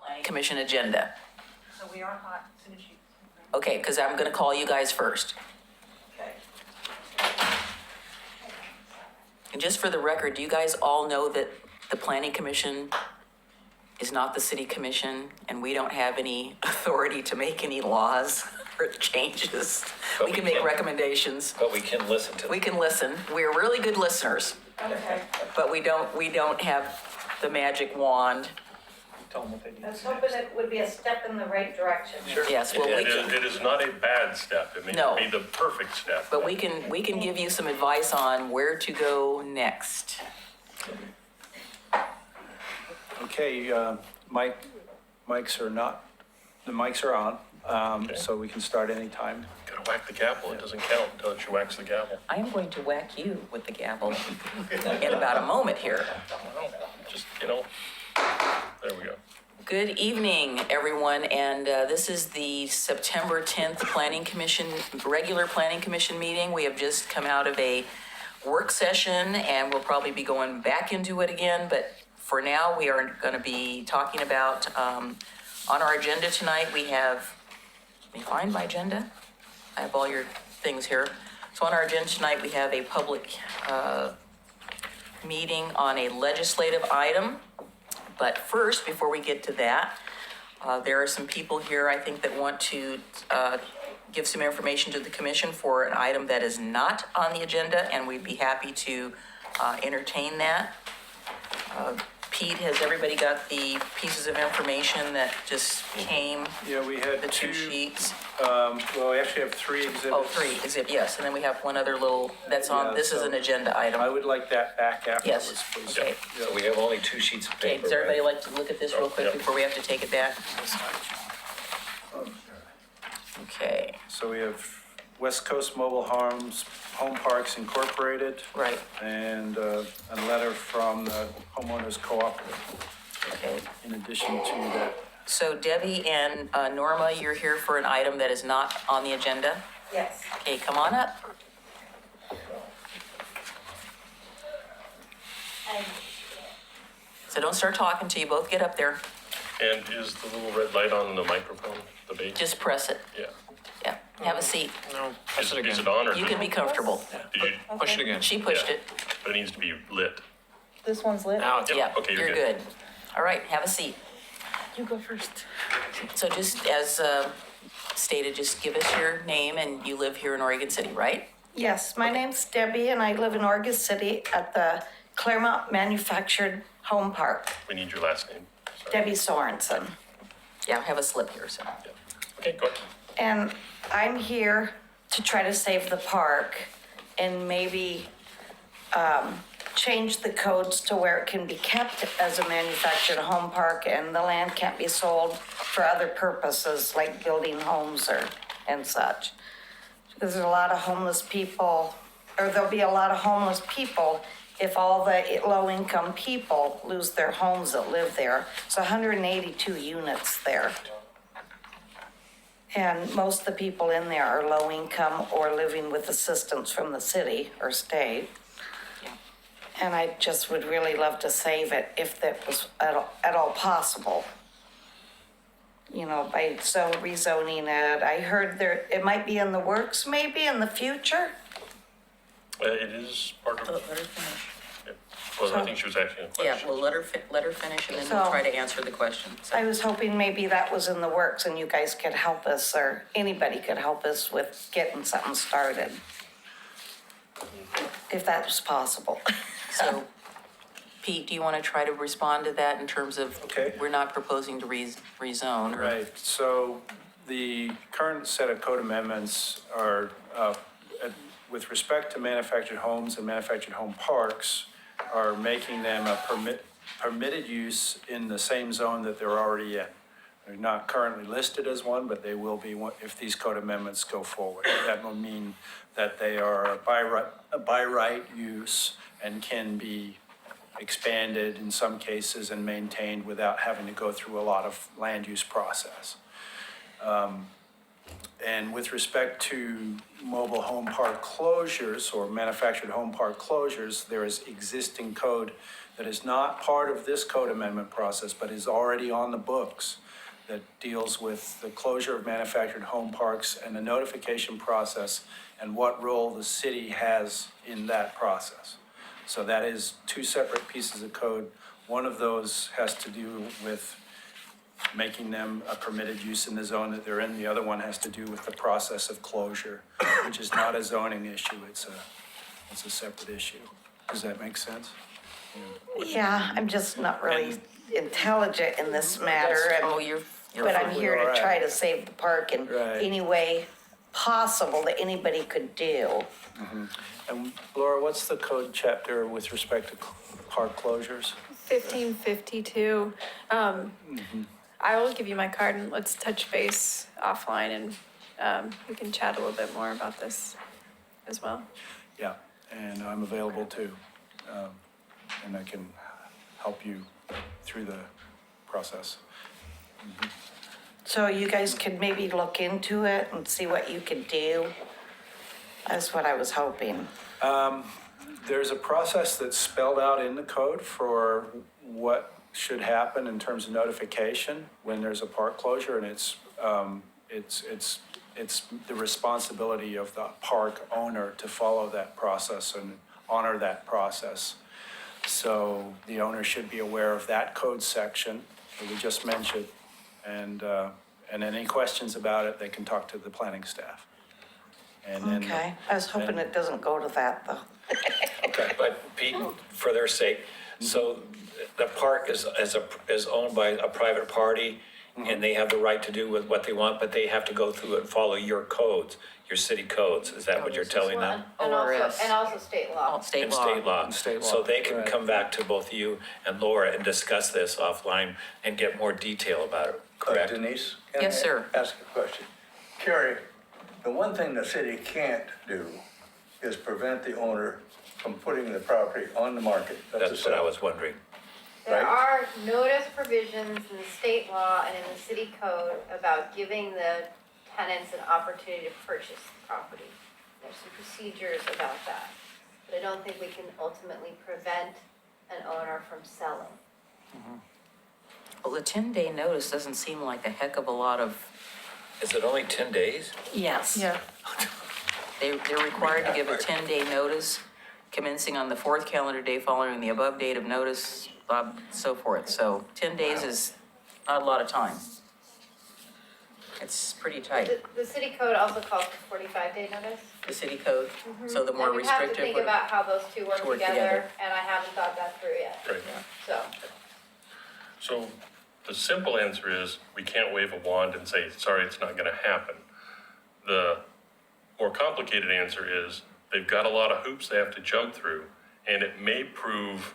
Planning Commission agenda. So we are hot as soon as you. Okay, because I'm going to call you guys first. Okay. And just for the record, do you guys all know that the Planning Commission is not the city commission and we don't have any authority to make any laws or changes? But We we can make can. recommendations. But we can listen to We them. can listen. We're really good listeners, Okay. but we don't have the magic wand. Tell them what they need. I was hoping it would be a step in the right direction. Sure. Yes, well, we can, It is not a bad step. It may No. not be the perfect step. but we can give you some advice on where to go next. Okay, mics are not, the mics are on, so we can start anytime. Gotta whack the gavel. It doesn't count until you wax the gavel. I am going to whack you with the gavel in about a moment here. Well, just, there we go. Good evening, everyone, and this is the September 10th Planning Commission, regular Planning Commission meeting. We have just come out of a work session, and we'll probably be going back into it again, but for now, we are going to be talking about, on our agenda tonight, we have, let me find my agenda. I have all your things here. So on our agenda tonight, we have a public meeting on a legislative item. But first, before we get to that, there are some people here, I think, that want to give some information to the commission for an item that is not on the agenda, and we'd be happy to entertain that. Pete, has everybody got the pieces of information that just came, Yeah, we had the two two, sheets? well, we actually have three exhibits. Oh, three, exhibit, yes, and then we have one other little, that's on, Yeah, this is so an agenda I item. would like that back afterwards, Yes, please. okay. So we have only 2 sheets of Okay, paper. does everybody right? like to look at this real quick Yeah. before we have to take it back? Okay, So we have West Coast Mobile Homes, Home Parks Incorporated, right, and a letter from the homeowners cooperative okay. in addition to that. So Debbie and Norma, you're here for an item that is not on the agenda. Yes. Okay, come on up. So don't start talking till you both get up there. And is the little red light on the microphone, the base? Just press it. Yeah. Yeah, have a seat. Is it on or? You can be comfortable. Did you? Push it again. She pushed Yeah. it. But it needs to be lit. This one's lit. Now it's Yeah, Okay, you're you're good. good. All right, have a seat. You go first. So just as stated, just give us your name, and you live here in Oregon City, right? Yes, my name's Debbie and I live in Oregon City at the Claremont Manufactured Home Park. We need your last name. Sorry. Debbie Sorensen. Yeah, I have a slip here, so. Yeah. Okay, go ahead. And I'm here to try to save the park and maybe change the codes to where it can be kept as a manufactured home park and the land can't be sold for other purposes like building homes and such. Because there's a lot of homeless people, or there'll be a lot of homeless people if all the low-income people lose their homes that live there. It's 182 units there. And most of the people in there are low income or living with assistance from the city or state. And I just would really love to save it if that was at all possible. You know, by rezoning it. I heard it might be in the works maybe in the future. It is part of, Let her finish. yeah. Well, I think she was asking a Yeah, question. well, let her finish, and then we'll So- try to answer the question. So- I was hoping maybe that was in the works and you guys could help us or anybody could help us with getting something started. If that was possible. So, Pete, do you want to try to respond to that in terms of, Okay. we're not proposing to rezone? or- Right, so the current set of code amendments are, with respect to manufactured homes and manufactured home parks, are making them a permitted use in the same zone that they're already in. They're not currently listed as one, but they will be one if these code amendments go forward. That will mean that they are a by right use and can be expanded in some cases and maintained without having to go through a lot of land use process. And with respect to mobile home park closures or manufactured home park closures, there is existing code that is not part of this code amendment process, but is already on the books that deals with the closure of manufactured home parks and the notification process and what role the city has in that process. So that is two separate pieces of code. One of those has to do with making them a permitted use in the zone that they're in. The other one has to do with the process of closure, which is not a zoning issue. It's a separate issue. Does that make sense? Yeah, I'm just not really intelligent in this matter. Oh, you're But I'm here All to right. try to save the park in Right. any way possible that anybody could do. And Laura, what's the code chapter with respect to park closures? 1552. I will give you my card and let's touch base offline and we can chat a little bit more about this as well. Yeah, and I'm available too. And I can help you through the process. So you guys could maybe look into it and see what you could do. That's what I was hoping. There's a process that's spelled out in the code for what should happen in terms of notification when there's a park closure, and it's the responsibility of the park owner to follow that process and honor that process. So the owner should be aware of that code section that we just mentioned, and any questions about it, they can talk to the planning staff. And then. Okay, I was hoping it doesn't go to that though. Okay, but Pete, for their sake, so the park is owned by a private party, and they have the right to do with what they want, but they have to go through and follow your codes, your city codes. Is that what you're telling them? And ORS. also state law. state And law. state law. And state law, So they can correct. come back to both you and Laura and discuss this offline and get more detail about it, correct? Denise? can Yes, I sir. Ask a question. Carrie, the one thing the city can't do is prevent the owner from putting the property on the market. That's what I a was wondering. There Right. are notice provisions in the state law and in the city code about giving the tenants an opportunity to purchase the property. There's some procedures about that. But I don't think we can ultimately prevent an owner from selling. Well, the 10-day notice doesn't seem like a heck of a lot of, Is it only 10 days? Yes. Yeah. they're required to give a 10-day notice commencing on the fourth calendar day following the above date of notice, so forth. So 10 days is not a lot of time. It's pretty tight, The city code also calls for 45-day notice. the city code. So the more And we have to restrictive. think about how those two work work together, together. and I haven't thought that through yet, Right. so. So the simple answer is, we can't wave a wand and say, sorry, it's not gonna happen. The more complicated answer is, they've got a lot of hoops they have to jump through, and it may prove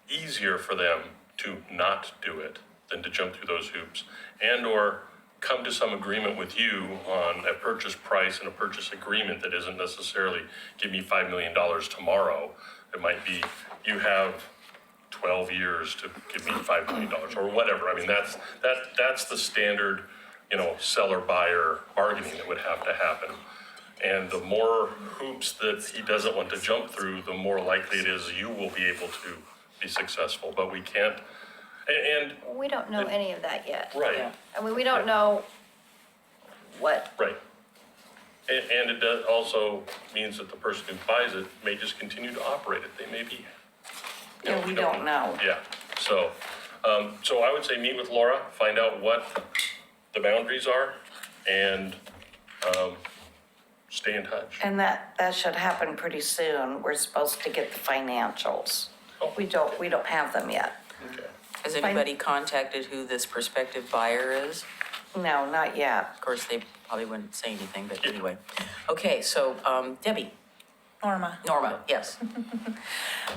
easier for them to not do it than to jump through those hoops, and/or come to some agreement with you on a purchase price and a purchase agreement that isn't necessarily, give me $5 million tomorrow. It might be, you have 12 years to give me $5 million, or whatever. I mean, that's the standard, seller-buyer bargaining that would have to happen. And the more hoops that he doesn't want to jump through, the more likely it is you will be able to be successful. But we can't, and, We don't know any of that yet. right, Yeah. I mean, we don't know what, right. And it does also means that the person who buys it may just continue to operate it. They may be. Yeah, we don't know. Yeah, so I would say meet with Laura, find out what the boundaries are, and, stay in touch. And that should happen pretty soon. We're supposed to get the financials. Oh, We don't have them yet. Okay. Has anybody contacted who this prospective buyer is? No, not yet. Of course, they probably wouldn't say anything, but anyway. Okay, so Debbie, Norma. Norma, yes.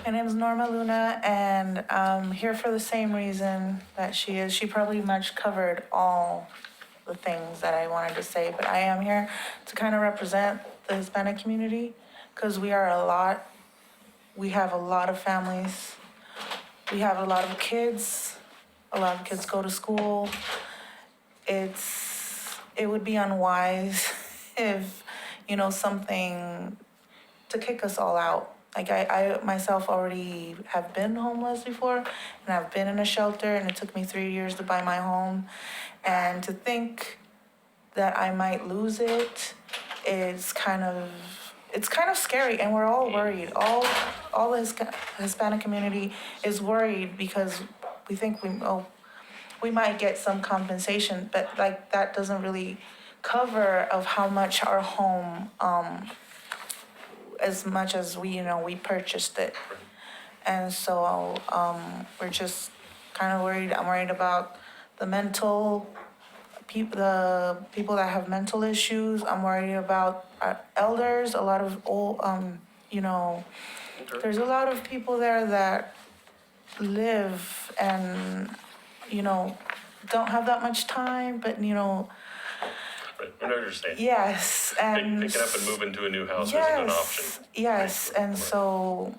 My name's Norma Luna, and I'm here for the same reason that she is. She probably much covered all the things that I wanted to say, but I am here to kind of represent the Hispanic community, because we have a lot of families. We have a lot of kids. A lot of kids go to school. It's it would be unwise if, something to kick us all out. Like I myself already have been homeless before, and I've been in a shelter, and it took me 3 years to buy my home. And to think that I might lose it is it's kind of scary, and we're all worried. All the Hispanic community is worried because we think we might get some compensation, but like that doesn't really cover of how much our home, as much as we purchased it. And so, we're just kind of worried. I'm worried about the people that have mental issues. I'm worried about our elders, a lot of old, there's a lot of people there that live and, don't have that much time, but, Right, we understand. yes, and. Picking up and moving to a new house isn't an option. Yes, and so,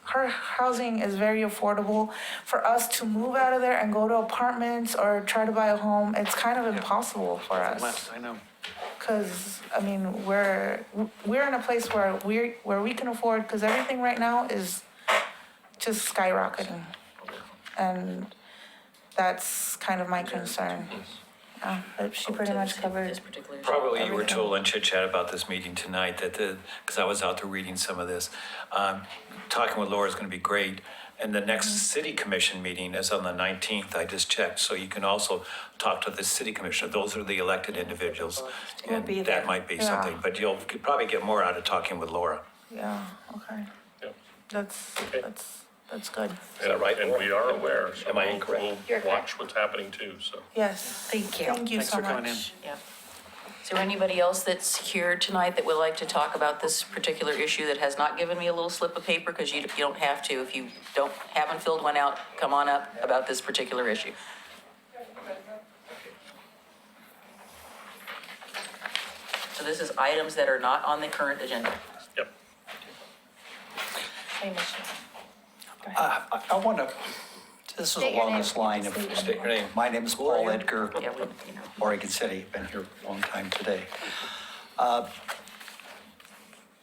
her housing is very affordable. For us to move out of there and go to apartments or try to buy a home, it's kind of impossible for us. I know. Because, we're in a place where we can afford, because everything right now is just skyrocketing. And that's kind of my concern. But she pretty much covered. This particular. Probably you were Everything. told in chit chat about this meeting tonight that because I was out there reading some of this. Talking with Laura is going to be great. And the next city commission meeting is on the 19th, I just checked. So you can also talk to the city commissioner. Those are the elected individuals. We'll And be that there. might be Yeah. something, but you'll could probably get more out of talking with Laura. Yeah, okay. Yeah. That's good. Is that right, And Laura? we are aware, so Am I we'll incorrect? You're correct. watch what's happening too, so. Yes. Thank you. Thank you Thanks so for coming much. Yeah. Is there anybody else that's here tonight that would like to talk about this particular issue that has not given me a little slip of paper? Because you don't have to. If you haven't filled one out, come on up about this particular issue. So this is items that are not on the current agenda. Yep. I want to, this is State your along name. this line of, State your name. my name is Paul Edgar, Yeah, Oregon City, been here a long time today. On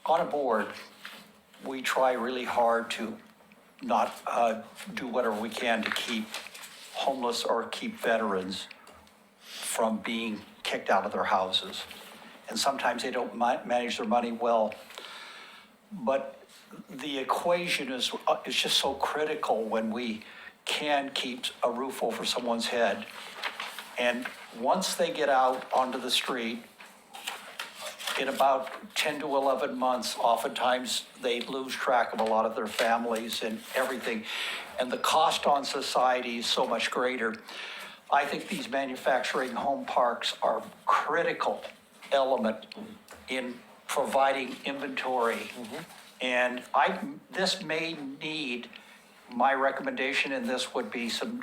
a board, we try really hard to not do whatever we can to keep homeless or keep veterans from being kicked out of their houses. And sometimes they don't manage their money well. But the equation is just so critical when we can keep a roof over someone's head. And once they get out onto the street, in about 10 to 11 months, oftentimes they lose track of a lot of their families and everything. And the cost on society is so much greater. I think these manufacturing home parks are a critical element in providing inventory. And this may need, my recommendation in this would be some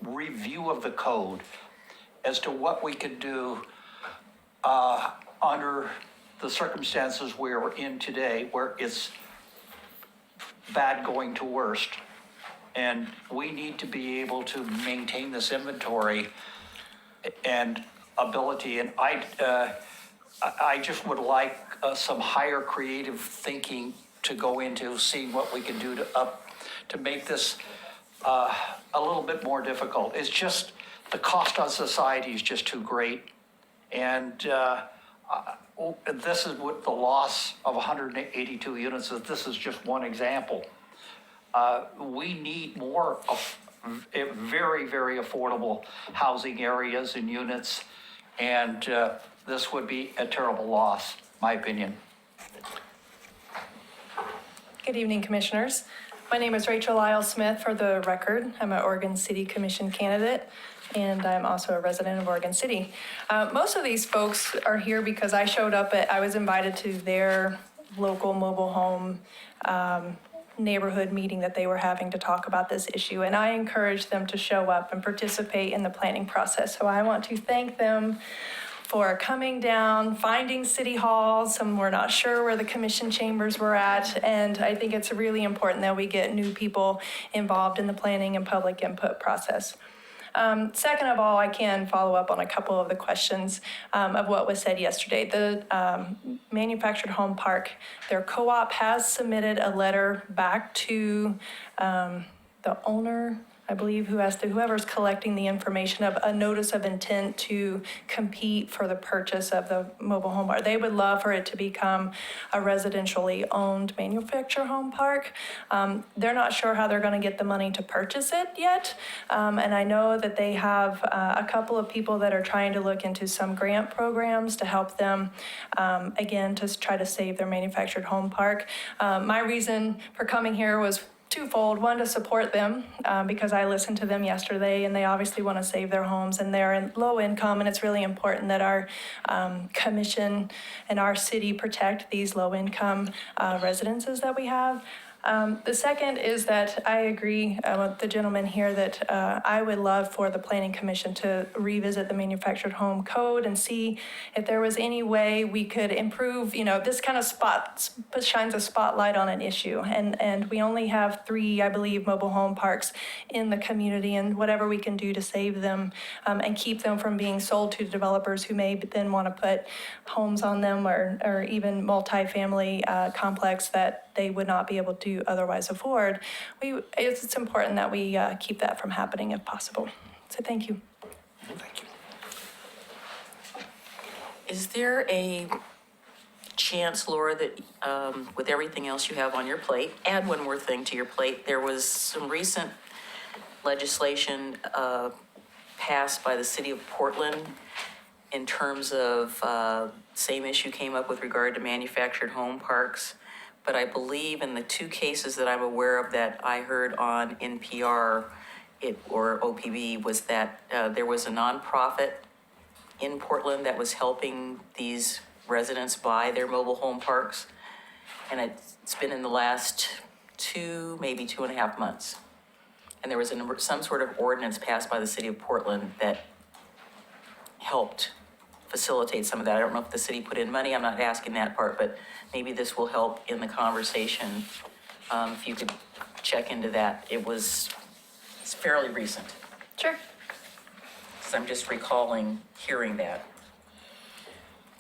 review of the code as to what we could do under the circumstances we're in today, where it's bad going to worst. And we need to be able to maintain this inventory and ability. And I just would like some higher creative thinking to go into seeing what we can do to make this a little bit more difficult. It's just, the cost on society is just too great. And this is with the loss of 182 units, this is just one example. We need more of very, very affordable housing areas and units. And this would be a terrible loss, my opinion. Good evening, Commissioners. My name is Rachel Lyle Smith, for the record. I'm an Oregon City Commission candidate, and I'm also a resident of Oregon City. Most of these folks are here because I was invited to their local mobile home neighborhood meeting that they were having to talk about this issue, and I encouraged them to show up and participate in the planning process. So I want to thank them for coming down, finding City Hall. Some were not sure where the commission chambers were at, and I think it's really important that we get new people involved in the planning and public input process. Second of all, I can follow up on a couple of the questions of what was said yesterday. The manufactured home park, their co-op has submitted a letter back to the owner, I believe, whoever's collecting the information of a notice of intent to compete for the purchase of the mobile home park. They would love for it to become a residentially owned manufactured home park. They're not sure how they're going to get the money to purchase it yet. And I know that they have a couple of people that are trying to look into some grant programs to help them, again, to try to save their manufactured home park. My reason for coming here was twofold. One, to support them because I listened to them yesterday, and they obviously want to save their homes, and they're in low income, and it's really important that our commission and our city protect these low income residences that we have. The second is that I agree with the gentleman here that I would love for the Planning Commission to revisit the manufactured home code and see if there was any way we could improve, this kind of shines a spotlight on an issue. And we only have 3, I believe, mobile home parks in the community, and whatever we can do to save them and keep them from being sold to developers who may then want to put homes on them or even multifamily complex that they would not be able to otherwise afford. It's important that we keep that from happening if possible. So thank you. Thank you. Is there a chance, Laura, that with everything else you have on your plate, add one more thing to your plate? There was some recent legislation passed by the city of Portland in terms of same issue came up with regard to manufactured home parks. But I believe in the 2 cases that I'm aware of that I heard on NPR or OPB was that there was a nonprofit in Portland that was helping these residents buy their mobile home parks. And it's been in the last 2, maybe 2.5 months. And there was some sort of ordinance passed by the city of Portland that helped facilitate some of that. I don't know if the city put in money. I'm not asking that part, but maybe this will help in the conversation. If you could check into that. It's fairly recent. Sure. So I'm just recalling hearing that.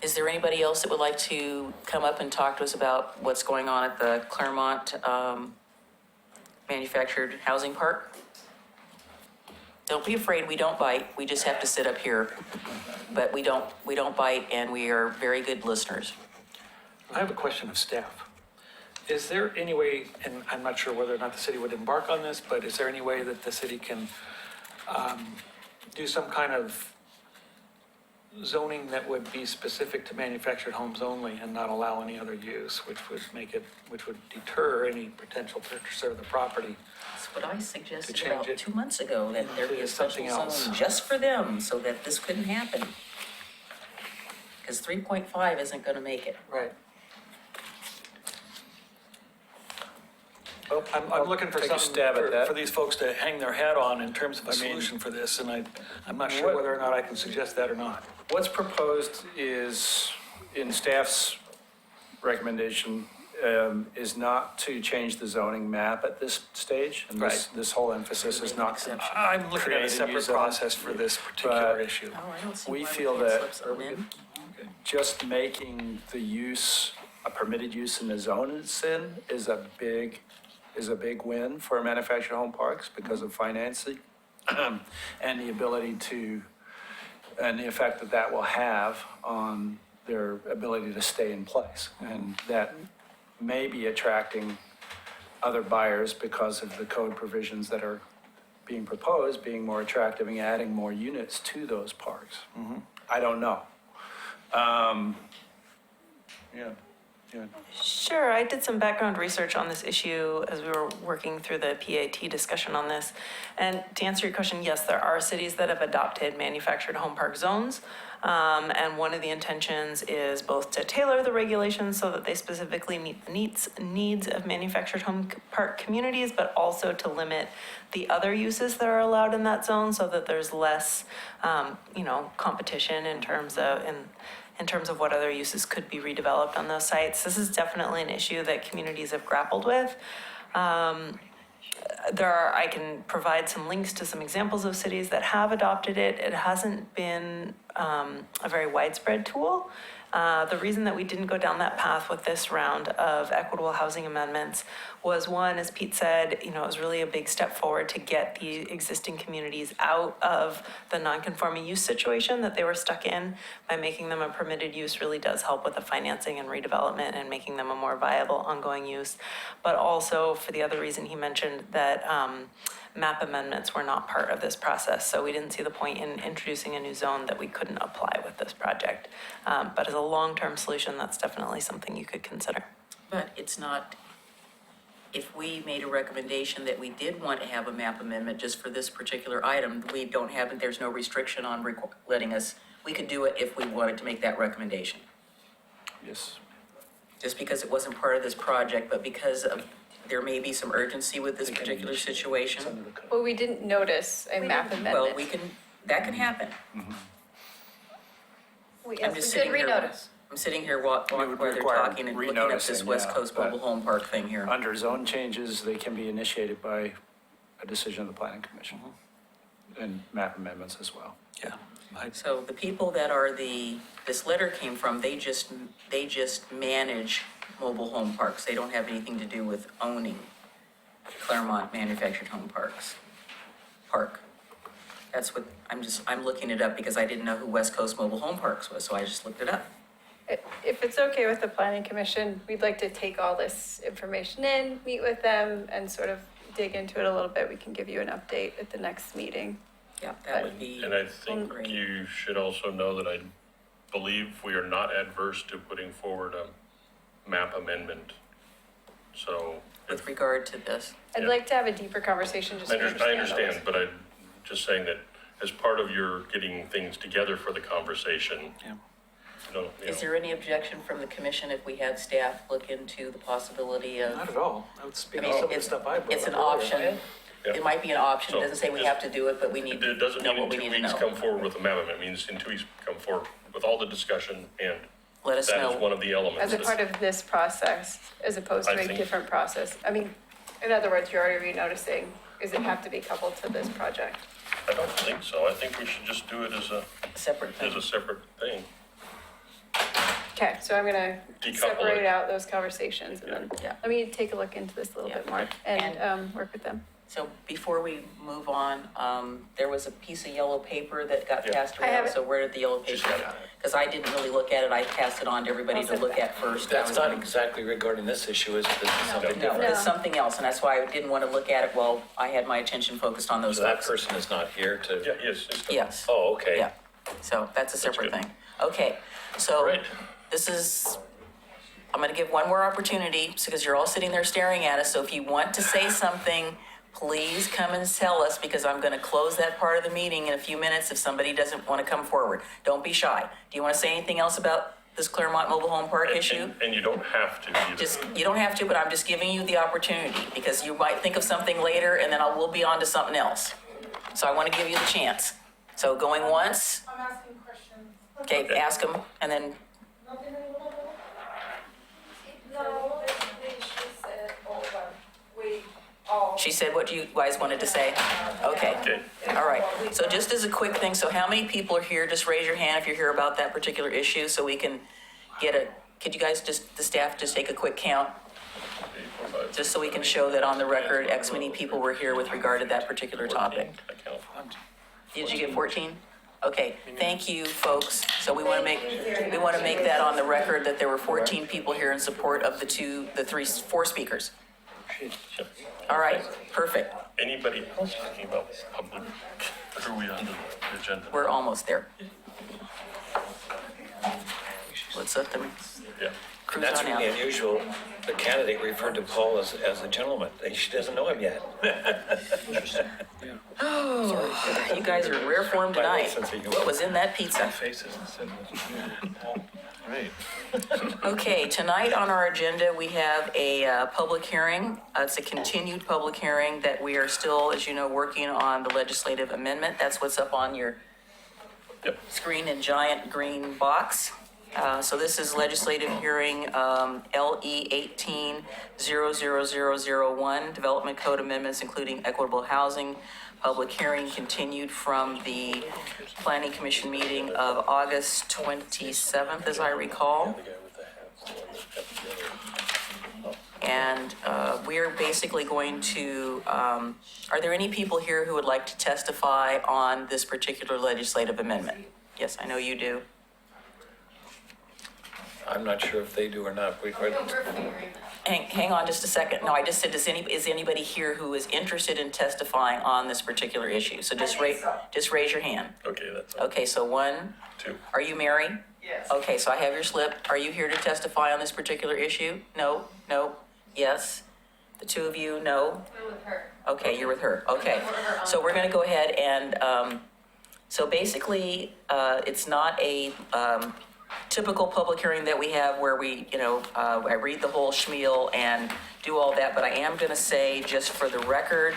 Is there anybody else that would like to come up and talk to us about what's going on at the Claremont Manufactured Housing Park? Don't be afraid, we don't bite. We just have to sit up here. But we don't bite, and we are very good listeners. I have a question of staff. Is there any way, and I'm not sure whether or not the city would embark on this, but is there any way that the city can do some kind of zoning that would be specific to manufactured homes only and not allow any other use, which would deter any potential purchaser of the property? That's what I suggested To change about it 2 months ago, that there be a to something special else. zone just for them so that this couldn't happen. Because 3.5 isn't gonna make it. Right. Well, I'm looking for take a something stab at that. for these folks to hang their hat on in terms of a solution for this, and I'm not sure whether or not I can suggest that or not. What's proposed is, in staff's recommendation, is not to change the zoning map at this stage. And this whole emphasis is not to I'm looking at create a a separate new zone. process for this particular But- issue. Oh, I don't see We why feel can't that- slip something in. Just making the use a permitted use in the zone it's in is a big win for manufactured home parks because of financing and the ability to, and the effect that that will have on their ability to stay in place. And that may be attracting other buyers because of the code provisions that are being proposed, being more attractive and adding more units to those parks. I don't know. Yeah. Sure, I did some background research on this issue as we were working through the PAT discussion on this. And to answer your question, yes, there are cities that have adopted manufactured home park zones. And one of the intentions is both to tailor the regulations so that they specifically meet the needs of manufactured home park communities, but also to limit the other uses that are allowed in that zone so that there's less, competition in terms of what other uses could be redeveloped on those sites. This is definitely an issue that communities have grappled with. I can provide some links to some examples of cities that have adopted it. It hasn't been a very widespread tool. The reason that we didn't go down that path with this round of equitable housing amendments was, one, as Pete said, it was really a big step forward to get the existing communities out of the non-conforming use situation that they were stuck in. By making them a permitted use really does help with the financing and redevelopment and making them a more viable ongoing use. But also for the other reason he mentioned that map amendments were not part of this process. So we didn't see the point in introducing a new zone that we couldn't apply with this project. But as a long-term solution, that's definitely something you could consider. But it's not, if we made a recommendation that we did want to have a map amendment just for this particular item, we don't have it, there's no restriction on letting us, we could do it if we wanted to make that recommendation. Yes. Just because it wasn't part of this project, but because of, there may be some urgency with this particular situation. Well, we didn't notice a map amendment. Well, that can happen. We, I'm yes, just we did sitting here. renotice. I'm sitting here while would they're require talking and looking up this renoticing, West yeah, Coast but- Mobile Home Park thing here. Under zone changes, they can be initiated by a decision of the planning commission. And map amendments as well. Yeah. So the people that are this letter came from, they just manage mobile home parks. They don't have anything to do with owning Claremont Manufactured Home Park. That's what, I'm looking it up because I didn't know who West Coast Mobile Home Parks was, so I just looked it up. If it's okay with the planning commission, we'd like to take all this information in, meet with them, and sort of dig into it a little bit. We can give you an update at the next meeting. Yeah, that would be. And I think Great. you should also know that I believe we are not adverse to putting forward a map amendment. So. With regard to this. I'd Yeah. like to have a deeper conversation just to I understand. understand, but I'm just saying that as part of your getting things together for the conversation. Yeah. Is there any objection from the commission if we had staff look into the possibility of? Not at all. I would speak I to mean, some of the it's, stuff I brought it's an up earlier. option. Yeah. It might be an option. It So, doesn't say we just- have to do it, but we need It doesn't to know mean in what we 2 need to weeks know. come forward with a map amendment. It means in 2 weeks come forward with all the discussion, and Let us that is know. one of the elements. As a part of this process, as opposed to I a think- different process. I mean, in other words, you're already renoticing, does it have to be coupled to this project? I don't think so. I think we should just do it as a Separate thing. separate thing. Okay, so I'm gonna Decouple separate it. out those conversations and then, Yeah. let me take a look into this a little Yeah. bit more and work with them. So before we move on, there was a piece of yellow paper that got Yeah. passed I have around. it. So where did the yellow She's paper? got it. Because I didn't really look at it. I passed it on to everybody I'll to send look it at first. That's not exactly regarding this issue, is this is something No, different? it's something else, and that's why I didn't want to look at it while I had my attention focused on those So that folks. person is not here to? Yeah, yes. it's done. Yes. Oh, okay. Yeah, so that's a separate good. thing. Okay, so Great. this is, I'm gonna give one more opportunity, because you're all sitting there staring at us, so if you want to say something, please come and tell us, because I'm gonna close that part of the meeting in a few minutes if somebody doesn't want to come forward. Don't be shy. Do you want to say anything else about this Claremont Mobile Home Park issue? And you don't have to either. Just, you don't have to, but I'm just giving you the opportunity, because you might think of something later, and then we'll be on to something else. So I want to give you the chance. So going once, I'm asking questions. okay, ask them, and then, No, she said, she said what you guys wanted to say? Okay, Okay. all right. So just as a quick thing, so how many people are here? Just raise your hand if you're here about that particular issue, so we can could you guys the staff just take a quick count? 8, 4, 5, Just so we can show that on the record, X many people were here with regard to that particular topic. I count. Did you get 14? Okay, thank you, folks. So we want to make that on the record that there were 14 people here in support of four speakers. All right, perfect. Anybody else talking about public, are we on the agenda? We're almost there. Let's let them Yeah. And cruise that's on really out. unusual. The candidate referred to Paul as a gentleman. She doesn't know him yet. You guys are in rare form tonight. What was in that pizza? Right. Okay, tonight on our agenda, we have a public hearing. It's a continued public hearing that we are still, as you know, working on the legislative amendment. That's what's up on your Yep. screen in giant green box. So this is legislative hearing, LE 18-00001, Development Code Amendments including equitable housing. Public hearing continued from the Planning Commission meeting of August 27th, as I recall. And we're basically going to, are there any people here who would like to testify on this particular legislative amendment? Yes, I know you do. I'm not sure if they do or not. Hang on just a second. No, I just said, is anybody here who is interested in testifying on this particular issue? So just raise your hand. Okay, that's Okay, so 1, 2. are you Mary? Yes. Okay, so I have your slip. Are you here to testify on this particular issue? No, yes. The 2 of you, no? We're with her. Okay, you're with her. Okay. So we're going to go ahead and, so basically, it's not a typical public hearing that we have where we, I read the whole spiel and do all that, but I am going to say, just for the record,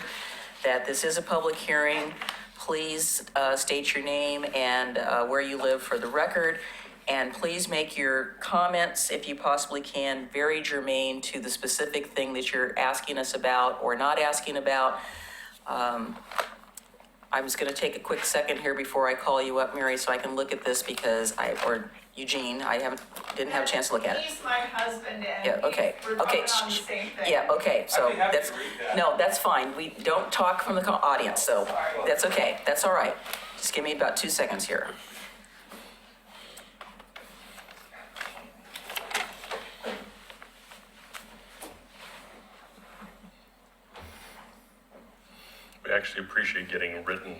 that this is a public hearing. Please state your name and where you live for the record. And please make your comments, if you possibly can, very germane to the specific thing that you're asking us about or not asking about. I'm just going to take a quick second here before I call you up, Mary, so I can look at this because or Eugene, didn't have a chance to look at it. He's my husband and Yeah, okay, we're okay. talking on the same thing. Yeah, okay, so that's, no, that's fine. We don't talk from the audience, so that's okay. That's all right. Just give me about 2 seconds here. We actually appreciate getting written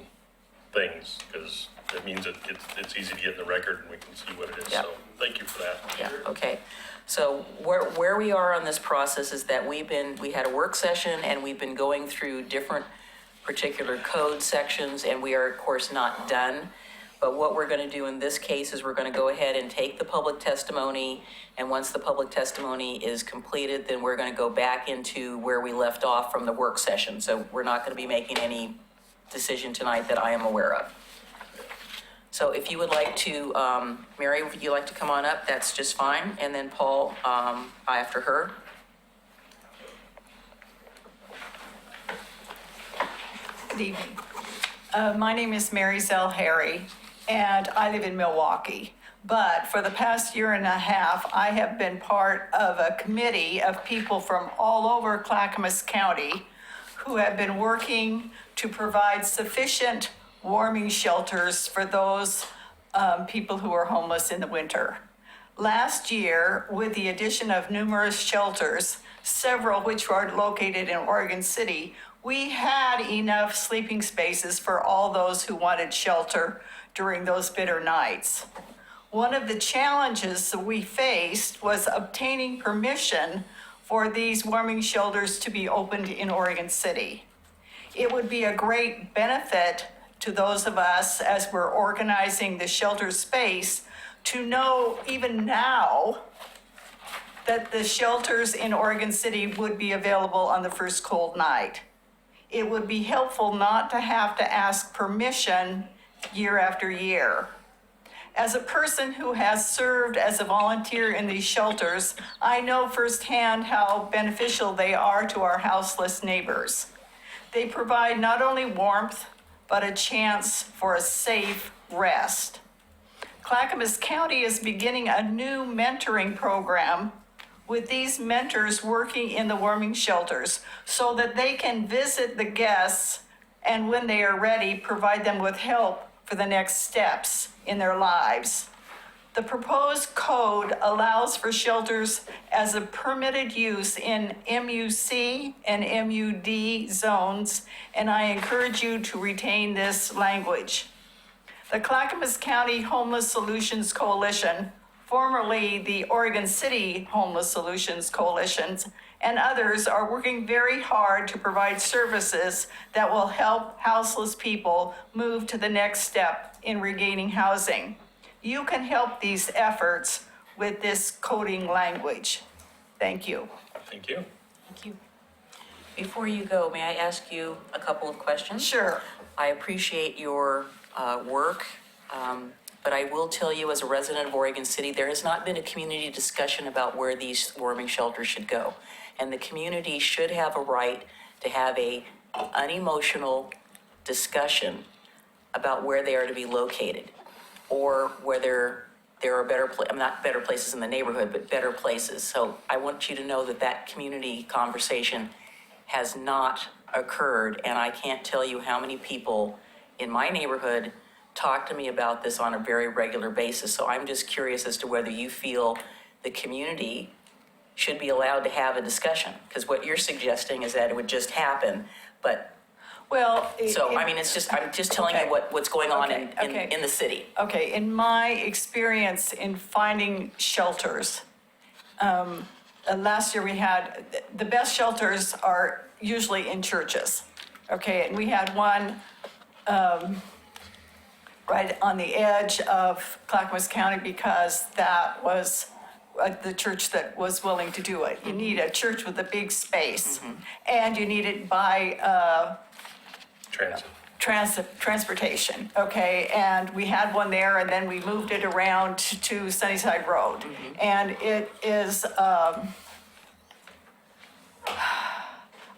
things because it means it's easy to get in the record and we can see what it is. Yeah. So thank you for that. Yeah, okay. So where we are on this process is that we had a work session and we've been going through different particular code sections and we are of course not done. But what we're going to do in this case is we're going to go ahead and take the public testimony, and once the public testimony is completed, then we're going to go back into where we left off from the work session. So we're not going to be making any decision tonight that I am aware of. So if you would like to, Mary, would you like to come on up? That's just fine. And then Paul, after her. Good evening. My name is Mary Zell Harry, and I live in Milwaukee. But for the past year and a half, I have been part of a committee of people from all over Clackamas County who have been working to provide sufficient warming shelters for those people who are homeless in the winter. Last year, with the addition of numerous shelters, several which are located in Oregon City, we had enough sleeping spaces for all those who wanted shelter during those bitter nights. One of the challenges that we faced was obtaining permission for these warming shelters to be opened in Oregon City. It would be a great benefit to those of us as we're organizing the shelter space to know even now that the shelters in Oregon City would be available on the first cold night. It would be helpful not to have to ask permission year after year. As a person who has served as a volunteer in these shelters, I know firsthand how beneficial they are to our houseless neighbors. They provide not only warmth, but a chance for a safe rest. Clackamas County is beginning a new mentoring program with these mentors working in the warming shelters so that they can visit the guests and when they are ready, provide them with help for the next steps in their lives. The proposed code allows for shelters as a permitted use in MUC and MUD zones, and I encourage you to retain this language. The Clackamas County Homeless Solutions Coalition, formerly the Oregon City Homeless Solutions Coalition, and others are working very hard to provide services that will help houseless people move to the next step in regaining housing. You can help these efforts with this coding language. Thank you. Thank you. Thank you. Before you go, may I ask you a couple of questions? Sure. I appreciate your work. but I will tell you, as a resident of Oregon City, there has not been a community discussion about where these warming shelters should go. And the community should have a right to have a unemotional discussion about where they are to be located, or whether there are not better places in the neighborhood, but better places. So I want you to know that that community conversation has not occurred, and I can't tell you how many people in my neighborhood talk to me about this on a very regular basis. So I'm just curious as to whether you feel the community should be allowed to have a discussion, because what you're suggesting is that it would just happen, but, Well. so, I mean, I'm just telling you Okay. what's going on Okay. in the city. Okay, in my experience in finding shelters, last year we had, the best shelters are usually in churches. Okay, and we had one right on the edge of Clackamas County because that was the church that was willing to do it. You need a church with a big space, and you need it by Transit. transportation, okay? And we had one there, and then we moved it around to Sunnyside Road. And it is, I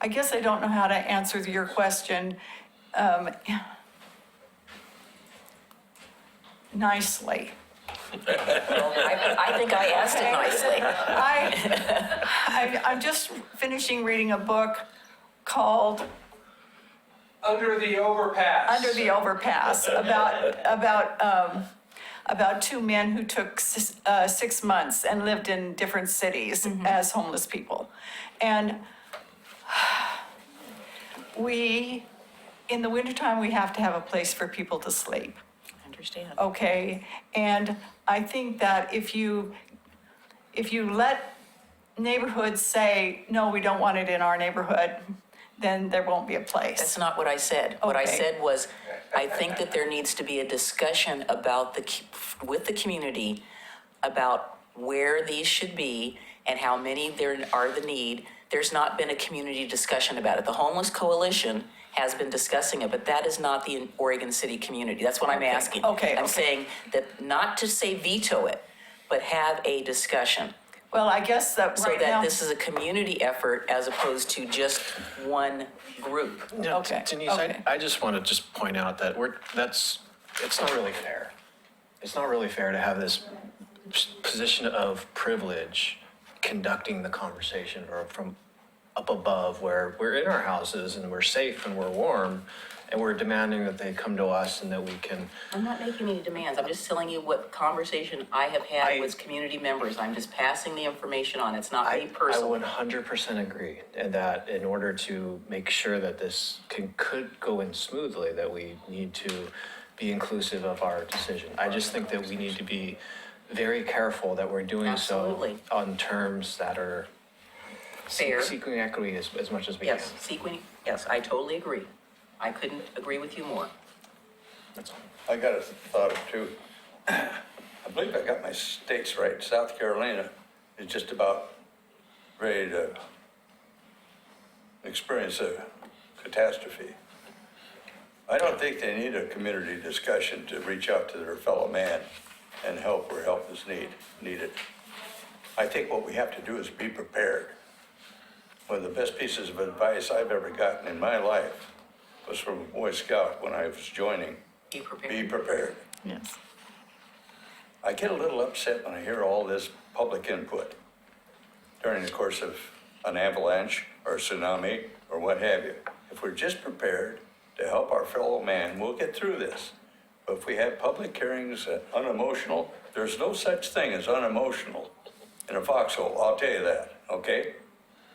guess I don't know how to answer your question nicely. I think I asked it nicely. I'm just finishing reading a book called Under the Overpass. Under the Overpass, about two men who took 6 months and lived in different cities as homeless people. And in the wintertime, we have to have a place for people to sleep, Understand. okay? And I think that if you let neighborhoods say, no, we don't want it in our neighborhood, then there won't be a place. That's not what I said. What I Okay. said was, I think that there needs to be a discussion about with the community about where these should be and how many there are the need. There's not been a community discussion about it. The Homeless Coalition has been discussing it, but that is not the Oregon City community. That's what I'm asking. Okay, I'm okay. saying that not to say veto it, but have a discussion. Well, I guess that So right that now. this is a community effort as opposed to just one group. No, Okay, Denise, okay. I just want to just point out that it's not really fair. It's not really fair to have this position of privilege conducting the conversation or from up above where we're in our houses and we're safe and we're warm and we're demanding that they come to us and that we can. I'm not making any demands. I'm just telling you what conversation I have had with community members. I'm just passing the information on. It's not me I personally. 100% agree, and that in order to make sure that this could go in smoothly, that we need to be inclusive of our decision. I just think that we need to be very careful that we're doing Absolutely. so on terms that are Fair. seeking equity as much as we Yes, can. yes, I totally agree. I couldn't agree with you more. That's all. I got a thought or two. I believe I got my states right. South Carolina is just about ready to experience a catastrophe. I don't think they need a community discussion to reach out to their fellow man and help where help is needed. I think what we have to do is be prepared. One of the best pieces of advice I've ever gotten in my life was from a Boy Scout when I was joining. Be prepared. Be prepared. Yes. I get a little upset when I hear all this public input during the course of an avalanche or a tsunami or what have you. If we're just prepared to help our fellow man, we'll get through this. But if we have public hearings, unemotional, there's no such thing as unemotional in a foxhole, I'll tell you that, okay?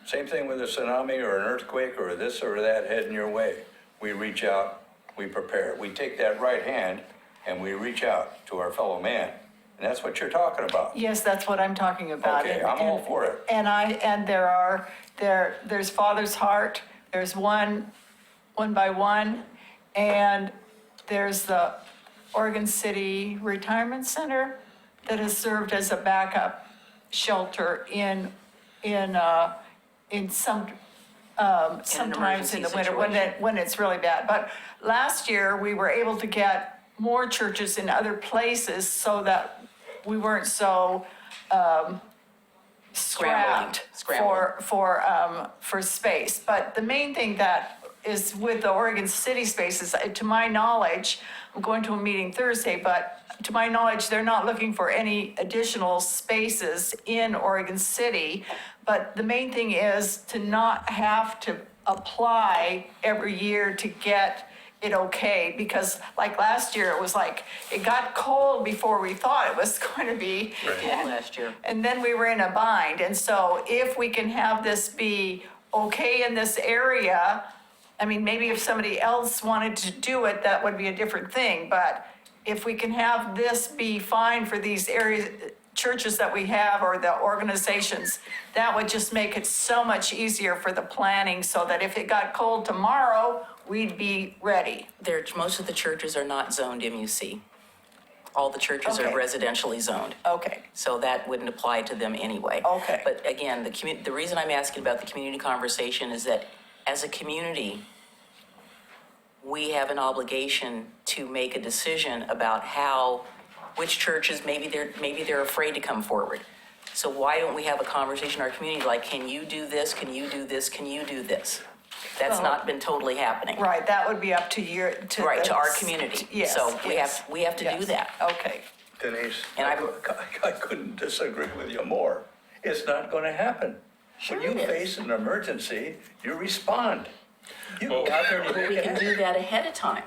Same thing with a tsunami or an earthquake or this or that heading your way. We reach out, we prepare. We take that right hand and we reach out to our fellow man. And that's what you're talking about. Yes, that's what I'm talking about. Okay, I'm all for it. And there's Father's Heart, there's one by one, and there's the Oregon City Retirement Center that has served as a backup shelter in some, sometimes in the emergency winter situation. when it's really bad. But last year, we were able to get more churches in other places so that we weren't so strapped for space. But the main thing that is with the Oregon City spaces, to my knowledge, I'm going to a meeting Thursday, but to my knowledge, they're not looking for any additional spaces in Oregon City. But the main thing is to not have to apply every year to get it okay, because like last year, it was like, it got cold before we thought it was going to be. Last year. And then we were in a bind. And so if we can have this be okay in this area, I mean, maybe if somebody else wanted to do it, that would be a different thing. But if we can have this be fine for these areas, churches that we have or the organizations, that would just make it so much easier for the planning so that if it got cold tomorrow, we'd be ready. Most of the churches are not zoned MUC. All the churches are Okay. residentially zoned. Okay, So that wouldn't apply to them anyway. Okay. But again, the reason I'm asking about the community conversation is that as a community, we have an obligation to make a decision about which churches, maybe they're afraid to come forward. So why don't we have a conversation in our community like, can you do this? Can you do this? Can you do this? That's not been totally happening. right, that would be up to your, to. Right, to our the- community. Yes, So yes, we have to do yes. that. Okay. Denise, And I couldn't disagree with you more. It's not going to happen. When you it is. face an emergency, you respond. You go out there and But we you can do that ahead of time.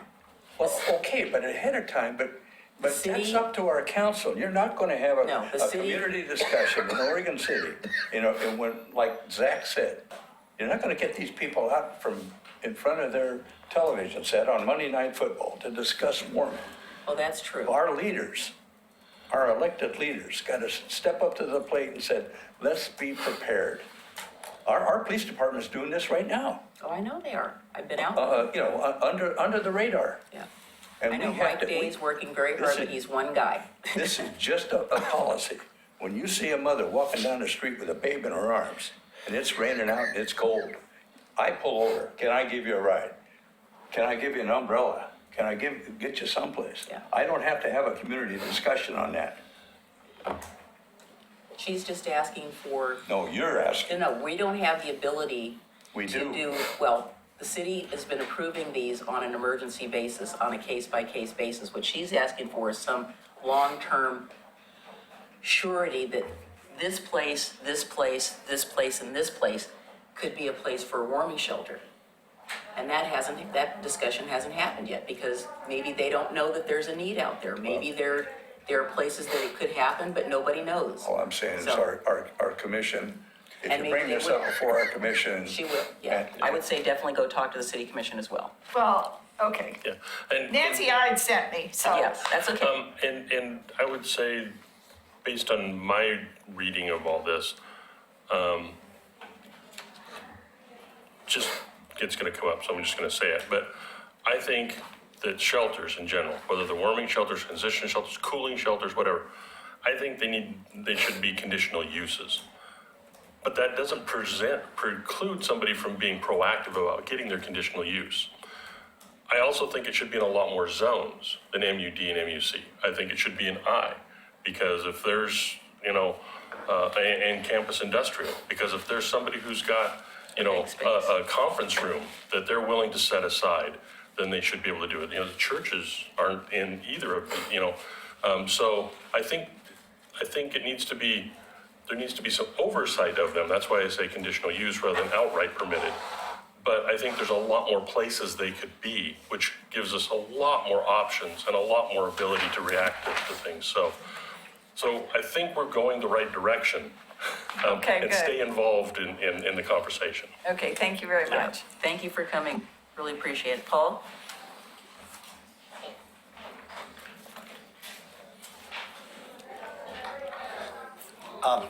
Well, okay, but ahead of time, but that's city- up to our council. You're not going to have No, the a city- community discussion in Oregon City, and when, like Zach said, you're not going to get these people out from in front of their television set on Monday Night Football to discuss warming. Oh, that's true. Our leaders, our elected leaders, got to step up to the plate and said, let's be prepared. Our police department's doing this right now, Oh, I know they are. I've been out. under the radar. Yeah. And I know we have Mike to- we- Day's working very hard, This but is- he's one guy. This is just a policy. When you see a mother walking down the street with a babe in her arms, and it's raining out and it's cold, I pull over. Can I give you a ride? Can I give you an umbrella? Can I get you someplace? Yeah. I don't have to have a community discussion on that. She's just asking for, No, you're asking. no, we don't have the ability We to do. do, well, the city has been approving these on an emergency basis, on a case-by-case basis. What she's asking for is some long-term surety that this place, this place, this place, and this place could be a place for a warming shelter. And that discussion hasn't happened yet, because maybe they don't know that there's a need out there. Maybe there are places that it could happen, but nobody knows. All I'm saying is So- our commission, if And you bring maybe this they up will. before our commission. She will, yeah. and- I would say definitely go talk to the city commission as well. Well, okay. Yeah. And Nancy Ide sent me, so. Yes, that's okay. And I would say, based on my reading of all this, it's gonna come up, so I'm just gonna say it, but I think that shelters in general, whether they're warming shelters, transition shelters, cooling shelters, whatever, I think they should be conditional uses. But that doesn't preclude somebody from being proactive about getting their conditional use. I also think it should be in a lot more zones than MUD and MUC. I think it should be an I, because if there's, and campus industrial, because if there's somebody who's got, a conference room that they're willing to set aside, then they should be able to do it. The churches aren't in either of them, so I think there needs to be some oversight of them. That's why I say conditional use rather than outright permitted. But I think there's a lot more places they could be, which gives us a lot more options and a lot more ability to react to things. So I think we're going the right direction. Okay, And good. stay involved in the conversation. Okay, thank you very Yeah. much. Thank you for coming. Really appreciate it. Paul?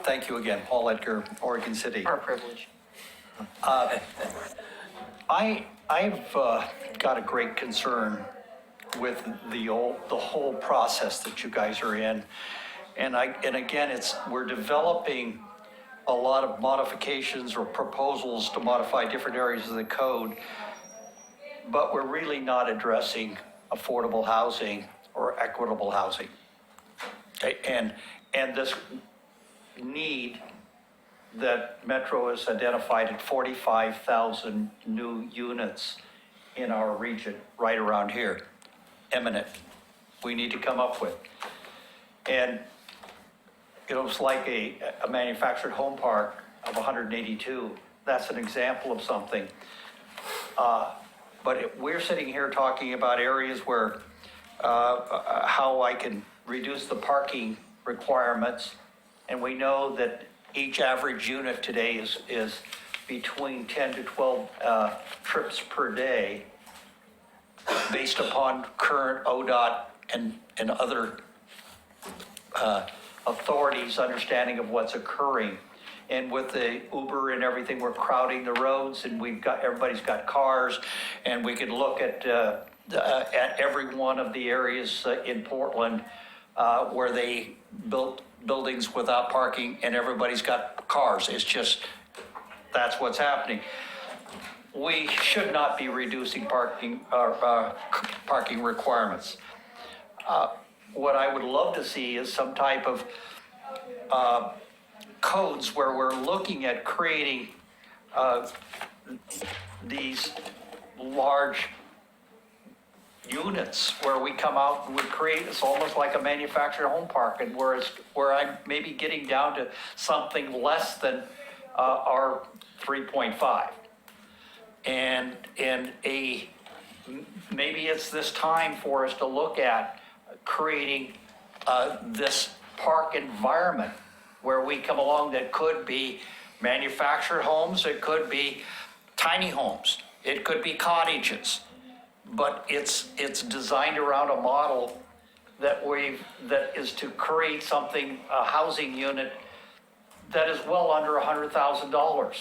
Thank you again, Paul Edgar, Oregon City. Our privilege. I've got a great concern with the whole process that you guys are in. And again, we're developing a lot of modifications or proposals to modify different areas of the code, but we're really not addressing affordable housing or equitable housing. Okay, and this need that Metro has identified at 45,000 new units in our region, right around here, imminent, we need to come up with. And it was like a manufactured home park of 182. That's an example of something. But we're sitting here talking about areas where, how I can reduce the parking requirements. And we know that each average unit today is between 10 to 12 trips per day based upon current ODOT and other authorities' understanding of what's occurring. And with the Uber and everything, we're crowding the roads, and everybody's got cars, and we could look at every one of the areas in Portland where they built buildings without parking, and everybody's got cars. It's just, that's what's happening. We should not be reducing parking requirements. What I would love to see is some type of codes where we're looking at creating these large units where we come out and we create, it's almost like a manufactured home park, and where I'm maybe getting down to something less than our 3.5. And maybe it's this time for us to look at creating this park environment where we come along that could be manufactured homes, it could be tiny homes, it could be cottages, but it's designed around a model that is to create something, a housing unit that is well under $100,000.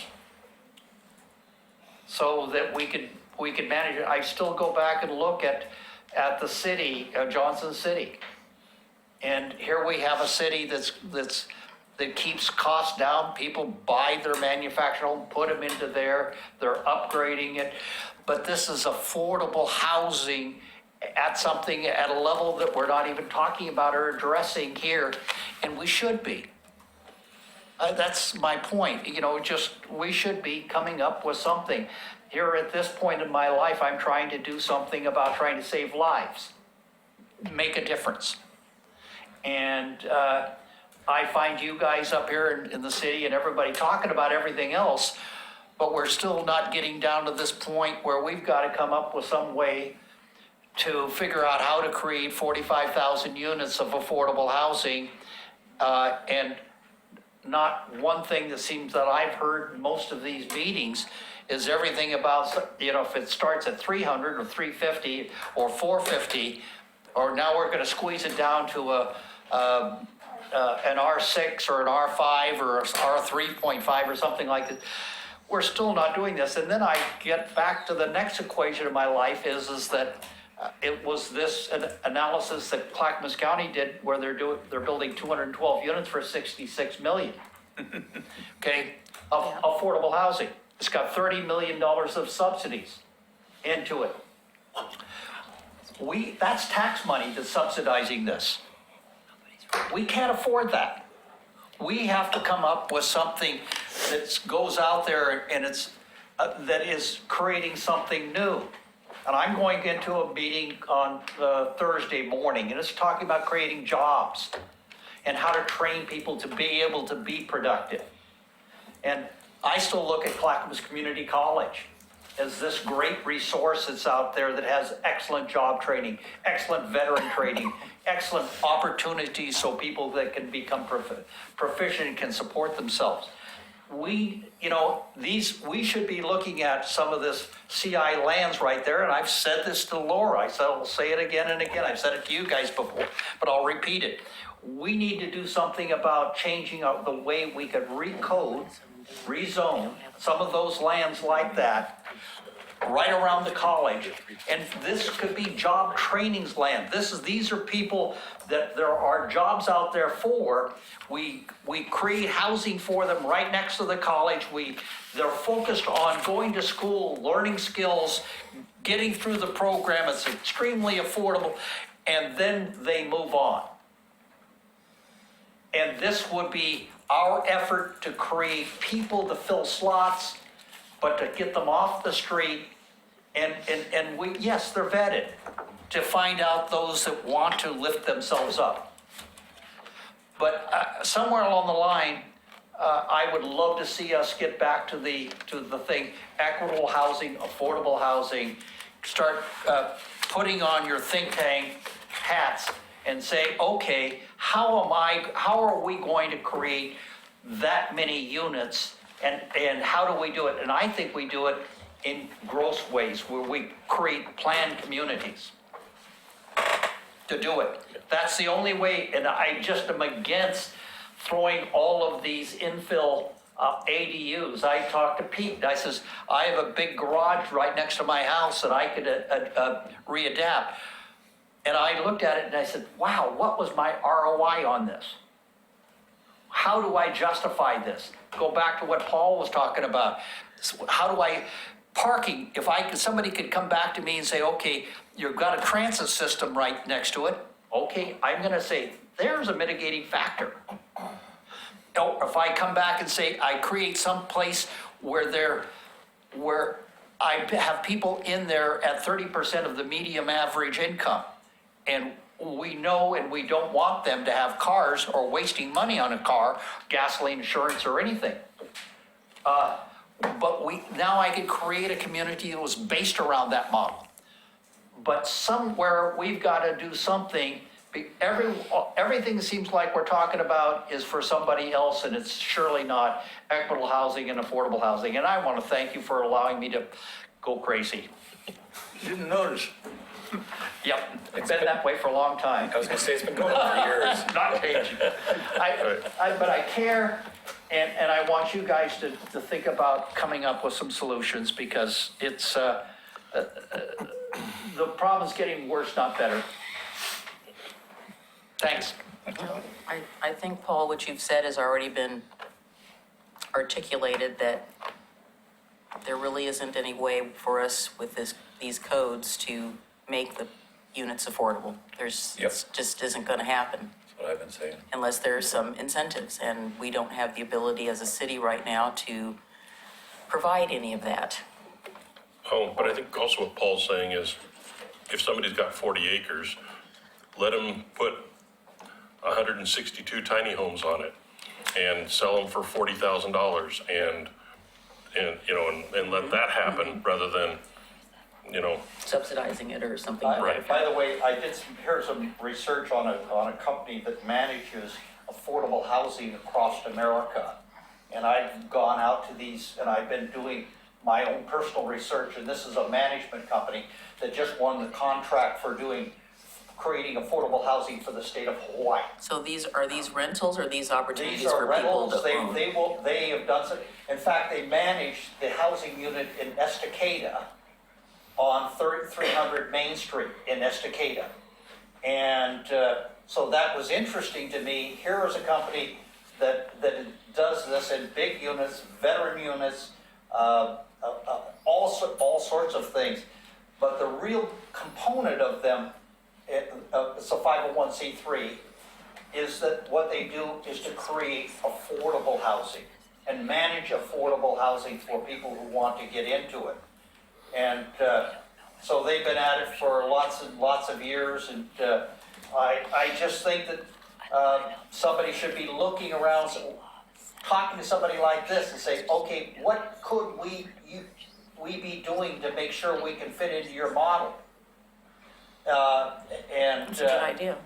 So that we could manage it. I still go back and look at the city, Johnson City. And here we have a city that keeps costs down. People buy their manufactured home, put them into there, they're upgrading it. But this is affordable housing at a level that we're not even talking about or addressing here, and we should be. That's my point. We should be coming up with something. Here at this point in my life, I'm trying to do something about trying to save lives, make a difference. And I find you guys up here in the city and everybody talking about everything else, but we're still not getting down to this point where we've got to come up with some way to figure out how to create 45,000 units of affordable housing. And not one thing that seems that I've heard in most of these meetings is everything about, if it starts at 300 or 350 or 450, or now we're going to squeeze it down to an R6 or an R5 or R3.5 or something like that. We're still not doing this. And then I get back to the next equation in my life is that it was this analysis that Clackamas County did where they're building 212 units for 66 million. Okay, of affordable housing. It's got $30 million of subsidies into it. That's tax money that's subsidizing this. We can't afford that. We have to come up with something that goes out there and that is creating something new. And I'm going into a meeting on Thursday morning, and it's talking about creating jobs and how to train people to be able to be productive. And I still look at Clackamas Community College as this great resource that's out there that has excellent job training, excellent veteran training, excellent opportunities so people that can become proficient and can support themselves. We should be looking at some of this CI lands right there, and I've said this to Laura. I'll say it again and again. I've said it to you guys before, but I'll repeat it. We need to do something about changing out the way we could recode, rezone some of those lands like that right around the college. And this could be job trainings land. These are people that there are jobs out there for. We create housing for them right next to the college. They're focused on going to school, learning skills, getting through the program. It's extremely affordable. and then they move on. And this would be our effort to create people to fill slots, but to get them off the street. And we, yes, they're vetted to find out those that want to lift themselves up. But somewhere along the line, I would love to see us get back to the thing, equitable housing, affordable housing, start putting on your think tank hats and say, okay, how are we going to create that many units, and how do we do it? And I think we do it in gross ways, where we create planned communities to do it. That's the only way, and I just am against throwing all of these infill ADUs. I talked to Pete, and I says, I have a big garage right next to my house that I could readapt. And I looked at it and I said, wow, what was my ROI on this? How do I justify this? Go back to what Paul was talking about. How do I, parking, if somebody could come back to me and say, okay, you've got a transit system right next to it. Okay, I'm gonna say, there's a mitigating factor. Or if I come back and say, I create some place where I have people in there at 30% of the medium average income. And we know, and we don't want them to have cars or wasting money on a car, gasoline, insurance, or anything. But now I could create a community that was based around that model. But somewhere we've got to do something. Everything seems like we're talking about is for somebody else, and it's surely not equitable housing and affordable housing. And I want to thank you for allowing me to go crazy. Didn't notice. Yep, it's been that way for a long time. I was gonna say, it's been going on for years. Not changing. But I care, and I want you guys to think about coming up with some solutions, because it's, the problem's getting worse, not better. Thanks. I think, Paul, what you've said has already been articulated, that there really isn't any way for us with these codes to make the units affordable. It just isn't gonna happen That's what I've been saying. unless there's some incentives, and we don't have the ability as a city right now to provide any of that. Oh, but I think also what Paul's saying is, if somebody's got 40 acres, let them put 162 tiny homes on it and sell them for $40,000 and let that happen rather than, Subsidizing it or something like Right. that. By the way, I did here's some research on a company that manages affordable housing across America. And I've gone out to these, and I've been doing my own personal research, and this is a management company that just won the contract for creating affordable housing for the state of Hawaii. So are these rentals or these opportunities These are for people rentals, to own? they have done some, in fact, they manage the housing unit in Estacada on 300 Main Street in Estacada. And so that was interesting to me. Here is a company that does this in big units, veteran units, all sorts of things. But the real component of them, it's a 501c3, is that what they do is to create affordable housing and manage affordable housing for people who want to get into it. And so they've been at it for lots and lots of years, and I just think that somebody should be looking around, talking to somebody like this and say, okay, what could we be doing to make sure we can fit into your model? That's a good idea.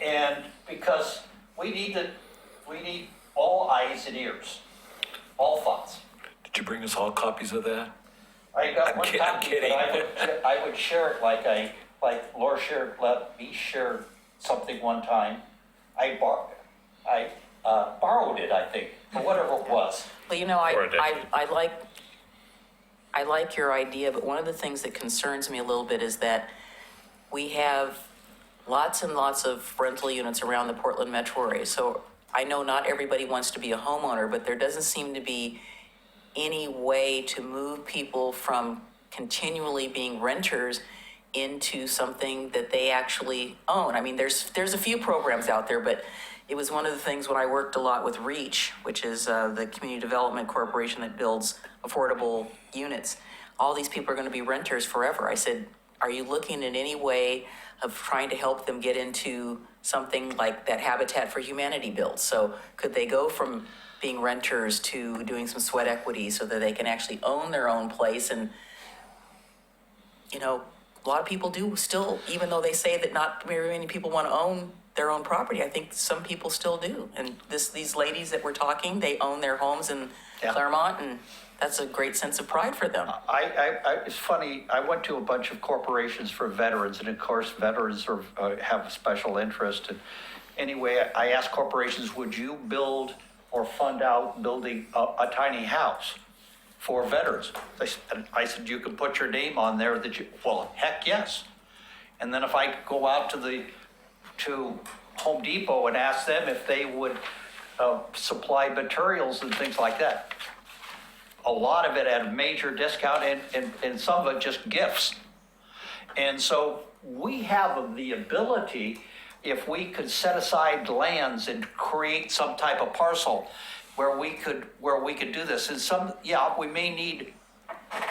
And because we need all eyes and ears, all thoughts. Did you bring us all copies of that? I got one I'm copy, kidding. but I would share it like Laura let me share something one time. I borrowed it, I think, or whatever it was. Well, I like your idea, but one of the things that concerns me a little bit is that we have lots and lots of rental units around the Portland metro area. So I know not everybody wants to be a homeowner, but there doesn't seem to be any way to move people from continually being renters into something that they actually own. I mean, there's a few programs out there, but it was one of the things when I worked a lot with REACH, which is the Community Development Corporation that builds affordable units. All these people are going to be renters forever. I said, are you looking in any way of trying to help them get into something like that Habitat for Humanity built? So could they go from being renters to doing some sweat equity so that they can actually own their own place? And, you know, a lot of people do still, even though they say that not very many people want to own their own property, I think some people still do. And these ladies that we're talking, they own their homes in Yeah. Claremont, and that's a great sense of pride for them. It's funny, I went to a bunch of corporations for veterans, and of course, veterans have a special interest. And anyway, I asked corporations, would you build or fund out building a tiny house for veterans? I said, you can put your name on there well, heck yes. And then if I go out to Home Depot and ask them if they would supply materials and things like that, a lot of it at a major discount, and some of it just gifts. And so we have the ability, if we could set aside lands and create some type of parcel where we could do this. And we may need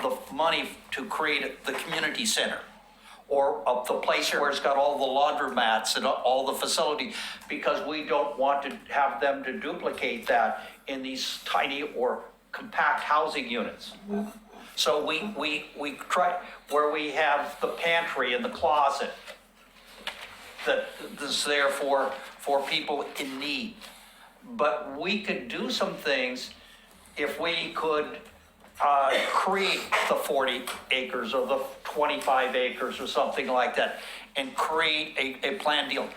the money to create the community center, or the place where it's got all the laundromats and all the facilities, because we don't want to have them to duplicate that in these tiny or compact housing units. So we try, where we have the pantry and the closet that's there for people in need. But we could do some things if we could create the 40 acres or the 25 acres or something like that, and create a planned deal.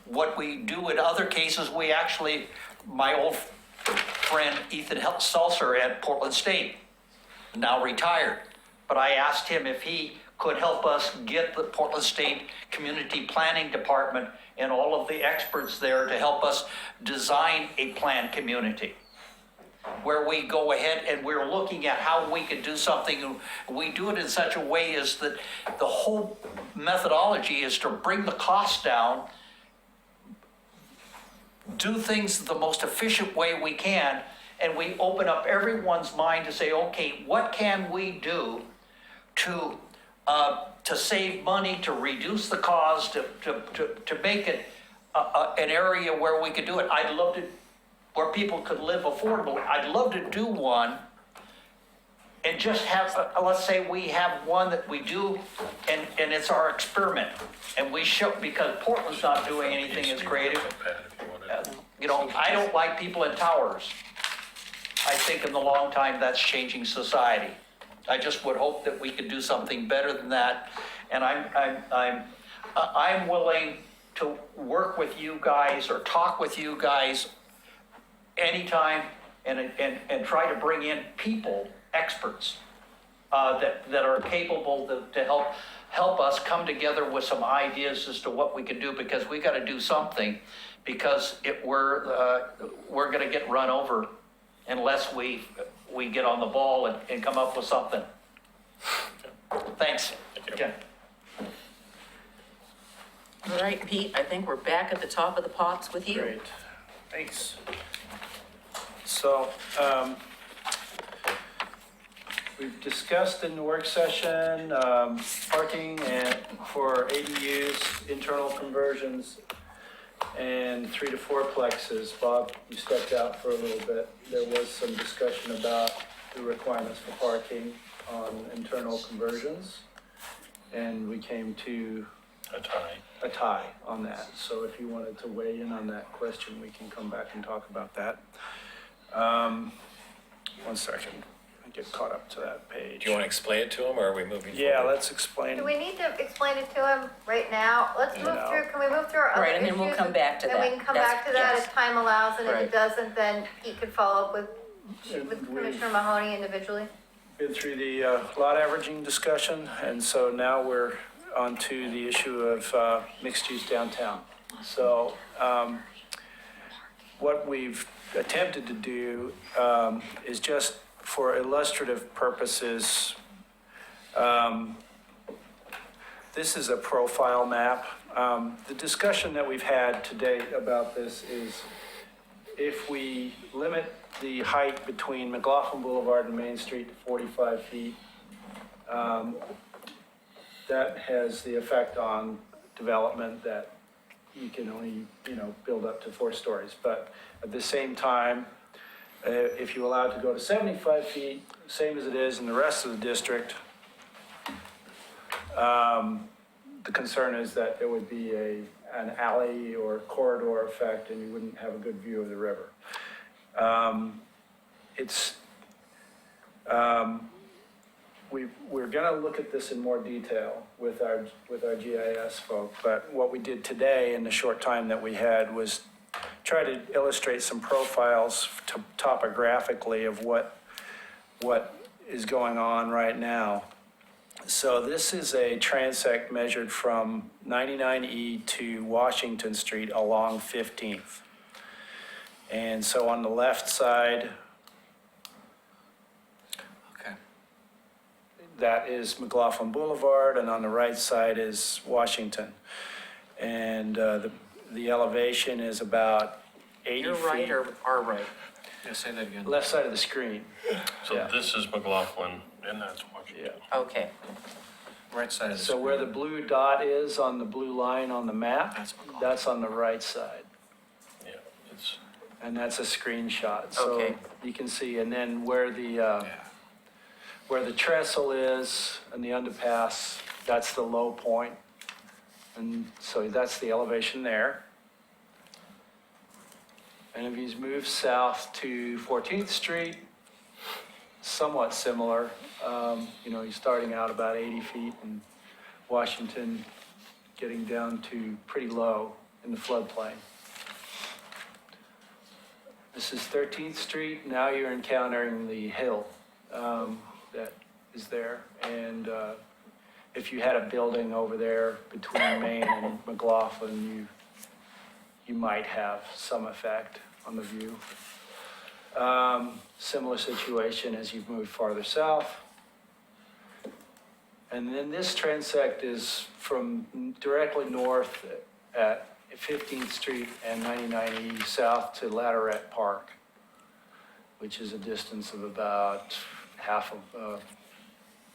What we do in other cases, we actually, my old friend Ethan Seltzer at Portland State, now retired, but I asked him if he could help us get the Portland State Community Planning Department and all of the experts there to help us design a planned community, where we go ahead and we're looking at how we could do something. We do it in such a way as that the whole methodology is to bring the cost down, do things the most efficient way we can, and we open up everyone's mind to say, okay, what can we do to save money, to reduce the cost, to make it an area where we could do it. I'd love to, where people could live affordable. I'd love to do one and just have, let's say we have one that we do, and it's our experiment. And we show, because Portland's not doing anything as creative. You know, I don't like people in towers. I think in the long time, that's changing society. I just would hope that we could do something better than that. And I'm willing to work with you guys or talk with you guys anytime and try to bring in people, experts, that are capable to help us come together with some ideas as to what we can do, because we got to do something, because we're going to get run over unless we get on the ball and come up with something. Thanks. Okay. All right, Pete, I think we're back at the top of the pops with you. Great, thanks. So, we've discussed in the work session, parking and for ADUs, internal conversions, and 3 to 4 plexes. Bob, you stepped out for a little bit. There was some discussion about the requirements for parking on internal conversions, and we came to a tie on that. So if you wanted to weigh in on that question, we can come back and talk about that. 1 second, I get caught up to that page. Do you want to explain it to them, or are we moving Yeah, forward? let's explain. Do we need to explain it to him right now? Let's move No. through, can we move through our other Right, issues? and then we'll come back to Then we that. can come That's- back to that yes. as time allows, and if Right. it doesn't, then Pete could follow up with And we've Commissioner Mahoney individually. been through the lot averaging discussion, and so now we're on to the issue of mixed use downtown. So what we've attempted to do is just for illustrative purposes, This is a profile map. The discussion that we've had to date about this is if we limit the height between McLaughlin Boulevard and Main Street to 45 feet, that has the effect on development that you can only, build up to 4 stories. But at the same time, if you allow it to go to 75 feet, same as it is in the rest of the district, the concern is that there would be an alley or corridor effect and you wouldn't have a good view of the river. We're gonna look at this in more detail with our GIS folk, but what we did today in the short time that we had was try to illustrate some profiles topographically of what is going on right now. So this is a transect measured from 99E to Washington Street along 15th. And so on the left side, Okay. that is McLaughlin Boulevard, and on the right side is Washington. And the elevation is about 80 feet. Your right or our right? Yeah, say that again. Left side of the screen. So Yeah. this is McLaughlin, and that's Washington. Yeah. Okay. Right side of the So screen. where the blue dot is on the blue line on the map, That's McLaughlin. that's on the right side. Yeah, it's, And that's a screenshot. So Okay. you can see, and then where the Yeah. trestle is and the underpass, that's the low point. And so that's the elevation there. And if you move south to 14th Street, somewhat similar. You're starting out about 80 feet and Washington getting down to pretty low in the floodplain. This is 13th Street. Now you're encountering the hill that is there. And if you had a building over there between Main and McLaughlin, you might have some effect on the view. Similar situation as you've moved farther south. And then this transect is from directly north at 15th Street and 99E south to Latterette Park, which is a distance of about half of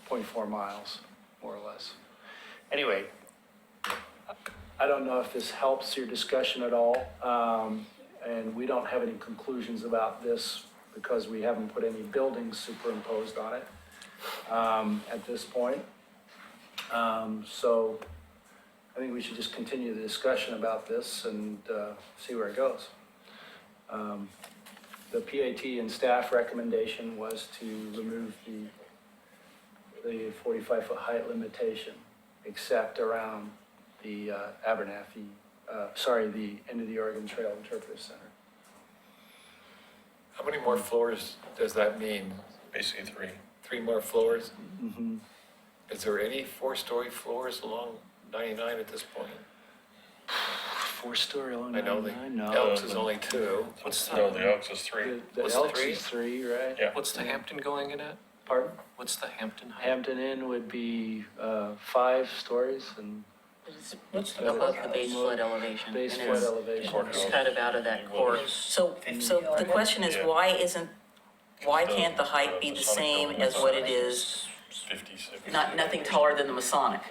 0.4 miles, more or less. Anyway, I don't know if this helps your discussion at all. And we don't have any conclusions about this because we haven't put any buildings superimposed on it at this point. So I think we should just continue the discussion about this and see where it goes. The PAT and staff recommendation was to remove the 45-foot height limitation, except around the the end of the Oregon Trail Interpretive Center. How many more floors does that mean? basically 3. 3 more floors? Mm-hmm. Is there any 4-story floors along 99 at this point? 4-story along I know 99, the no. Elks is only 2. No, the Elks is 3. The What's the Elks three? is 3, right? Yeah. What's the Hampton going in at? Pardon? What's the Hampton height? Hampton Inn would be 5 stories and What's above the base flood elevation? base And flood it's- elevation. It's kind of out of that core. So the question is, Yeah. why can't the height be the same as what it is, 56. nothing taller than the Masonic?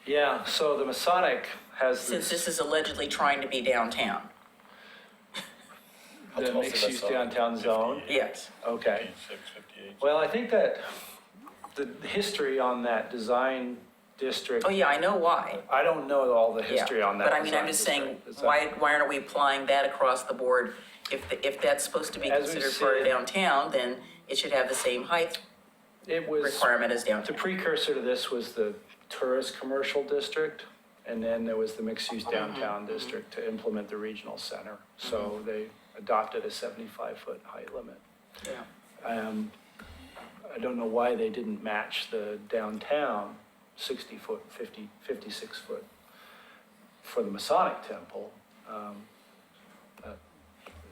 Yeah, so the Masonic has Since this, this is allegedly trying to be downtown. the mixed-use downtown zone. Yes. Okay. 56, 58. Well, I think that the history on that design district, Oh, yeah, I know why. I don't know all the Yeah. history on that. But I mean, I'm design just saying, district. It's not- why aren't we applying that across the board? If that's supposed to be As we considered part of said- downtown, then it should have the same height It was, requirement as the downtown. precursor to this was the tourist commercial district, and then there was the mixed-use downtown district to implement the regional center. So they adopted a 75-foot height limit. Yeah. I don't know why they didn't match the downtown 60-foot, 56-foot for the Masonic Temple.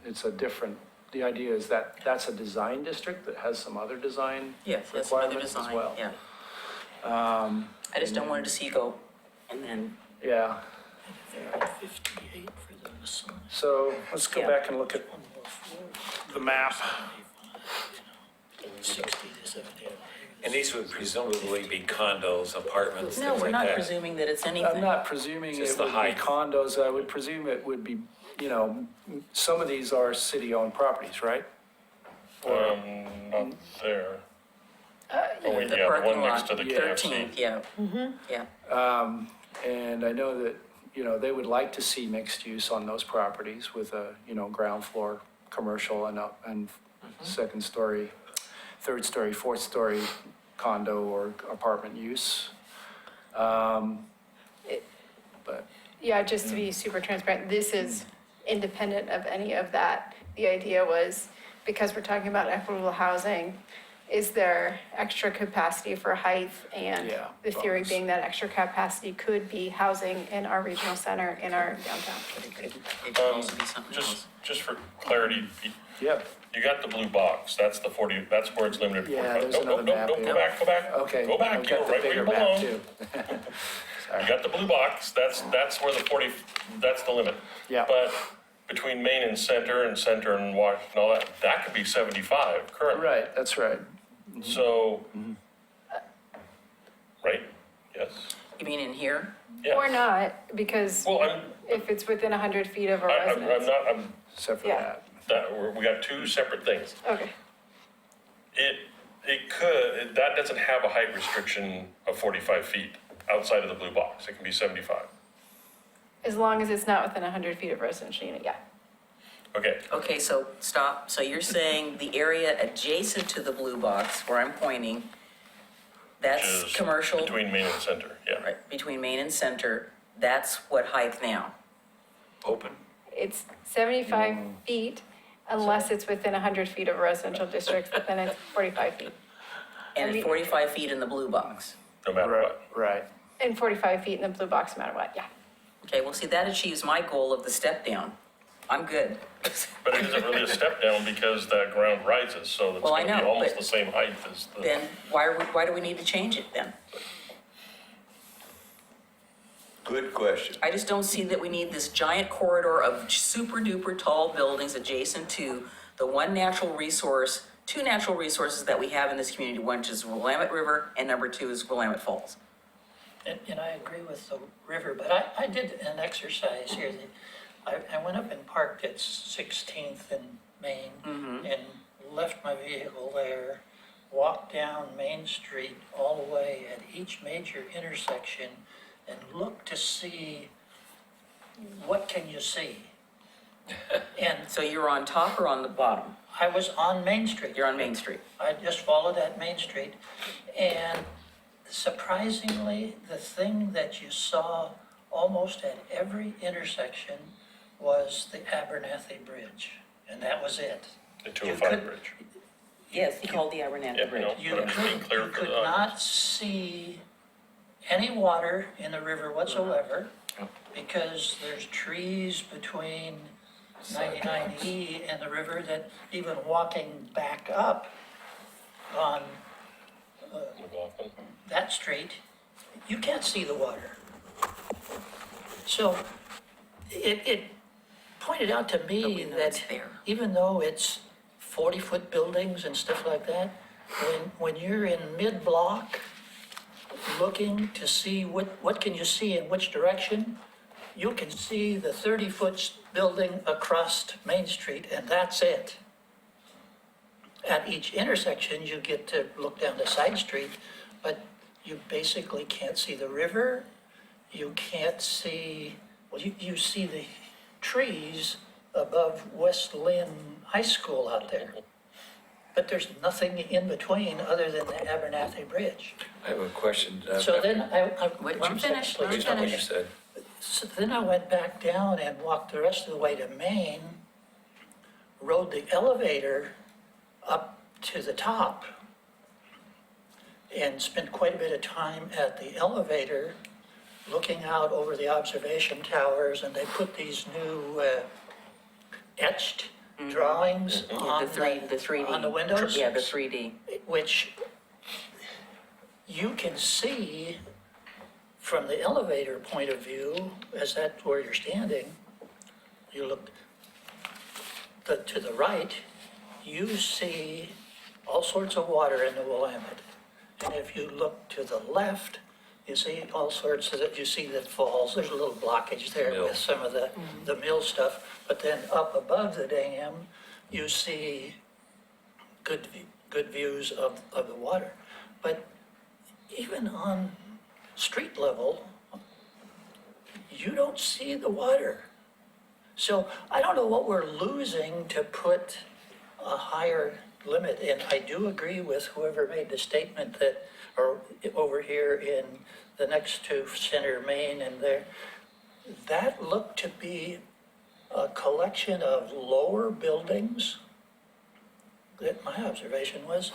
It's a different, the idea is that that's a design district that has some other design Yes, that's another requirements as design, well. yeah. I just don't want to see you go and then, Yeah. So let's go Yeah. back and look at the map. And these would presumably be condos, apartments, no, things we're like not that. presuming that it's I'm anything. not presuming Just it the would be height. condos. I would presume it would be, you know, some of these are city-owned properties, right? Not there. Oh, wait, The yeah, the parking one next lot, to the KFC. 13th, yeah. Yeah. And I know that, you know, they would like to see mixed use on those properties with a, you know, ground floor commercial and up and second story, third story, fourth story condo or apartment use. But Yeah, just to be super transparent, this is independent of any of that. The idea was, because we're talking about equitable housing, is there extra capacity for height? And Yeah, the theory bonus. being that extra capacity could be housing in our regional center, in our downtown. It could also be something else. Just for clarity, yeah, you got the blue box, that's the 40, that's where it's limited to Yeah, 45. there's Nope, another nope, map nope, here. go back, go back. okay. Go back, I've you got were the right where you bigger map belong. too. You got the blue box, that's where the 40, that's the limit. Yeah. But between Main and Center and Washington and all that, that could be 75 currently. Right, that's right. So, right? Yes. You mean in here? Yeah. Or not, because Well, if it's within 100 feet of a I'm residence. not, Except for Yeah. we got two separate things. Okay, It could, that doesn't have a height restriction of 45 feet outside of the blue box. It can be 75. as long as it's not within 100 feet of residential unit, yeah. Okay, Okay, so stop. So you're saying the area adjacent to the blue box where I'm pointing, which that's is commercial, between Main and Center, yeah. right, between Main and Center, that's what height now? Open. It's 75 feet unless it's within 100 feet of a residential district, but then it's 45 feet. And mean- 45 feet in the blue box? No matter Right, what. right. And 45 feet in the blue box, no matter what, yeah. Okay, well, see, that achieves my goal of the step down. I'm good. But it isn't really a step down because that ground rises, so it's Well, I gonna be know, almost but- the same height as the. Then why do we need to change it then? Good question. I just don't see that we need this giant corridor of super duper tall buildings adjacent to the one natural resource, two natural resources that we have in this community, one is Willamette River and number two is Willamette Falls. And I agree with the river, but I did an exercise here. I went up and parked at 16th and Main and left my vehicle there, walked down Main Street all the way at each major intersection and looked to see what can you see. And So you're on top or on the bottom? I was on Main Street. You're on Main Street. I just followed that Main Street, and surprisingly, the thing that you saw almost at every intersection was the Abernathy Bridge, and that was it. The You 205 could- bridge. Yes, he called the Abernathy Yeah, Bridge. no, You but I'm just being could, clear you for could the audience. not see any water in the river whatsoever, because there's trees between 99E and the river that even walking back up on McLaughlin. that street, you can't see the water. So it pointed out to But me we know it's that there. even though it's 40-foot buildings and stuff like that, when you're in mid-block, looking to see what can you see in which direction, you can see the 30-foot building across Main Street, and that's it. At each intersection, you get to look down the side street, but you basically can't see the river. You can't see, well, you see the trees above West Lynn High School out there. But there's nothing in between other than the Abernathy Bridge. I have a question. So then I. Wait, let him finish, let him Based on what you finish. said. So then I went back down and walked the rest of the way to Maine, rode the elevator up to the top, and spent quite a bit of time at the elevator looking out over the observation towers, and they put these new etched drawings on The 3D. on the windows. Yeah, the 3D. Which you can see from the elevator point of view, as that's where you're standing, you look to the right, you see all sorts of water in the Willamette. And if you look to the left, you see all sorts of, you see the falls, there's a little blockage there Mill. with some of the mill stuff. But then up above the dam, you see good views of the water. But even on street level, you don't see the water. So I don't know what we're losing to put a higher limit. And I do agree with whoever made the statement that, or over here in the next to Center Main and there, that looked to be a collection of lower buildings. That my observation was,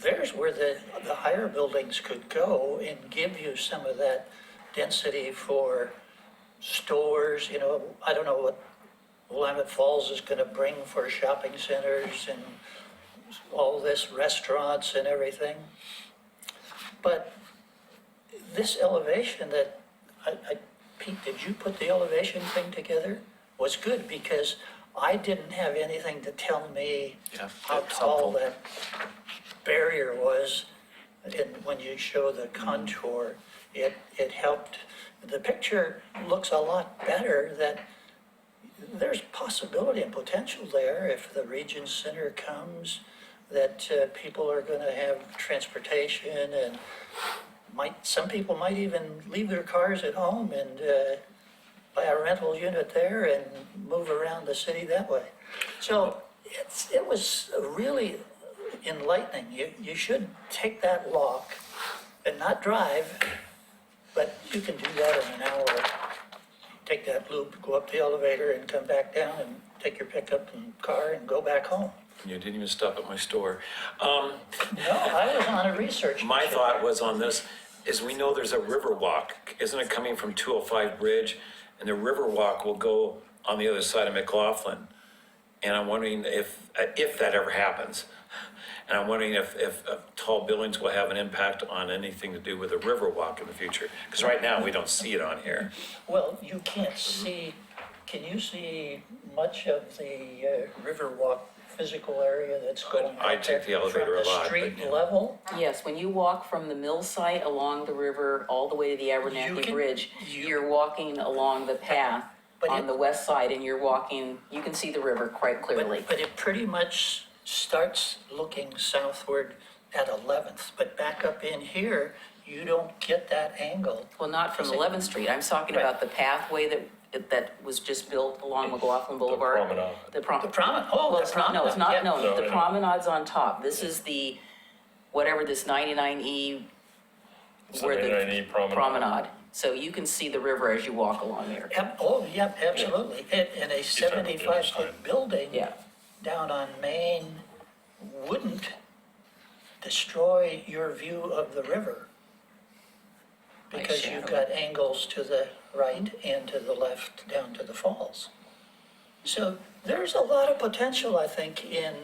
there's where the higher buildings could go and give you some of that density for stores, you know, I don't know what Willamette Falls is gonna bring for shopping centers and all this restaurants and everything. But this elevation that, Pete, did you put the elevation thing together? Was good because I didn't have anything to tell me Yeah, how it's tall helpful. that barrier was. And when you show the contour, it helped. The picture looks a lot better, that there's possibility and potential there if the Region Center comes, that people are gonna have transportation and some people might even leave their cars at home and buy a rental unit there and move around the city that way. So it was really enlightening. You should take that walk and not drive, but you can do that in an hour. Take that loop, go up the elevator and come back down and take your pickup and car and go back home. You didn't even stop at my store. No, I was on a research. My mission. thought was on this, is we know there's a river walk, isn't it coming from 205 Bridge? And the river walk will go on the other side of McLaughlin. And I'm wondering if that ever happens. And I'm wondering if tall buildings will have an impact on anything to do with a river walk in the future. Because right now, we don't see it on here. Well, you can't see, can you see much of the Riverwalk physical area that's going I out take there the elevator from a lot, the street but, yeah. level? Yes, when you walk from the mill site along the river all the way to the You Abernathy can- Bridge, you- you're walking along the path But on it- the west side and you're walking, you can see the river quite clearly. But it pretty much starts looking southward at 11th, but back up in here, you don't get that angle. Well, not from Is it- 11th Street. I'm talking Right. about the pathway that was just built along McLaughlin Boulevard. promenade. The prom- The promenade, oh, Well, the it's not, no, it's not, promenade, no, yeah. No, the I know. promenade's on top. This is the, whatever this 99E, It's the where 99E promenade. promenade. So you can see the river as you walk along there. Oh, yep, absolutely. And a talking about the other 75-foot side. building Yeah. down on Main wouldn't destroy your view of the river. Because you've got angles to the right and to the left down to the falls. So there's a lot of potential, I think, in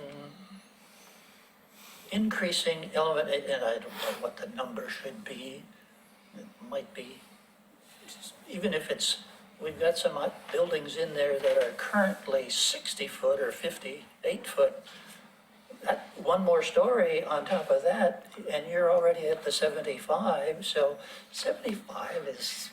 increasing element, and I don't know what the number should be. It might be, even if it's, we've got some buildings in there that are currently 60 foot or 58 foot. That, one more story on top of that, and you're already at the 75, so 75 is,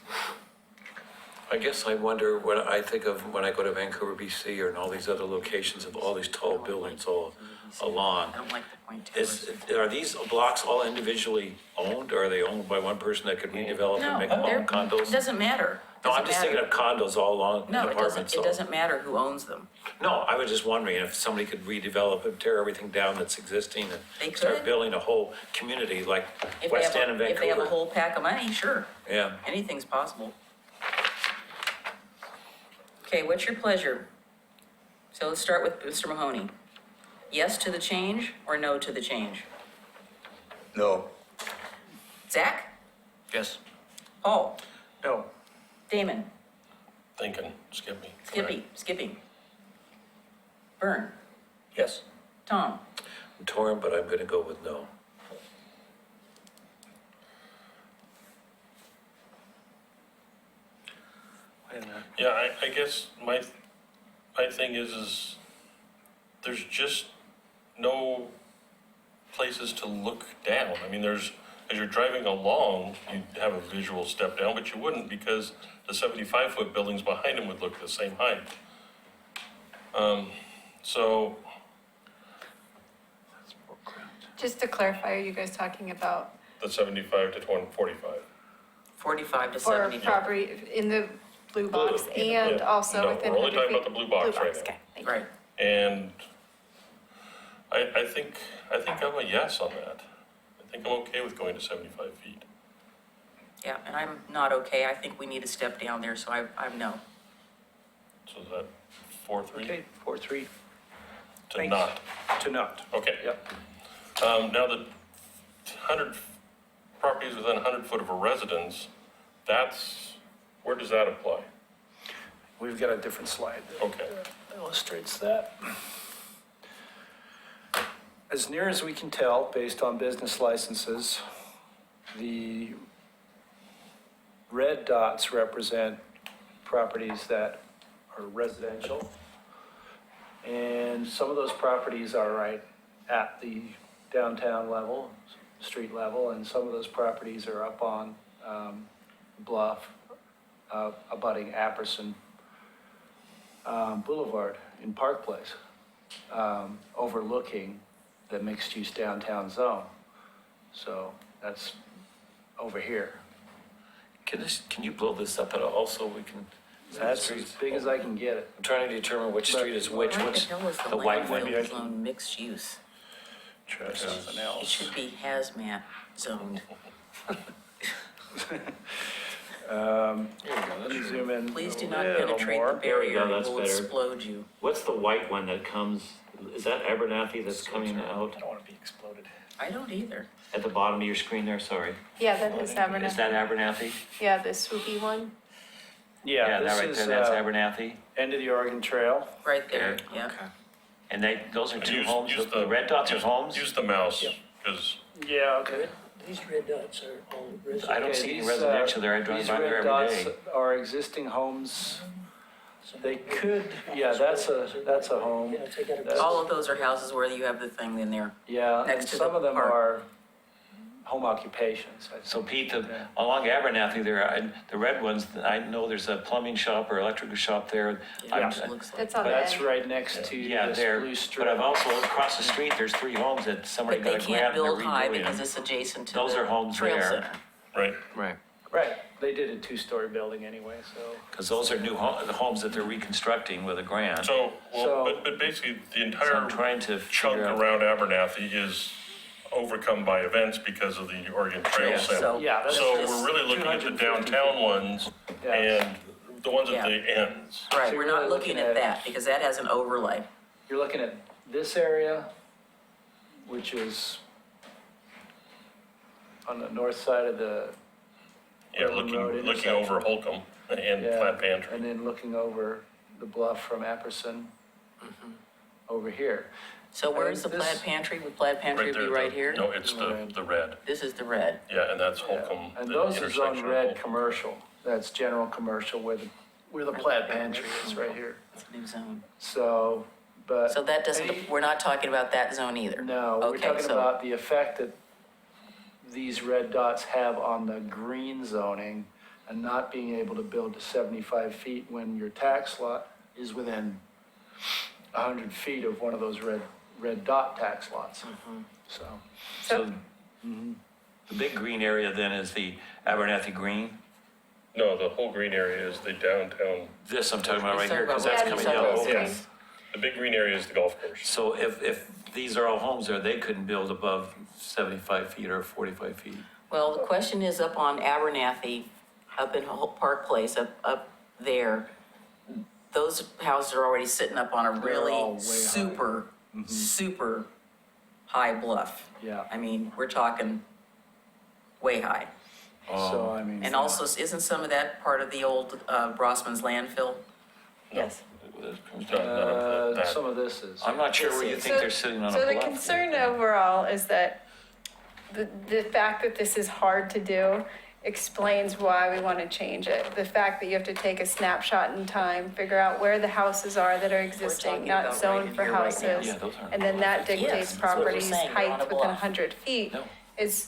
I guess I wonder what I think of when I go to Vancouver, BC, or in all these other locations of all these tall buildings all along. I don't like the point towers. Are these blocks all individually owned, or are they owned by one person that could redevelop and make them all they're- condos? It doesn't matter. No, I'm Doesn't just thinking matter. of condos all along the No, it apartments. doesn't, it doesn't matter who owns them. No, I was just wondering if somebody could redevelop and tear everything down that's existing They and start could. building a whole community like If they West have End and a- If they have a Vancouver. whole pack of money, sure, Yeah. anything's possible. Okay, what's your pleasure? So let's start with Mr. Mahoney. Yes to the change or no to the change? No. Zach? Yes. Paul? No. Damon? Thinking, Skippy. Skippy? Vern? yes. Tom? I'm torn, but I'm gonna go with no. Yeah, I guess my thing is there's just no places to look down. I mean, as you're driving along, you have a visual step down, but you wouldn't because the 75-foot buildings behind them would look the same height. So, Just to clarify, are you guys talking about the 75 to 45. 45 to for 70. property in the blue box Blue, and yeah. also No, within we're only 100 talking feet? about the blue box right now. Okay, thank you. Right. And I think I'm a yes on that. I think I'm okay with going to 75 feet. Yeah, and I'm not okay. I think we need to step down there, so I'm no. So is that 4-3 Okay, 4-3 to not? to not. Okay. Yep. Now the 100 properties within 100 foot of a residence, where does that apply? We've got a different slide that Okay. illustrates that. As near as we can tell, based on business licenses, the red dots represent properties that are residential. And some of those properties are right at the downtown level, street level, and some of those properties are up on Bluff, abutting Apperson Boulevard in Park Place, overlooking the mixed-use downtown zone. So that's over here. Can you blow this up at all so we can? That's as big as I can get it. I'm trying to determine which street is which. Why the What's hell is the white one? landfill zone mixed use? Try something It else. should be hazmat zoned. Let me zoom in. Please do a not little penetrate more. the barrier, it that's will better. explode you. What's the white one that comes, is that Abernathy that's coming out I don't want to be exploded. I don't either. at the bottom of your screen there, sorry? Yeah, that is Is Abernathy. that Abernathy? Yeah, the swoopy one. Yeah, that this right is there, that's Abernathy? end of the Oregon Trail. Right there, yeah. And those are two Use- homes, use the red dots are use- homes? Use the mouse, because Yeah, okay. These red dots are all residential. I don't Okay, see any these, residential there, I drive these by there red every dots day. are existing homes. They could, yeah, that's a home. Yeah, they got a- That's- All of those are houses where you have the thing in there. Yeah, and Next to some the of them park. are home occupations. So Pete, along Abernathy there, the red ones, I know there's a plumbing shop or electrical shop there. I'm- It looks like. That's on But the that's end. right next to Yeah, this there, blue but strip. I've also, across the street, there's 3 homes that somebody But got they a can't grant and they're build high because redoing. it's adjacent to Those are the homes trail there. center. right, Right. Right, they did a 2-story building anyway, so. Because those are the homes that they're reconstructing with a grant. so, So- but basically, the So I'm entire trying to chunk figure out. around Abernathy is overcome by events because of the Oregon Trail Yeah, Center. so- Yeah, that's So just we're really looking at the 250 downtown ones Yeah. and the ones Yeah. at the ends. Right, So we're you're not really looking looking at at- that because that has an overlay. You're looking at this area, which is on the north side of the, Yeah, Road looking intersection. over Holcomb and yeah, Flat Pantry. and then looking over the bluff from Apperson over here. So where's the And this- plaid pantry? Would plaid pantry be there, right here? No, it's the red. This is the red. Yeah, and that's Yeah. Holcomb, And the those are intersection zone of red Holcomb. commercial. That's general commercial where the plaid pantry is right here. It's a new zone. So, but. So that doesn't, we're not talking about that zone either? No, we're Okay, talking so- about the effect that these red dots have on the green zoning and not being able to build to 75 feet when your tax lot is within 100 feet of one of those red dot tax lots. So, So the big green area then is the Abernathy Green? No, the whole green area is the downtown. This I'm talking about right He's here, talking because about- that's Yeah, coming he's down talking about Holcomb. this. The big green area is the golf course. So if these are all homes there, they couldn't build above 75 feet or 45 feet. Well, the question is up on Abernathy, up in Park Place, up there. Those houses are already sitting up on a all way really high. super high bluff. yeah. I mean, we're talking way high. So, I mean. And also, isn't some of that part of the old Brossman's landfill? Yes. None of that. Some of this is. I'm not sure where you think So- they're sitting on a So bluff. the concern overall is that the fact that this is hard to do explains why we want to change it. The fact that you have to take a snapshot in time, figure out where the houses are that are existing, talking not about right zoned in for here right now. houses. Yeah, those aren't And then that Yes, dictates that's what we're properties' saying, they're on a height within bluff. 100 feet. No. Is,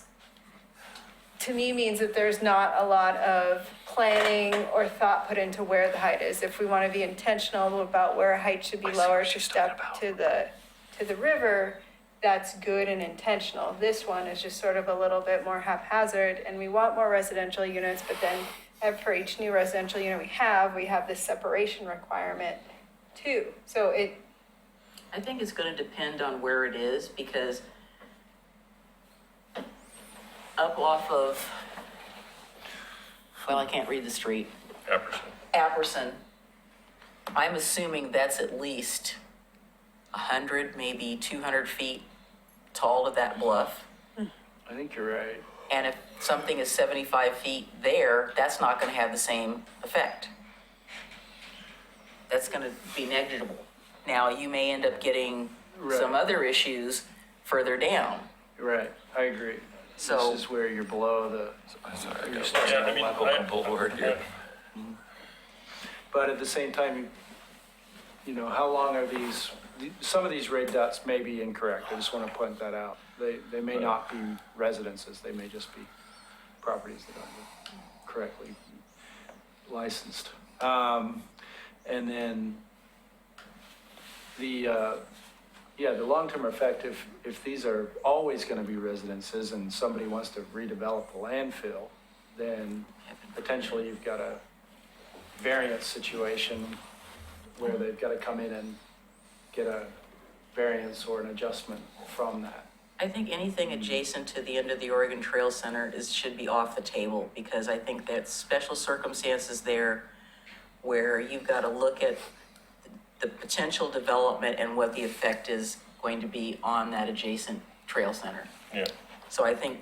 to me, means that there's not a lot of planning or thought put into where the height is. If we want to be intentional about where a height should be lower to step to the river, that's good and intentional. This one is just sort of a little bit more haphazard, and we want more residential units, but then for each new residential unit we have this separation requirement too. So I think it's gonna depend on where it is, because up off of, well, I can't read the street, Apperson, I'm assuming that's at least 100, maybe 200 feet tall to that bluff. I think you're right. And if something is 75 feet there, that's not gonna have the same effect. That's gonna be negligible. Now, you may end up getting some Right. other issues further down. Right, I agree. So- This is where you're below the, you're starting Yeah, I to mean, level. I- But at the same time, you know, how long are these, some of these red dots may be incorrect. I just want to point that out. They may not be residences. They may just be properties that aren't correctly licensed. And then the long-term effect, if these are always going to be residences and somebody wants to redevelop the landfill, then potentially you've got a variance situation where they've got to come in and get a variance or an adjustment from that. I think anything adjacent to the end of the Oregon Trail Center should be off the table, because I think that special circumstances there where you've got to look at the potential development and what the effect is going to be on that adjacent trail center. Yeah. So I think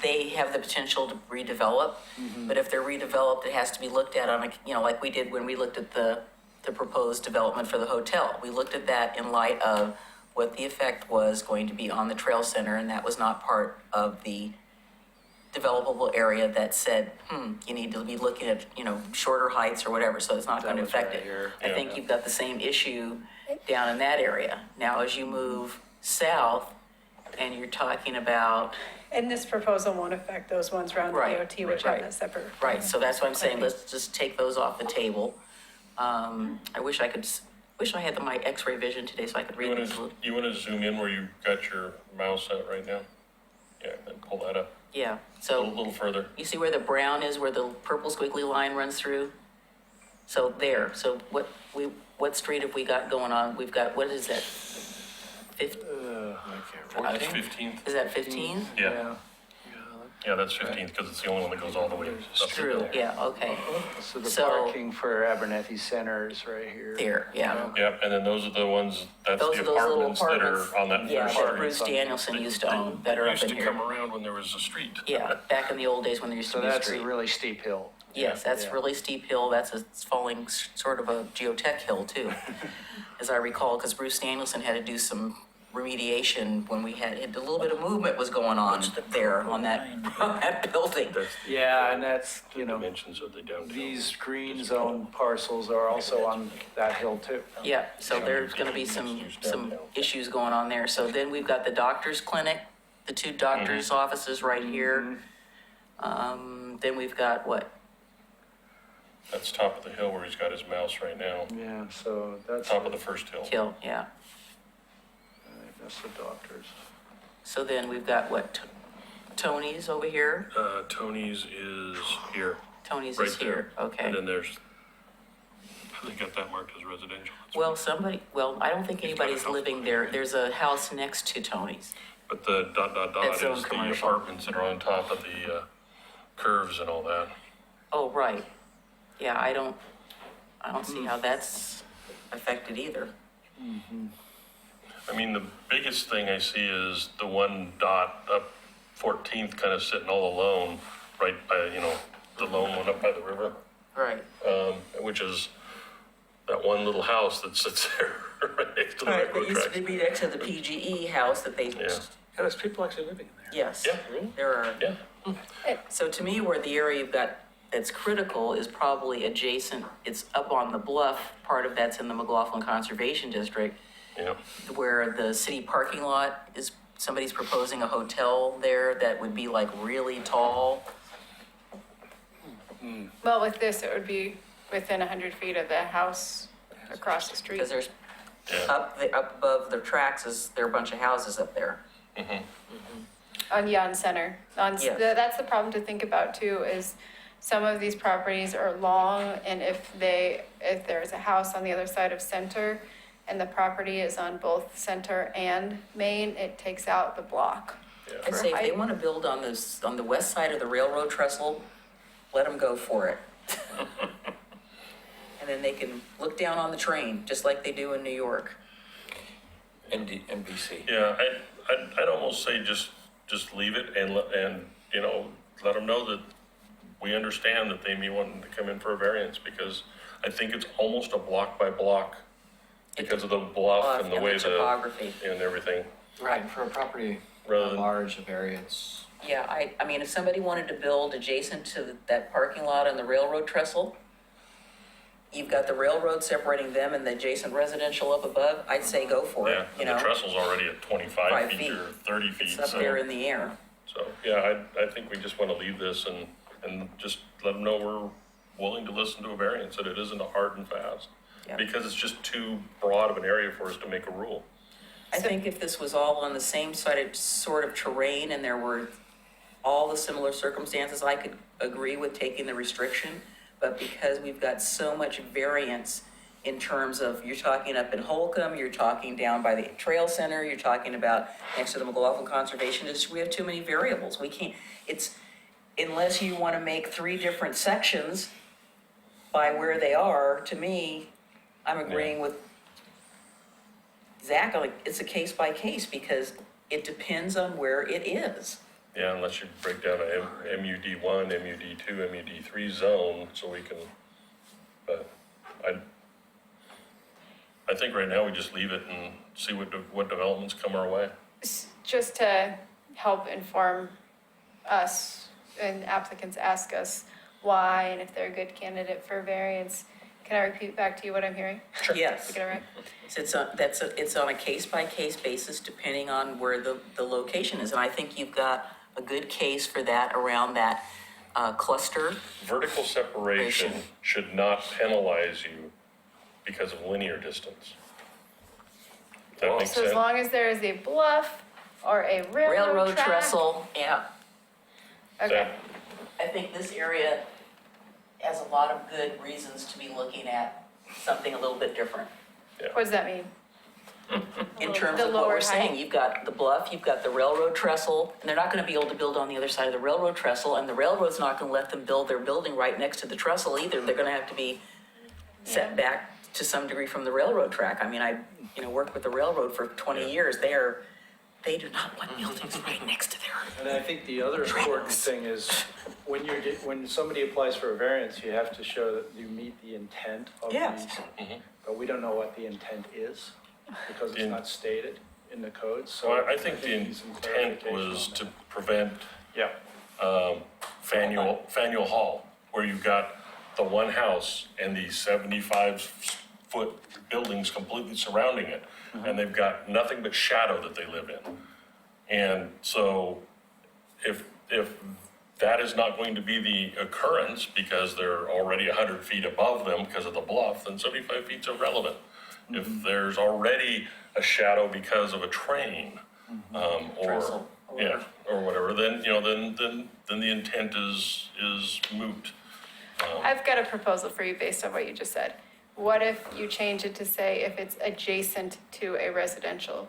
they have the potential to redevelop, but if they're redeveloped, it has to be looked at on a, you know, like we did when we looked at the proposed development for the hotel. We looked at that in light of what the effect was going to be on the trail center, and that was not part of the developable area that said, you need to be looking at, you know, shorter heights or whatever, so it's not going to was affect right it. here. I think you've got the same issue down in that area. Now, as you move south and you're talking about, and this proposal won't affect those ones around the Right, DOT, which right. have that separate. right, so that's why I'm saying, let's just take those off the table. I wish I had my x-ray vision today so I could read these. You wanna zoom in where you got your mouse at right now? Yeah, and pull that up Yeah, a so little further. you see where the brown is, where the purple squiggly line runs through? So there, so what street have we got going on? We've got, what is that? That's 15th. Is that 15? Yeah. Yeah, that's 15th, because it's the only one that goes all the way up. True, yeah, okay. So the So- parking for Abernethy Center is right here. There, yeah. Yep, and then those are the ones, that's Those the are those little apartments that apartments. are on that Yeah, first that street. Bruce Danielson used to own that are They up used in to here. come around when there was a street. Yeah, back in the old days when there used to So be a that's a street. really steep hill. Yes, that's Yeah. really steep hill. That's a falling sort of a geotech hill too, as I recall, because Bruce Danielson had to do some remediation when we had, a little bit of movement was going on there on that building. Yeah, and that's, you know, Dimensions of the downtown. these green zone parcels are also on that hill too. Yeah, so there's gonna be some issues going on there. So then we've got the doctor's clinic, the two doctor's offices right here. Then we've got what? That's top of the hill where he's got his mouse right now, Yeah, so that's, top of the first hill. Hill, yeah. that's the doctors. So then we've got what? Tony's over here? Tony's is here. Tony's Right is here, there. okay. And then there's, they got that marked as residential. Well, I don't think anybody's living there. There's a house next to Tony's. But the ... That's zone is the commercial. apartments that are on top of the curves and all that. Oh, right. Yeah, I don't see how that's affected either. I mean, the biggest thing I see is the one dot up 14th kind of sitting all alone, right by, you know, the lone one up by the river, Right. which is that one little house that sits there right next to the Right, railroad it used tracks. to be next to the PGE house that they Yeah. Yeah, there's people actually living in there. Yes. Yeah, really? There are. Yeah. So to me, where the area you've got that's critical is probably adjacent, it's up on the bluff, part of that's in the McLaughlin Conservation District, Yeah. where the city parking lot is, somebody's proposing a hotel there that would be like really tall. Well, with this, it would be within 100 feet of the house across the street. Because there's, Yeah. up above the tracks there are a bunch of houses up there. On Yon Center. Yes. That's the problem to think about too, is some of these properties are long, and if there's a house on the other side of Center, and the property is on both Center and Main, it takes out the block. I'd say if they want to build on this, on the west side of the railroad trestle, let them go for it. And then they can look down on the train, just like they do in New York. NBC. Yeah, I'd almost say just leave it and let them know that we understand that they may want to come in for a variance, because I think it's almost a block by block because of the bluff and the way topography. and everything. Right, for a property Rather than- large, a variance. Yeah, I mean, if somebody wanted to build adjacent to that parking lot on the railroad trestle, you've got the railroad separating them and the adjacent residential up above, I'd say go for Yeah, it, you and the know? trestle's already at 25 5 feet feet. or 30 feet. It's up so- there in the air. So, yeah, I think we just want to leave this and just let them know we're willing to listen to a variance, that it isn't a hard and fast. Yeah. Because it's just too broad of an area for us to make a rule. I think if this was all on the same sort of terrain and there were all the similar circumstances, I could agree with taking the restriction. But because we've got so much variance in terms of, you're talking up in Holcomb, you're talking down by the Trail Center, you're talking about next to the McLaughlin Conservation District, we have too many variables. We can't, unless you want to make 3 different sections by where they are, to me, I'm agreeing with Zach, like, it's a case by case because it depends on where it is. Yeah, unless you break down a MUD1, MUD2, MUD3 zone, so we can, but I think right now we just leave it and see what developments come our way. Just to help inform us, and applicants ask us why, and if they're a good candidate for variance, can I repeat back to you what I'm hearing? Yes. Did I get it right? It's on a case-by-case basis depending on where the location is. And I think you've got a good case for that around that cluster. Vertical separation should not penalize you because of linear distance. Does that make So as sense? long as there is a bluff or a railroad Railroad track? trestle, yeah. Okay, I think this area has a lot of good reasons to be looking at something a little bit different. what does that mean? In terms The of what lower we're saying, height? you've got the bluff, you've got the railroad trestle, and they're not gonna be able to build on the other side of the railroad trestle, and the railroad's not gonna let them build their building right next to the trestle either. They're gonna have to be set back to some degree from the railroad track. I mean, I worked with the railroad for 20 years. They do not want buildings right next to their. And I think the other important thing is, when somebody applies for a variance, you have to show that you meet the intent of Yes. these. But we don't know what the intent is, because it's In- not stated in the code, so. So I think the need some intent clarification was on to that. prevent Yeah, Faneuil Hall, where you've got the one house and the 75-foot buildings completely surrounding it. And they've got nothing but shadow that they live in. And so if that is not going to be the occurrence because they're already 100 feet above them because of the bluff, then 75 feet's irrelevant. If there's already a shadow because of a train, or, Trestle, or yeah, or whatever, then, then the intent is moot. I've got a proposal for you based on what you just said. What if you change it to say if it's adjacent to a residential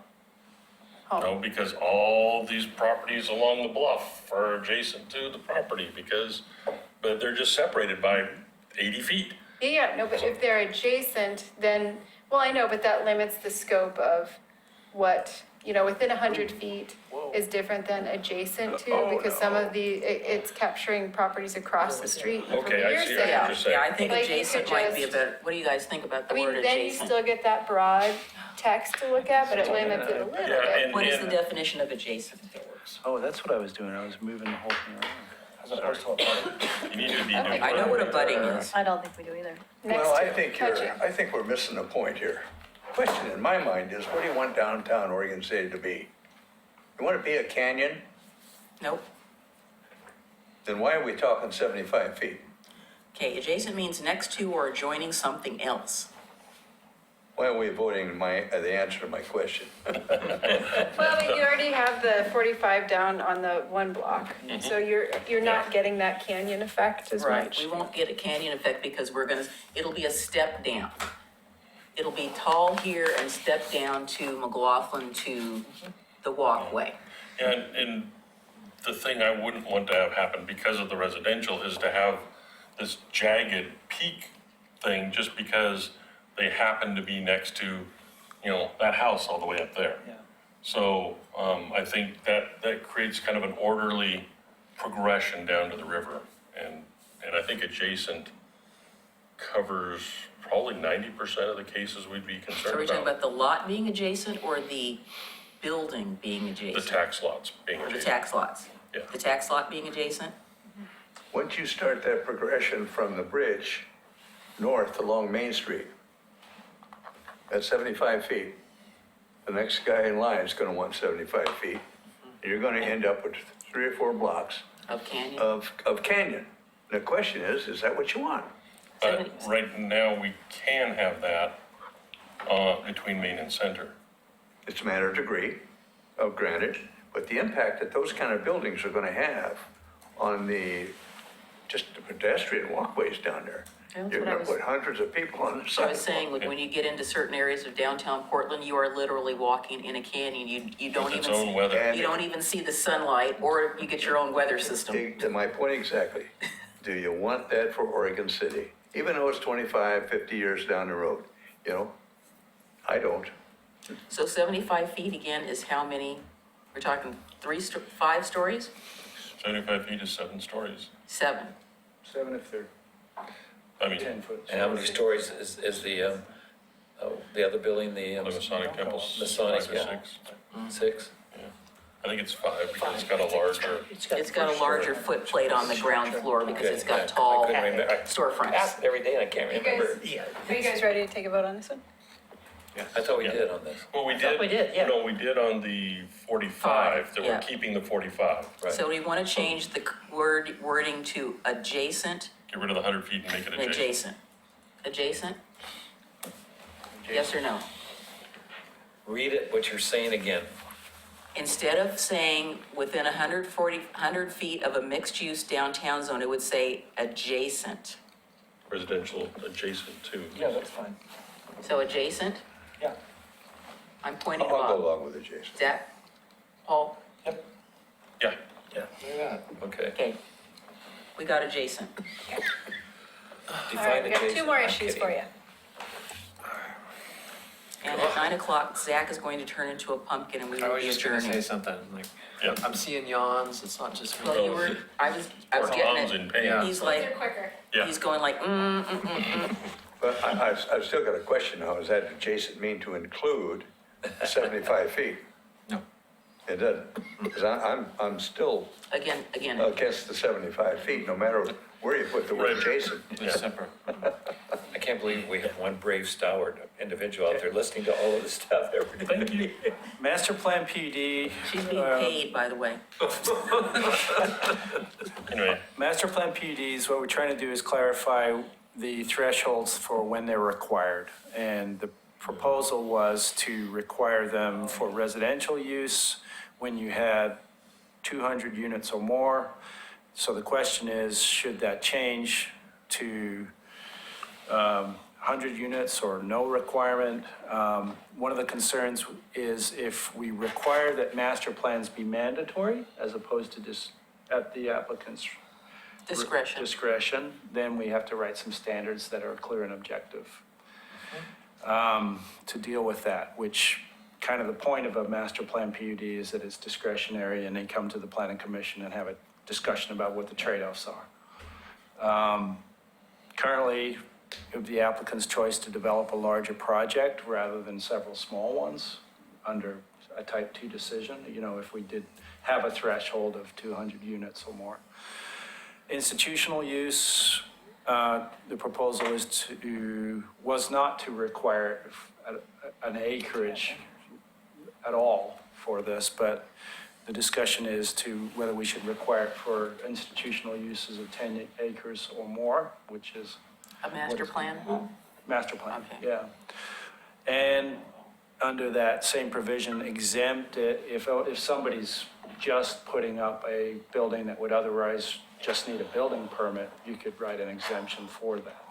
home? No, because all these properties along the bluff are adjacent to the property but they're just separated by 80 feet. Yeah, no, but if they're adjacent, then, well, I know, but that limits the scope of what, within 100 feet is different than adjacent to, because some of it's capturing properties across the street. And from Okay, I your see what side- you're saying. Yeah, I think Like, you adjacent could might be a just- better, what do you guys think about I the mean, word then you adjacent? still get that broad text to look at, but it limits it a little Yeah, bit. and- What is the definition of adjacent? Oh, that's what I was doing. I was moving the whole thing around. As opposed to a budding. You need to be I think I know what a budding is. I don't think we do either. Next Well, to, I think we're missing a point here. Question in my mind is, what do you want downtown Oregon City to be? You want it to be a canyon? Nope. Then why are we talking 75 feet? Okay, adjacent means next to or adjoining something else. Why are we voting the answer to my question? well, I mean, you already have the 45 down on the one block. So you're not getting that canyon effect as Right, much. we won't get a canyon effect because it'll be a step down. It'll be tall here and step down to McLaughlin to the walkway. And the thing I wouldn't want to have happen because of the residential is to have this jagged peak thing just because they happen to be next to, that house all the way up there. Yeah. So, I think that creates kind of an orderly progression down to the river. And I think adjacent covers probably 90% of the cases we'd be So are concerned we talking about. about the lot being adjacent or the building being The adjacent? tax lots being Or the adjacent. tax lots? Yeah. The tax lot being adjacent? Once you start that progression from the bridge north along Main Street, at 75 feet, the next guy in line is gonna want 75 feet. You're gonna end up with 3 or 4 blocks Of canyon? of canyon. The question is that what you want? But right now, we can have that, between Main and Center. It's a matter of degree, granted, but the impact that those kind of buildings are gonna have on just the pedestrian walkways down there. That's You're what I gonna was- put hundreds of people on the So I was sidewalk. saying, when you get into certain areas of downtown Portland, you are literally walking in a canyon. You don't With its even, own weather. And- you don't even see the sunlight, or you get your own weather system. To my point exactly, do you want that for Oregon City? Even though it's 25, 50 years down the road, I don't. So 75 feet again is how many? We're talking 5 stories? 75 feet is 7 stories. 7. 7 if they're I mean, 10 foot. And how many stories is the other building, the the Masonic Temple's Masonic, 5 or yeah. 6. 6? I think it's 5 because it's got a larger, It's got a larger footplate on the ground floor because it's Okay, yeah. got tall I couldn't remember. I storefronts. ask it every day and I can't You remember. guys, are you guys ready to take a vote on this one? I thought we Yeah. did on this. well, we thought did. we did, yeah. No, we did on the 45, that Yeah. we're keeping the 45. Right. So we want to change the wording to adjacent Get rid of the 100 feet and make it and adjacent. adjacent. Adjacent? Yes or no? Read it, what you're saying again. Instead of saying within 100 feet of a mixed-use downtown zone, it would say adjacent. Residential adjacent to. Yeah, that's fine. So adjacent, Yeah. I'm pointing to I'll go Bob. along with it, Jason. Zach? Paul? Yeah, Yeah. Yeah. Okay. Okay. We got adjacent. All Define right, we got adjacent. 2 more I'm issues kidding. for you. And at 9 o'clock, Zach is going to turn into a pumpkin and we I will was be just gonna say adjourning. something, like, Yeah. I'm seeing yawns, it's not just me. Well, you were, I was Or Tom's getting in it. pain. Yeah. He's They're like, quicker. Yeah. he's going like, But I've still got a question now. Does that adjacent mean to include 75 feet? No. It doesn't, because I'm still again. against the 75 feet, no matter where you put the word Right. adjacent. It's separate. I can't believe we have one brave stalwart individual out there listening to all of this stuff every day. Thank you. Master Plan PUD. She's being paid, by the way. Anyway, Master Plan PUDs, what we're trying to do is clarify the thresholds for when they're required. And the proposal was to require them for residential use when you had 200 units or more. So the question is, should that change to 100 units or no requirement? One of the concerns is if we require that master plans be mandatory as opposed to just at the applicant's discretion, then we have to write some standards that are clear and objective to deal with that, which kind of the point of a master plan PUD is that it's discretionary and they come to the planning commission and have a discussion about what the trade-offs are. Currently, it would be the applicant's choice to develop a larger project rather than several small ones under a type 2 decision, you know, if we did have a threshold of 200 units or more. Institutional use, the proposal was not to require an acreage at all for this, but the discussion is to whether we should require it for institutional uses of 10 acres or more, which is. A master plan? Master plan, Okay. yeah. And under that same provision, exempt it, if somebody's just putting up a building that would otherwise just need a building permit, you could write an exemption for that.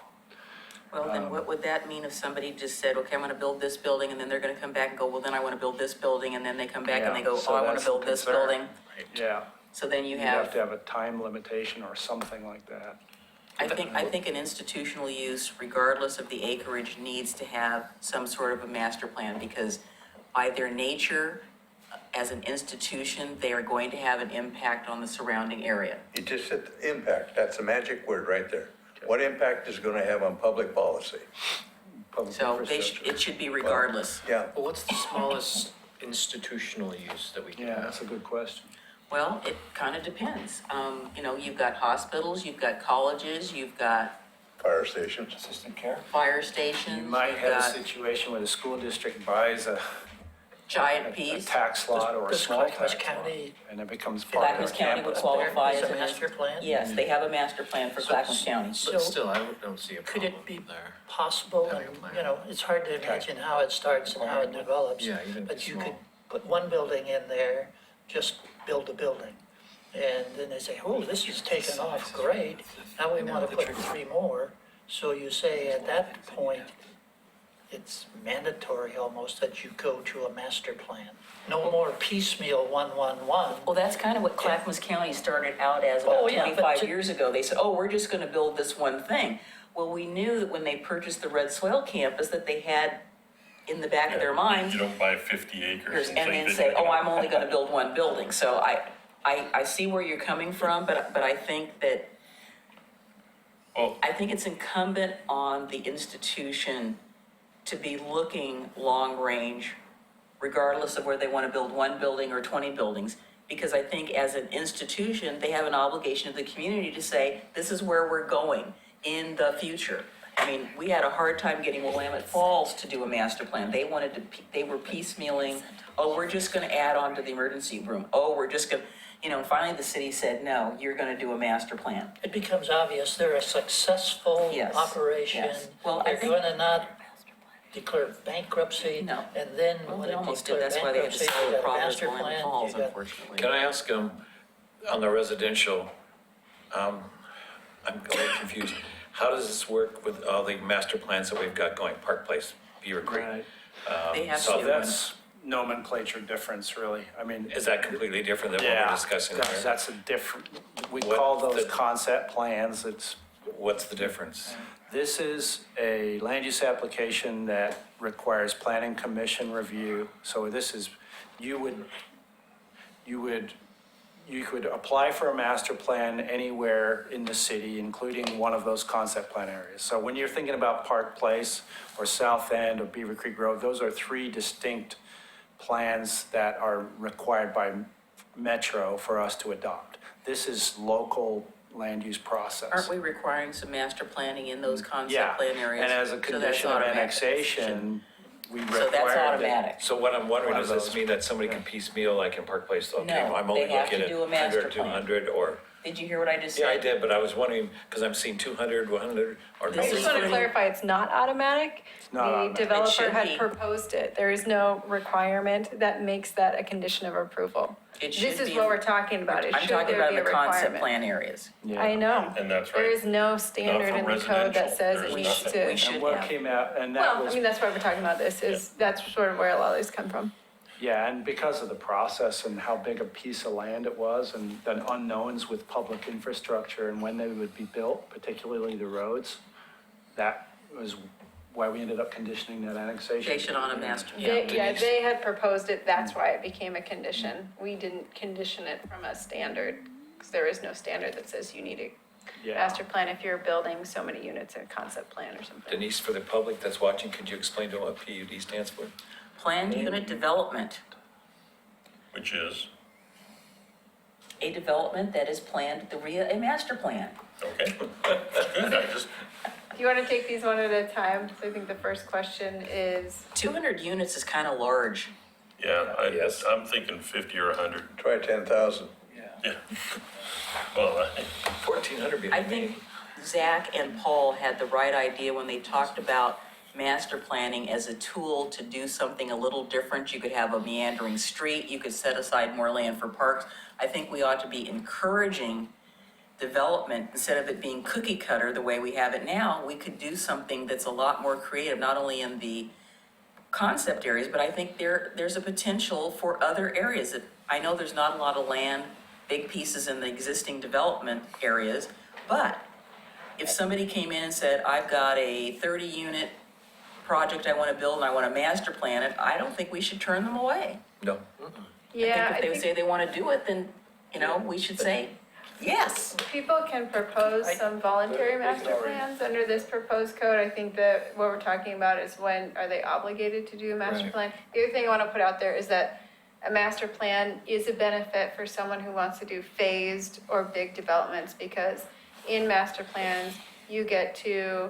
Well, then what would that mean if somebody just said, okay, I'm gonna build this building, and then they're gonna come back and go, well, then I wanna build this building, and then they come back and they Yeah, go, so oh, I wanna that's build the this concern. building? Yeah, So then you you have have, to have a time limitation or something like that. I think an institutional use, regardless of the acreage, needs to have some sort of a master plan, because by their nature, as an institution, they are going to have an impact on the surrounding area. You just said impact, that's the magic word right there. What impact is gonna have on public policy? Public So infrastructure. it should be regardless. Yeah, Well, what's the smallest institutional use that we can Yeah, have? that's a good question. Well, it kind of depends. You know, you've got hospitals, you've got colleges, you've got fire stations. Assistant care? fire stations, You might you've have a got situation where the school district buys a giant piece. tax lot or a Does small Clackamas tax lot, County- and it becomes part of Clackamas the County would campus. qualify Is as a a master plan? Yes, they have a master plan for Clackamas County. But still, I don't see a Could problem it be there. possible, Having and, a plan. you know, it's hard to imagine how it starts and how it develops. Yeah, even if But it's you small. could put one building in there, just build a building. And then they say, oh, this is taken off, great, now we want to put 3 more. So you say at that point, it's mandatory almost that you go to a master plan. No more piecemeal 111. Well, that's kind of what Clackamas County started out as Oh, about yeah, but 25 to- years ago. They said, oh, we're just going to build this one thing. Well, we knew that when they purchased the Red Soil campus that they had in the back of their minds, You don't buy 50 acres and and then think say, that oh, you're I'm gonna. only going to build one building. So I see where you're coming from, but I think that, Well, I think it's incumbent on the institution to be looking long-range, regardless of where they want to build one building or 20 buildings. Because I think as an institution, they have an obligation to the community to say, this is where we're going in the future. I mean, we had a hard time getting Willamette Falls to do a master plan. They wanted to, they were piecemealing, oh, we're just going to add on to the emergency room. Oh, we're just going to, you know, and finally the city said, no, you're going to do a master plan. It becomes obvious they're a successful Yes, operation. yes. Well, I They're think- going to not declare bankruptcy. No. And then Well, when they it almost did. declared That's why they had to bankruptcy, sell you the got a Providence master Willamette plan, Falls, you got unfortunately. Can I ask, on the residential, I'm a little confused. How does this work with all the master plans that we've got going, Park Place, Beaver Creek? Right. They have So to. That's nomenclature difference, really. I mean. Is that completely different than what Yeah, we're discussing here? that's a different, we What call those the- concept plans. It's, What's the difference? this is a land use application that requires planning commission review. So this is, you could apply for a master plan anywhere in the city, including one of those concept plan areas. So when you're thinking about Park Place or South End or Beaver Creek Road, those are 3 distinct plans that are required by Metro for us to adopt. This is local land use process. Aren't we requiring some master planning in those Yeah, concept plan areas? and as a So that's condition of automatic. annexation, we require. So that's that- automatic. So what I'm wondering, One does of this those. mean that somebody can piecemeal, like in Park Place, okay, No, I'm only they have looking to at do a master 100, plan. 200, or, Did you hear what I just said? yeah, I did, but I was wondering, because I'm seeing 200, 100, or. This I is just want to for- clarify, it's not automatic. not The automatic. It developer should had be. proposed it. There is no requirement that makes that a condition of approval. It should This is be what in- we're talking about. It I'm should talking there about be a the concept requirement. plan areas. Yeah. I know. And that's There right. is no standard for in the code that residential. says it There's needs nothing. to. We should And what have. came out, and that Well, was. I mean, that's why we're talking about this, is that's sort of where a lot of these come from. Yeah, and because of the process and how big a piece of land it was and the unknowns with public infrastructure and when they would be built, particularly the roads, that was why we ended up conditioning that annexation. Station on a master, They, yeah. yeah, they had proposed it, that's why it became a condition. We didn't condition it from a standard, because there is no standard that says you need Yeah. master plan if you're building so many units in a concept plan or something. Denise, for the public that's watching, could you explain to them what PUD stands for? Planned unit development, Which is, a development that is planned via a master plan. okay, good, I just, Do you want to take these one at a time? So I think the first question is, 200 units is kind of large. yeah, Yes. I'm thinking 50 or 100, Try 10,000. yeah. Well, 1,400 be I think Zach and Paul had the right idea when they talked about master planning as a tool to do something a little different. You could have a meandering street, you could set aside more land for parks. I think we ought to be encouraging development instead of it being cookie cutter the way we have it now. We could do something that's a lot more creative, not only in the concept areas, but I think there's a potential for other areas. That I know there's not a lot of land, big pieces in the existing development areas, but if somebody came in and said, I've got a 30-unit project I want to build and I want to master plan it, I don't think we should turn them away. No. yeah, I think if they would say they want to do it, then, we should say, yes. people can propose some voluntary master plans under this proposed code. I think that what we're talking about is when are they obligated to do a master Right. plan? The other thing I want to put out there is that a master plan is a benefit for someone who wants to do phased or big developments, because in master plans, you get to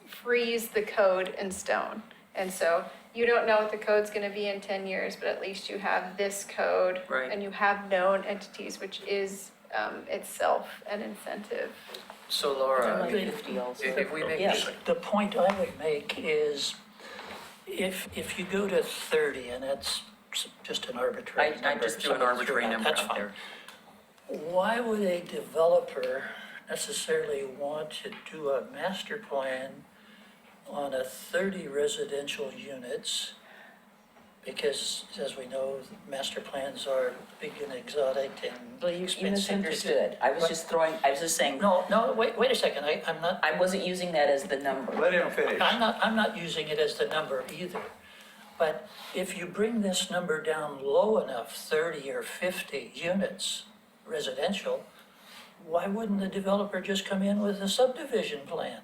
freeze the code in stone. And so you don't know what the code's gonna be in 10 years, but at least you have this code. Right. And you have known entities, which is itself an incentive. So Laura, Like 50 also. if we make, Yes. The point I would make is, if you go to 30, and that's just an arbitrary I number. just threw an somebody arbitrary that, number that's out fine. there. Why would a developer necessarily want to do a master plan on a 30 residential units? Because as we know, master plans are big and exotic and Well, you expensive. misunderstood. I was just saying, No, wait a second, I'm not, I wasn't using that as the number. Let him finish. I'm not using it as the number either. But if you bring this number down low enough, 30 or 50 units residential, why wouldn't the developer just come in with a subdivision plan?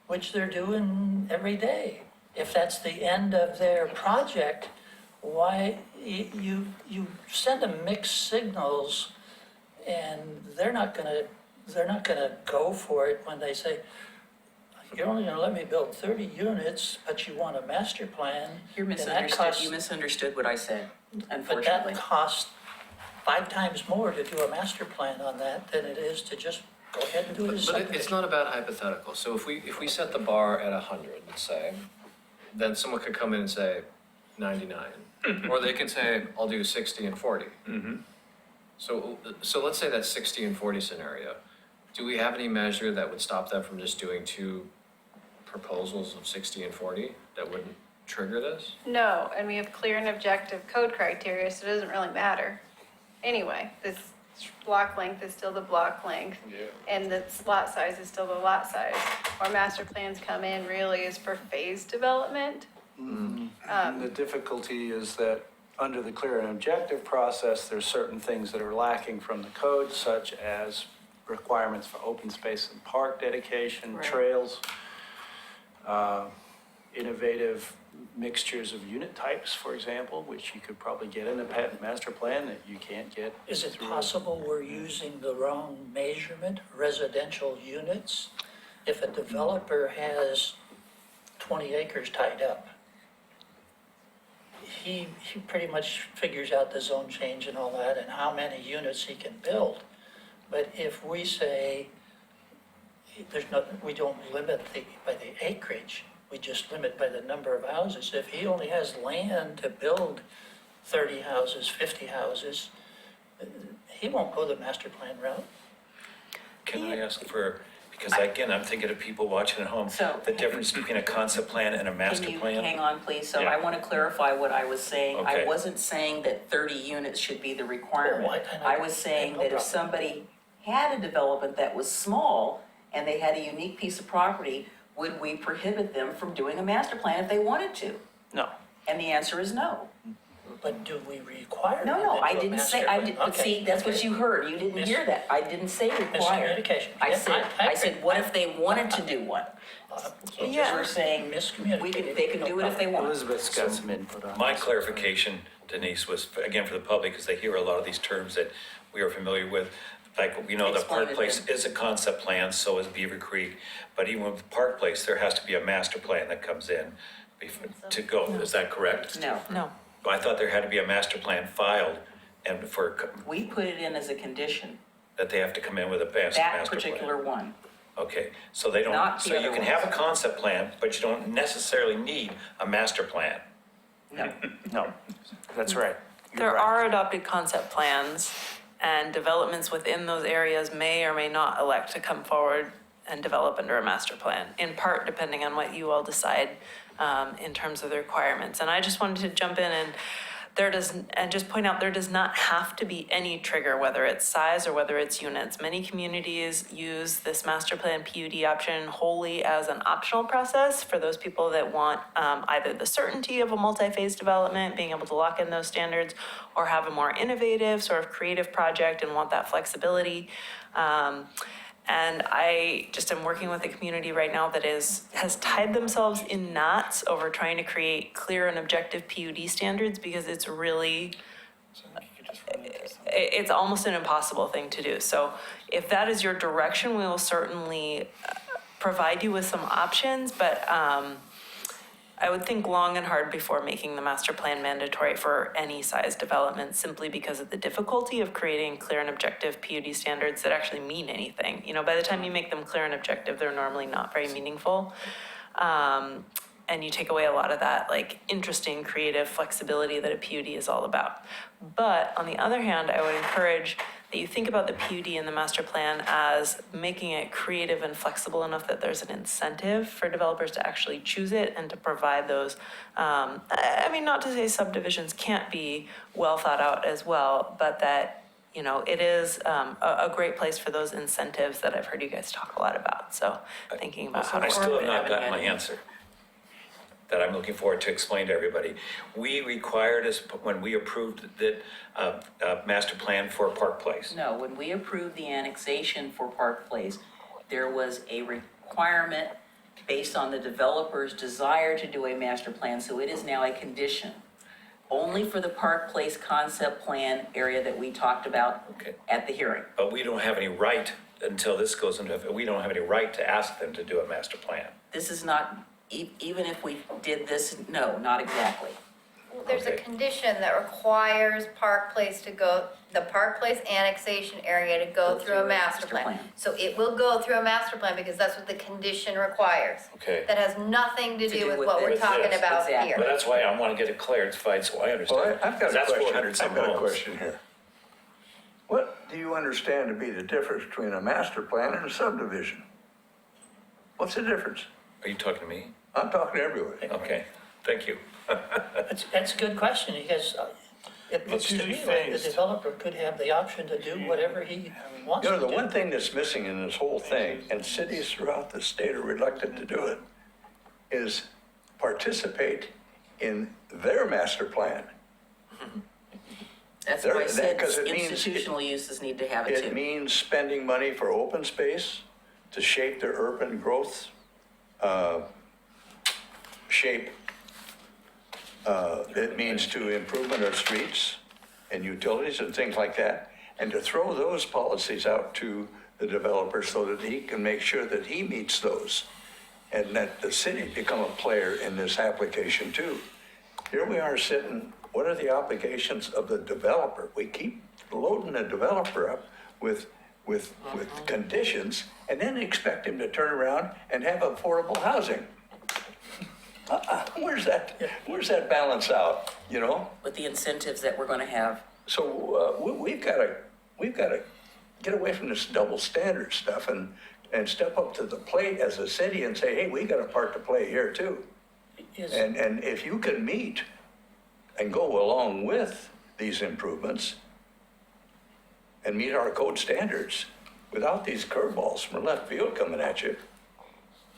Which they're doing every day. If that's the end of their project, why, you send them mixed signals, and they're not gonna go for it when they say, you're only gonna let me build 30 units, but you want a master plan. You and that misunderstood, costs- you misunderstood what I said, But unfortunately. that costs 5 times more to do a master plan on that than it is to just go ahead and do it as but it's subdivision. not about hypothetical. So if we set the bar at 100, let's say, then someone could come in and say 99. Or they can say, I'll do 60 and 40. So let's say that 60 and 40 scenario. Do we have any measure that would stop them from just doing 2 proposals of 60 and 40 that wouldn't trigger this? No, and we have clear and objective code criteria, so it doesn't really matter. Anyway, this block length is still the block length. And the lot size is still the lot size. Where master plans come in really is for phased development. The difficulty is that under the clear and objective process, there's certain things that are lacking from the code, such as requirements for open space and park dedication, Right. trails, innovative mixtures of unit types, for example, which you could probably get in a master plan that you can't get. Is it through- possible we're using the wrong measurement, residential units? If a developer has 20 acres tied up, he pretty much figures out the zone change and all that and how many units he can build. But if we say, we don't limit by the acreage, we just limit by the number of houses. If he only has land to build 30 houses, 50 houses, he won't go the master plan route. Can I ask for, because again, I'm thinking of people watching at home, So- the difference between a concept plan and a master Can you plan? hang on, please? So Yeah. I want to clarify what I was saying. I Okay. wasn't saying that 30 units should be the requirement. Oh, I was saying no that if problem. somebody had a development that was small and they had a unique piece of property, would we prohibit them from doing a master plan if they wanted to? No. And the answer is no. But do we require them No, I into a didn't say, master I plan? did, but Okay, see, that's what okay. you heard, you didn't hear that, I didn't say required. Miscommunication. I Yeah, said, I I said, agree. what if they wanted to do one? So Yeah. We're saying, they can do it if they want. Elizabeth's got some input on My this. clarification, Denise, was, again, for the public, because they hear a lot of these terms that we are familiar with. Like, we know the Explain Park it Place then. is a concept plan, so is Beaver Creek. But even with Park Place, there has to be a master plan that comes in to go. Is that correct? No, No. I thought there had to be a master plan filed and we put it in as a condition, that they have to come in with a master that plan. particular one. Okay, so they don't, Not the so you other can ones. have a concept plan, but you don't necessarily need a master plan. No, No, that's right. You're There right. are adopted concept plans, and developments within those areas may or may not elect to come forward and develop under a master plan, in part depending on what you all decide in terms of the requirements. And I just wanted to jump in and just point out, there does not have to be any trigger, whether it's size or whether it's units. Many communities use this master plan PUD option wholly as an optional process for those people that want either the certainty of a multi-phase development, being able to lock in those standards, or have a more innovative sort of creative project and want that flexibility. And I just am working with a community right now that has tied themselves in knots over trying to create clear and objective PUD standards, because it's really, it's almost an impossible thing to do. So if that is your direction, we will certainly provide you with some options, but I would think long and hard before making the master plan mandatory for any size development, simply because of the difficulty of creating clear and objective PUD standards that actually mean anything. You know, by the time you make them clear and objective, they're normally not very meaningful. And you take away a lot of that like interesting, creative flexibility that a PUD is all about. But on the other hand, I would encourage that you think about the PUD and the master plan as making it creative and flexible enough that there's an incentive for developers to actually choose it and to provide those. I mean, not to say subdivisions can't be well thought out as well, but that, you know, it is a great place for those incentives that I've heard you guys talk a lot about. So thinking about how to I still have work not with gotten my answer that I'm looking forward to explain to everybody. We required us, when we approved the master plan for Park Place. no, when we approved the annexation for Park Place, there was a requirement based on the developer's desire to do a master plan, so it is now a condition. Only for the Park Place concept plan area that we talked about Okay. at the hearing. But we don't have any right, until this goes into, we don't have any right to ask them to do a master plan. This is not, even if we did this, no, not exactly. Well, there's a Okay. condition that requires Park Place to go, the Park Place annexation area to go through a master plan. So it will go through a master plan because that's what the condition requires. Okay. That has nothing to do with what we're this. talking about Exactly. here. But that's why I want to get it clarified so I understand. Well, I've got a That's question. 400 some I've got a homes. question here. What do you understand to be the difference between a master plan and a subdivision? What's the difference? Are you talking to me? I'm talking to everybody. Okay, thank you. That's a good question, because it looks to me like the phased. developer could have the option to do whatever he wants You to know, the do. one thing that's missing in this whole thing, and cities throughout the state are reluctant to do it, is participate in their master plan. That's There- why I said 'cause it means- institutional uses need to have it It too. means spending money for open space to shape their urban growth, shape. It means to improvement of streets and utilities and things like that, and to throw those policies out to the developer so that he can make sure that he meets those, and that the city become a player in this application too. Here we are sitting, what are the obligations of the developer? We keep loading the developer up with conditions and then expect him to turn around and have affordable housing. Where's that balance out, you know? With the incentives that we're gonna have. So, we've gotta get away from this double standard stuff and step up to the plate as a city and say, hey, we got a part to play here too. Is- And if you can meet and go along with these improvements and meet our code standards without these curveballs from left field coming at you,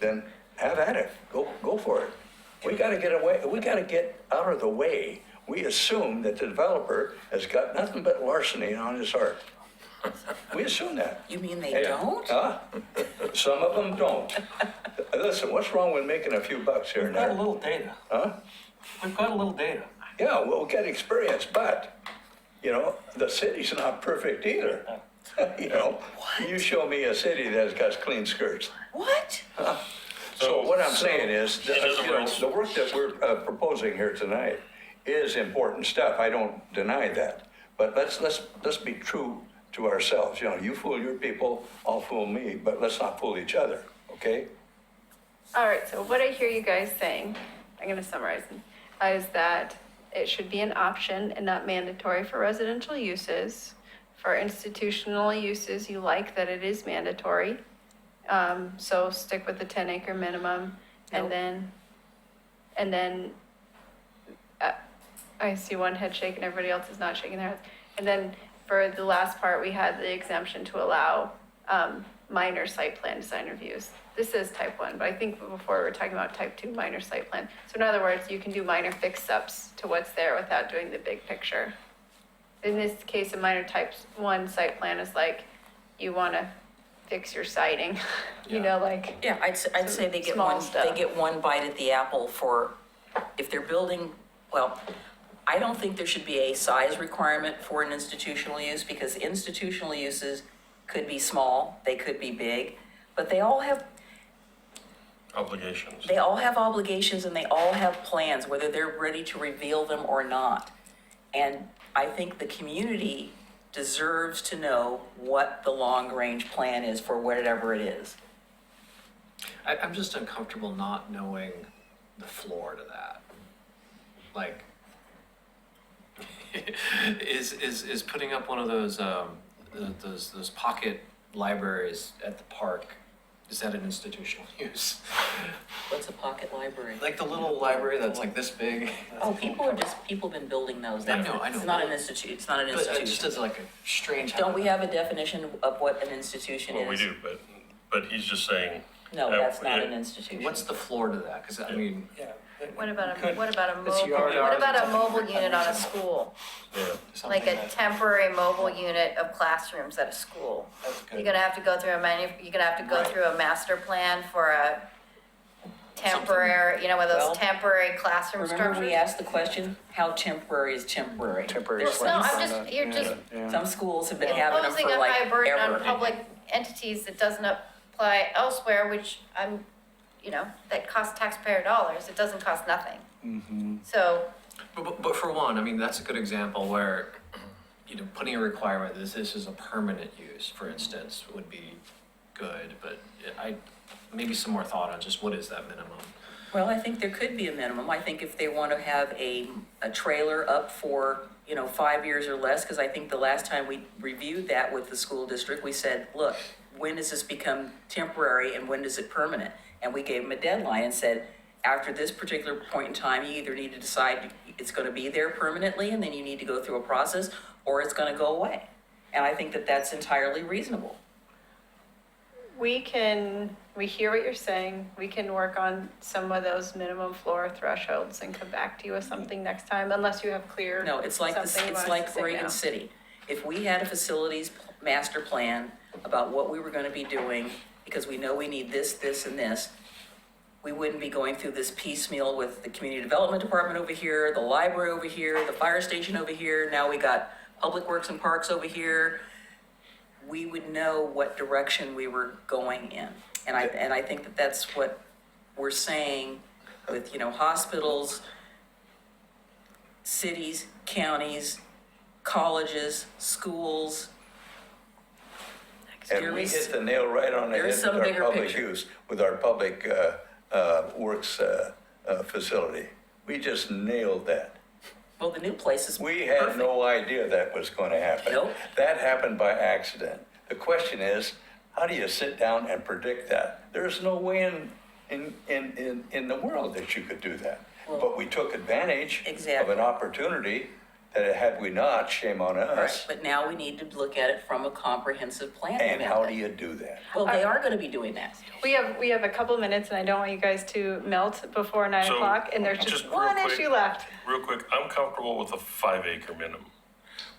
then have at it. Go for it. We gotta get out of the way we assume that the developer has got nothing but larceny on his heart. We assume that. You mean they Yeah. don't? Huh? Some of them don't. Listen, what's wrong with making a few bucks here We've and got a there? little data. Huh? We've got a little data. Yeah, we'll get experience, but, you know, the city's not perfect either. You know, you show me a city that's got clean skirts. What? So what I'm saying is, in other you know, words- the work that we're proposing here tonight is important stuff. I don't deny that. But let's be true to ourselves. You know, you fool your people, I'll fool me, but let's not fool each other, okay? All right, so what I hear you guys saying, I'm gonna summarize, is that it should be an option and not mandatory for residential uses. For institutional uses, you like that it is mandatory. So stick with the 10-acre minimum, Nope. and then, I see one head shaking, everybody else is not shaking their head. And then for the last part, we had the exemption to allow, minor site plan design reviews. This is type 1, but I think before we were talking about type 2 minor site plan. So in other words, you can do minor fix-ups to what's there without doing the big picture. In this case, a minor type 1 site plan is like, you wanna fix your siding, you know, like. Yeah, I'd say they get Small one, stuff. they get one bite at the apple for, if they're building, well, I don't think there should be a size requirement for an institutional use, because institutional uses could be small, they could be big, but they all have Obligations. obligations and they all have plans, whether they're ready to reveal them or not. And I think the community deserves to know what the long-range plan is for whatever it is. I'm just uncomfortable not knowing the floor to that. Like, is putting up one of those pocket libraries at the park, is that an institutional use? What's a pocket library? Like the little library that's like this big? Oh, people have been building those. I know, That's- I know. It's not an institute, it's not an But just institution. as like a strange. Don't we have a definition of what an institution is? Well, we do, but he's just saying. No, that's not yeah, an institution. What's the floor to that? Because I mean, What about a mobile, yard what hours about and a mobile unit on a school? Yeah. Like a temporary mobile unit of classrooms at a school? You're gonna have to go through you're gonna have to go through a master plan for a temporary, you know, one of Well, those temporary classroom Remember we structures? asked the question, how temporary is temporary? Temporary No, slabs I'm on just, that, you're yeah, just yeah. Some schools have been having them imposing for a like high burden on ever. public entities that doesn't apply elsewhere, which I'm, you know, that costs taxpayer dollars. It doesn't cost nothing. So, but for one, I mean, that's a good example where, you know, putting a requirement that this is a permanent use, for instance, would be good, but maybe some more thought on just what is that minimum? Well, I think there could be a minimum. I think if they want to have a trailer up for, 5 years or less, because I think the last time we reviewed that with the school district, we said, look, when does this become temporary and when is it permanent? And we gave them a deadline and said, after this particular point in time, you either need to decide it's going to be there permanently and then you need to go through a process, or it's going to go away. And I think that that's entirely reasonable. We hear what you're saying. We can work on some of those minimum floor thresholds and come back to you with something next time, unless you have clear. No, it's like something you it's want us to like say Oregon now. City. If we had a facilities master plan about what we were gonna be doing, because we know we need this, this, and this, we wouldn't be going through this piecemeal with the community development department over here, the library over here, the fire station over here, now we got public works and parks over here. We would know what direction we were going in. And I think that that's what we're saying with, hospitals, cities, counties, colleges, schools. And we hit the nail right on the There head is with some our bigger public picture. use, with our public works facility. We just nailed that. Well, the new place is We had perfect. no idea that was going to happen. Nope. That happened by accident. The question is, how do you sit down and predict that? There's no way in the world that you could do that. Well, But we took advantage of exactly. an opportunity That had we not, shame on Right, us. but now we need to look at it from a comprehensive plan. And how do you do that? Well, they are gonna be doing that. We have a couple minutes and I don't want you guys to melt before 9 So, o'clock and there's just just real one quick. issue left. Real quick, I'm comfortable with a 5-acre minimum.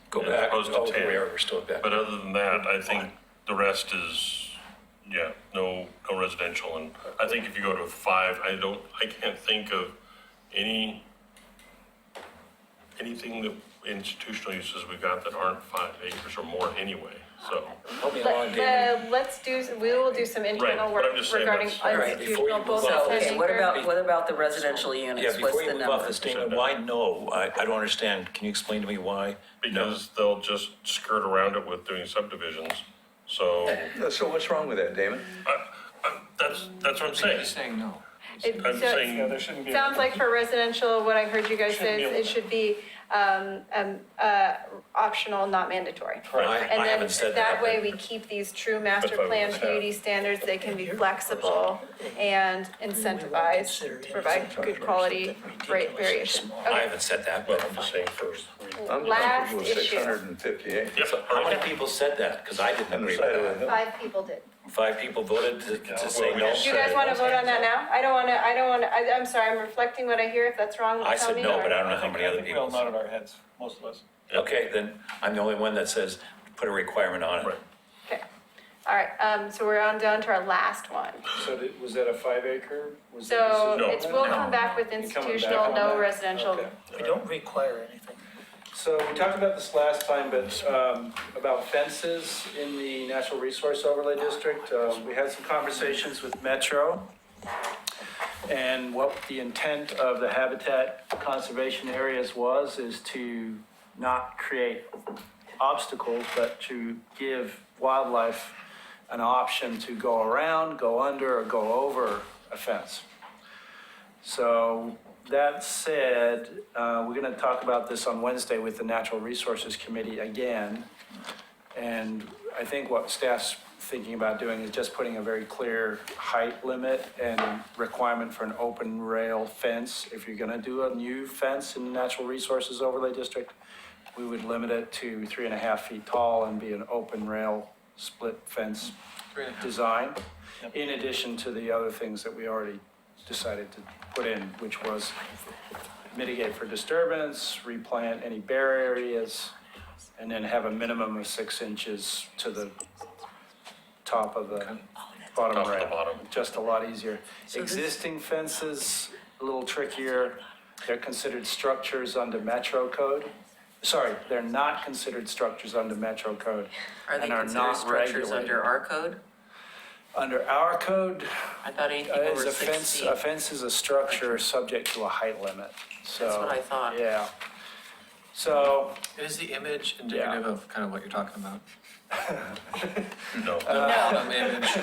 Go As back, opposed to oh, 10. we're still at that. But other than that, I think the rest is, yeah, no residential. And I think if you go to 5, I can't think of anything that institutional uses we got that aren't 5 acres or more anyway, so. Help me along, David. We will do some internal but work I'm just saying regarding that's- All right, before you institutional move both on. So, 10 okay, what acre. what about the residential Yeah, units? before What's you the move off number? the statement, why no? I don't understand. Can you explain to me why? Because they'll just skirt around it with doing subdivisions, so, So what's wrong with that, Damon? that's what I'm saying. saying no. I'm So- saying, There shouldn't be. Sounds like for residential, what I heard you guys say is it should be optional, not mandatory. I And then haven't said that. that way we keep these true master That's what I plan was saying. beauty standards, they can be flexible and incentivized to provide good quality rate variation. I Okay, haven't said that, but but I'm just saying first. I'm Last comfortable with issue. 658. Yep, how many people said that? Because I didn't On the agree side of with the that. hill. 5 people did. 5 people voted to say no. do you guys want to vote on that now? I'm sorry, I'm reflecting what I hear, if that's wrong, I tell said me. no, or- but I don't know how many other We all people. nodded our heads, most of us. Okay, then I'm the only one that says put a requirement on it. Right. Okay, all right, so we're down to our last one. So was that a 5-acre? Was the So No. it will come back with coming back institutional, on no that? residential. Okay. We don't require anything. So we talked about this last time, but about fences in the Natural Resource Overlay District. We had some conversations with Metro and what the intent of the habitat conservation areas is to not create obstacles, but to give wildlife an option to go around, go under, or go over a fence. So that said, we're going to talk about this on Wednesday with the Natural Resources Committee again. And I think what staff's thinking about doing is just putting a very clear height limit and requirement for an open rail fence. If you're going to do a new fence in the Natural Resources Overlay District, we would limit it to 3.5 feet tall and be an open rail split fence design, in addition to the other things that we already decided to put in, which was mitigate for disturbance, replant any bare areas, and then have a minimum of 6 inches to the top of the bottom Top of the rail. bottom. Just a lot easier. So this- Existing fences, a little trickier. They're considered structures under Metro Code. Sorry, they're not considered structures under Metro Code. Are they and are considered not structures regulated. under our code? Under our code, I thought anything is over a 6 fence, feet. a fence is a structure subject to a height limit, so. That's what I thought. Yeah. So, Is the image indicative of kind of what you're talking about? No. Image.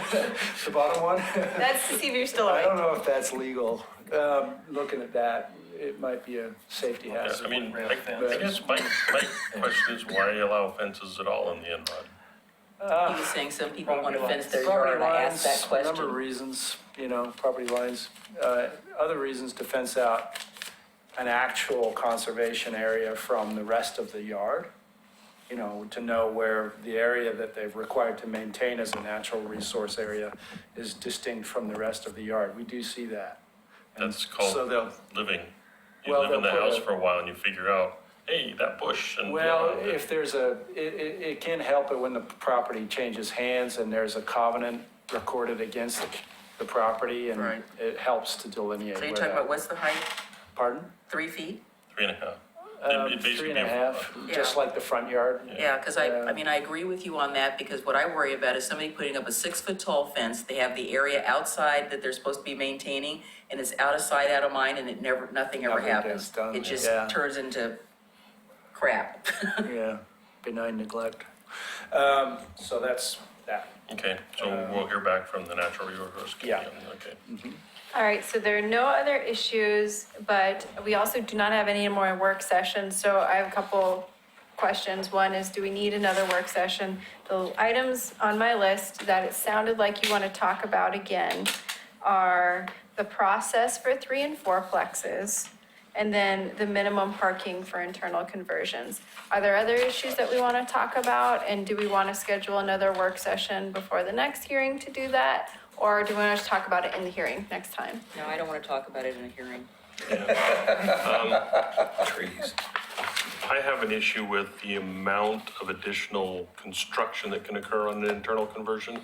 the bottom one, That's to see if you're still I awake. don't know if that's legal. Looking at that, it might be a safety Yeah, hazard. I mean, I guess my question is why allow fences at all in the NROD? He was saying some people want to Property fence their lines. yard, and I asked that Property lines, Number of question. reasons, property lines. Other reasons to fence out an actual conservation area from the rest of the yard. To know where the area that they've required to maintain as a natural resource area is distinct from the rest of the yard. We do see that. And That's called so they'll- living. You Well, live in the they'll put house a- for a while and you figure out, hey, that bush and. Well, if there's it can help it when the property changes hands and there's a covenant recorded against the property, and Right. it helps to delineate. So you're where talking that- about what's the height? Pardon? 3 feet? 3.5. It'd basically be a- 3.5, just Yeah. like the front yard. Yeah, because Yeah. I mean, I agree with you on that, because what I worry about is somebody putting up a 6-foot tall fence, they have the area outside that they're supposed to be maintaining, and it's out of sight, out of mind, and nothing ever Nothing happens. gets done, It just yeah. turns into crap. Yeah, benign neglect. So that's that. Okay, so we'll hear back from the Natural Resources Committee. Yeah. Okay. All right, so there are no other issues, but we also do not have any more work sessions, so I have a couple questions. One is, do we need another work session? The items on my list that it sounded like you want to talk about again are the process for 3 and 4 plexes and then the minimum parking for internal conversions. Are there other issues that we want to talk about? And do we want to schedule another work session before the next hearing to do that? Or do we want to just talk about it in the hearing next time? No, I don't want to talk about it in a hearing. Trees. I have an issue with the amount of additional construction that can occur on an internal conversion.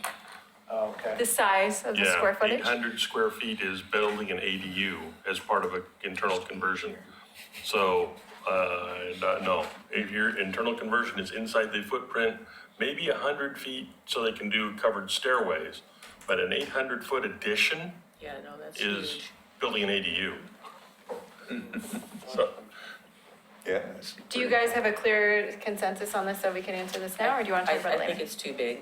Okay. The size of the square footage? 800 square feet is building an ADU as part of an internal conversion. So, no, if your internal conversion is inside the footprint, maybe 100 feet so they can do covered stairways, but an 800-foot addition Yeah, no, that's is huge. building an ADU. So, Yeah. it's Do you pretty- guys have a clear consensus on this so we can answer this now, or do you want to I, talk about it I think later? it's too big.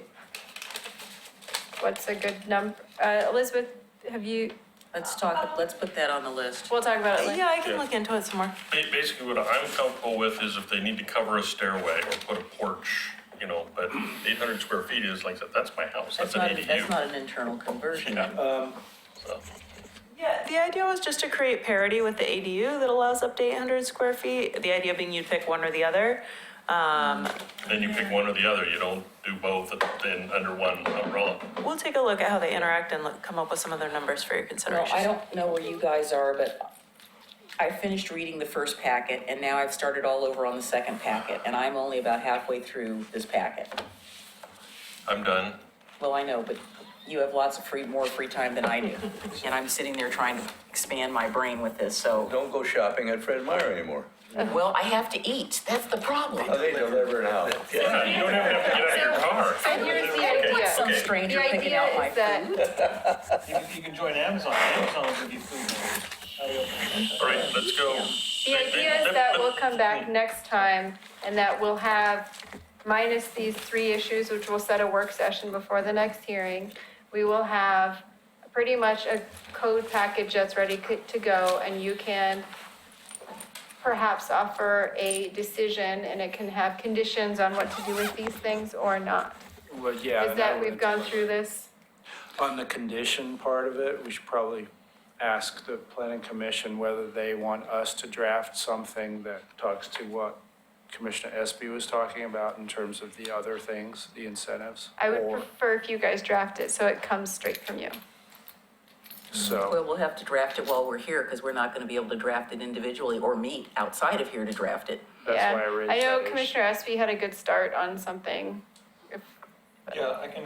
What's a good number? Elizabeth, have you, Let's talk, let's put that on the list. we'll talk about it later. Yeah, I can look into it some more. basically what I'm comfortable with is if they need to cover a stairway or put a porch, but 800 square feet is, like I said, that's my house, that's an ADU. That's not an internal conversion. Yeah. Yeah, the idea was just to create parity with the ADU that allows up to 800 square feet. The idea being you'd pick one or the other. Then you pick one or the other, you don't do both under one umbrella. We'll take a look at how they interact and come up with some other numbers for your Well, consideration. I don't know where you guys are, but I finished reading the first packet and now I've started all over on the second packet and I'm only about halfway through this packet. I'm done. Well, I know, but you have lots of more free time than I do. And I'm sitting there trying to expand my brain with this, so. Don't go shopping at Fred Meyer anymore. Well, I have to eat. That's the problem. Oh, they deliver now. Yeah, you don't even have to get out of your car. So here's the idea. Some stranger The picking idea out my is that food. You can join Amazon. Amazon will give you food. All right, let's go. The idea is that we'll come back next time and that we'll have, minus these three issues, which we'll set a work session before the next hearing, we will have pretty much a code package that's ready to go, and you can perhaps offer a decision, and it can have conditions on what to do with these things or not. Well, yeah. Is and I that we've would- gone through this? On the condition part of it, we should probably ask the planning commission whether they want us to draft something that talks to what Commissioner Espy was talking about in terms of the other things, the incentives. I would or- prefer if you guys draft it so it comes straight from you. So, Well, we'll have to draft it while we're here because we're not going to be able to draft it individually or meet outside of here to draft it. that's Yeah. why I raised I know that issue. Commissioner Espy had a good start on something. Yeah, I can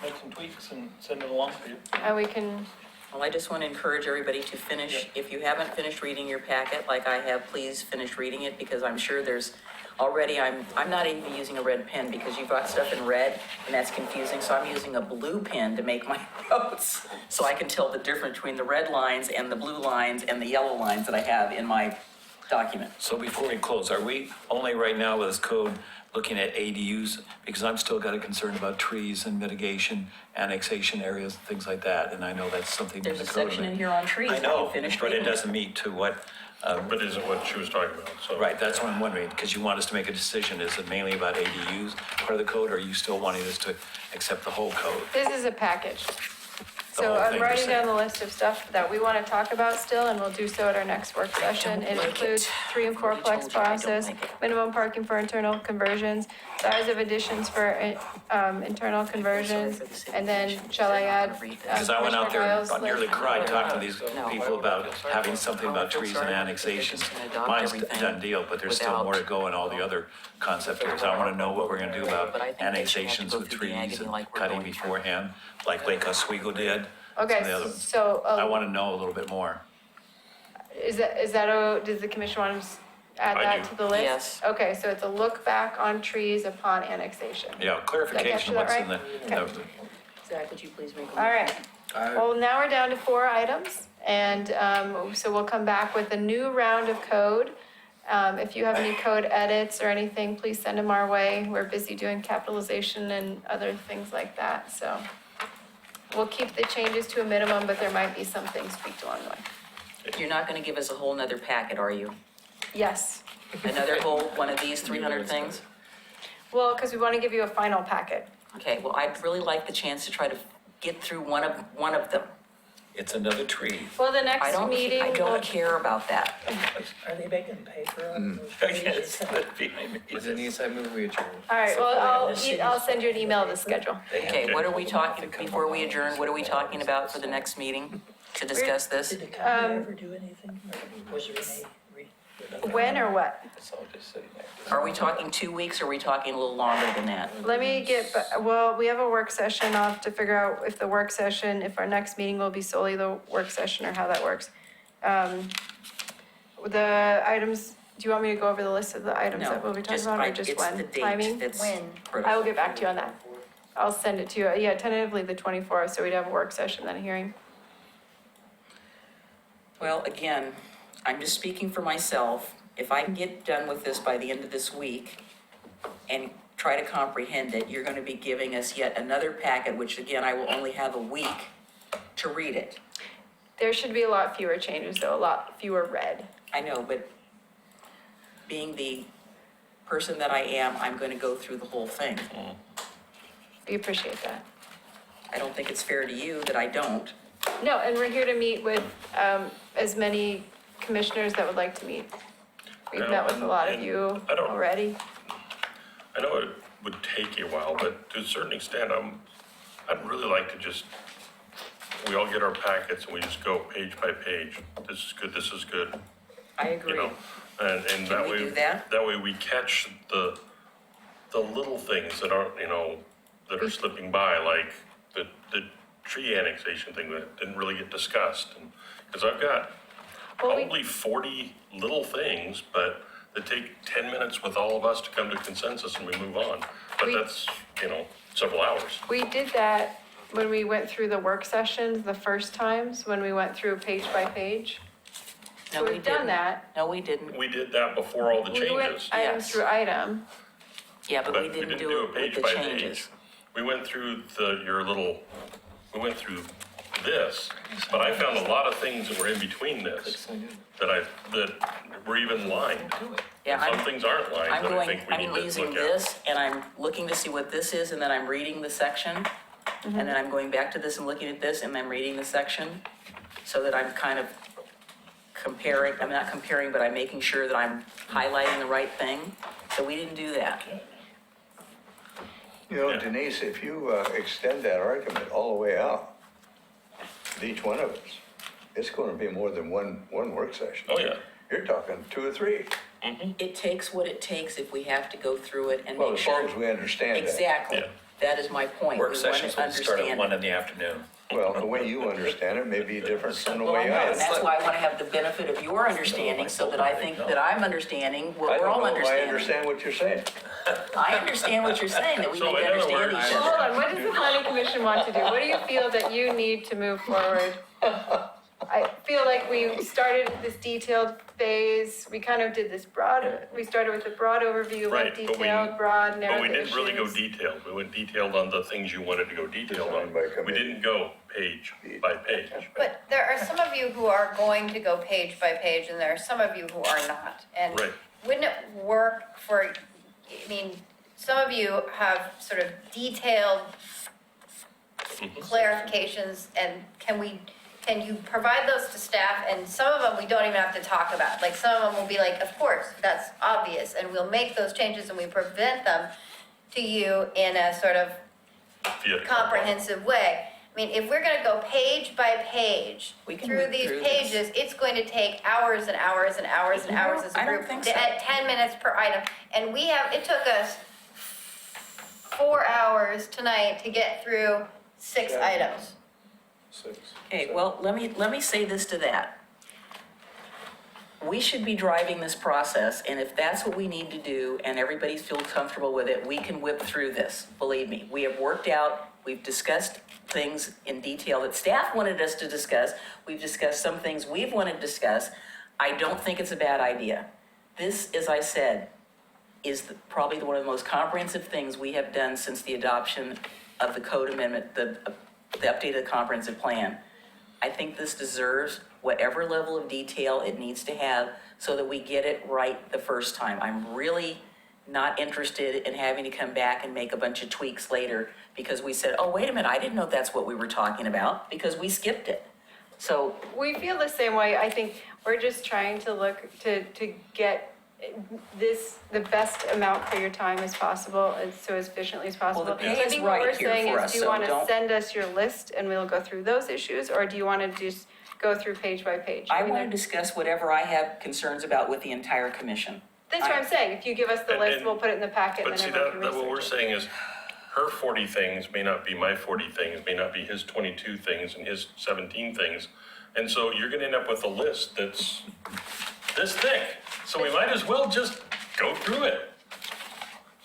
make some tweaks and send it along to you. And we can, Well, I just want to encourage everybody to finish, if you haven't finished reading your packet like I have, please finish reading it because I'm sure there's already, I'm not even using a red pen because you've got stuff in red and that's confusing. So I'm using a blue pen to make my notes so I can tell the difference between the red lines and the blue lines and the yellow lines that I have in my document. So before we close, are we only right now with this code looking at ADUs? Because I'm still got a concern about trees and mitigation, annexation areas, and things like that, and I know that's something in the There's code. a section in here on trees. I know, finished but it reading it. doesn't meet to what, But isn't what she was talking about, so. right, that's what I'm wondering, because you want us to make a decision, is it mainly about ADUs, part of the code, or are you still wanting us to accept the whole code? this is a package. The So whole I'm thing you're writing saying. down the list of stuff that we want to talk about still, and we'll do so at our next work session. It like includes it. 3 and 4 I've already plex told you I don't process, like it. minimum parking for internal conversions, size of additions for internal conversions, and then shall I add? Because I went out there Commissioner and Niles' nearly list? cried talking to these people about having something about trees and annexations. Mine's a done deal, but there's still more to go in all the other concept areas. I want to know what we're going to do about But I think they should have to annexations go with through the trees agony and like we're cutting going through. beforehand, like Lake Oswego did. Okay, some of the other ones. so I want to know a little bit more. is that, does the commission want to add I that do. to the list? Yes. Okay, so it's a look back on trees upon annexation. Yeah, clarification, that what's in right? the, Zach, would you please make a All motion? right. Well, now we're down to 4 items, and so we'll come back with a new round of code. If you have any code edits or anything, please send them our way. We're busy doing capitalization and other things like that, so. We'll keep the changes to a minimum, but there might be some things tweaked along the way. You're not going to give us a whole nother packet, are you? Yes. Another whole one of these 300 things? Well, because we want to give you a final packet. Okay, well, I'd really like the chance to try to get through one of them. It's another tree. Well, the I next don't, meeting, I don't care about that. Are they making paper on those Yes, trees? that'd be amazing. Denise, I move we adjourn. all right, well, I'll send you an email of the schedule. Okay, what are we talking, before we adjourn, what are we talking about for the next meeting to discuss this? Did the county ever do anything? Or was there any? When or what? It's all just sitting there. Are we talking 2 weeks or are we talking a little longer than that? Let me well, we have a work session. I'll have to figure out if the work session, if our next meeting will be solely the work session or how that works. The items, do you want me to go over the list of the items that we'll be talking about or just when? It's the Timing? date that's When? I critical. will get back to you on that. I'll send it to you. Yeah, tentatively the 24th, so we'd have a work session, then a hearing. Well, again, I'm just speaking for myself. If I can get done with this by the end of this week and try to comprehend it, you're gonna be giving us yet another packet, which again, I will only have a week to read it. There should be a lot fewer changes, though, a lot fewer red. I know, but being the person that I am, I'm gonna go through the whole thing. We appreciate that. I don't think it's fair to you that I don't. No, and we're here to meet with as many commissioners that would like to meet. We've Yeah, met with a lot of and you I don't- already. I know it would take you a while, but to a certain extent, I'd really like to just, we all get our packets and we just go page by page. This is good, this is good, I you agree. know? And that we way. do that? That way we catch the little things that aren't, that are slipping by, like the tree annexation thing that didn't really get discussed. Because I've got Well, we- probably 40 little things, but that take 10 minutes with all of us to come to consensus and we move on. But We- that's, several hours. We did that when we went through the work sessions the first times, when we went through page by page. No, So we we've done didn't. that. No, we didn't. We did that before all the We went changes. item Yes. through item. Yeah, but we But didn't do it with page the by changes. page. We went through we went through this, but I found a lot of things that were in between this that were even lined. Yeah, Some I'm, things aren't lined, I'm but I going, think we I'm need to using look at. this and I'm looking to see what this is and then I'm reading the section. And then I'm going back to this and looking at this and then reading the section. So that I'm kind of comparing, I'm not comparing, but I'm making sure that I'm highlighting the right thing. So we didn't do that. You know, Yeah. Denise, if you extend that argument all the way out, with each one of us, it's going to be more than one work session. Oh, yeah. You're talking 2 or 3. It takes what it takes if we have to go through it and Well, make as long sure. as we understand that. Exactly. Yeah. That is my point. Work We want to sessions will start at understand 1 it. in the afternoon. Well, the way you understand it may be different from the Well, I way know, I and that's understand. why I want to have the benefit of your understanding so that I think that I'm understanding what I we're all don't know if I understanding. understand what you're saying. I understand what you're saying, that we So need to in other understand words- each So other. hold on, what does the planning commission want to do? What do you feel that you need to move forward? I feel like we started this detailed phase, we kind of did this we started with a broad overview, Right, went but we- detailed, broad, narrow But we the didn't really go issues. detailed. We went detailed on the things you wanted to go detailed on. Designed by We committee. didn't go page by page. But there are some of you who are going to go page by page, and there are some of you who are not. And Right. wouldn't it work for, I mean, some of you have sort of detailed clarifications, and can you provide those to staff? And some of them we don't even have to talk about. Like, some of them will be like, of course, that's obvious, and we'll make those changes and we present them to you in a sort of Via- comprehensive way. I mean, if we're gonna go page by page We can through whip these through this. pages, it's going to take hours and hours and hours and hours as a I don't group. think so. At 10 minutes per item. And it took us 4 hours tonight to get through 6 items. 6. Okay, well, let me say this to that. We should be driving this process, and if that's what we need to do, and everybody feels comfortable with it, we can whip through this, believe me. We have worked out, we've discussed things in detail that staff wanted us to discuss. We've discussed some things we've wanted to discuss. I don't think it's a bad idea. This, as I said, is probably one of the most comprehensive things we have done since the adoption of the code amendment, the updated comprehensive plan. I think this deserves whatever level of detail it needs to have so that we get it right the first time. I'm really not interested in having to come back and make a bunch of tweaks later because we said, oh, wait a minute, I didn't know that's what we were talking about because we skipped it. So We feel the same way. I think we're just trying to look to get the best amount for your time as possible and so as efficiently as possible. the pay So I is think what right we're here saying for is, us, do you so want to don't- send us your list and we'll go through those issues, or do you want to just go through page by page? I mean, want to discuss whatever I have concerns about with the entire commission. That's what I'm saying. If you give us the And- list, and- we'll put it in the packet and But then see, everyone can that what we're research it. saying is, her 40 things may not be my 40 things, may not be his 22 things and his 17 things. And so you're gonna end up with a list that's this thick. So we might as well just go through it.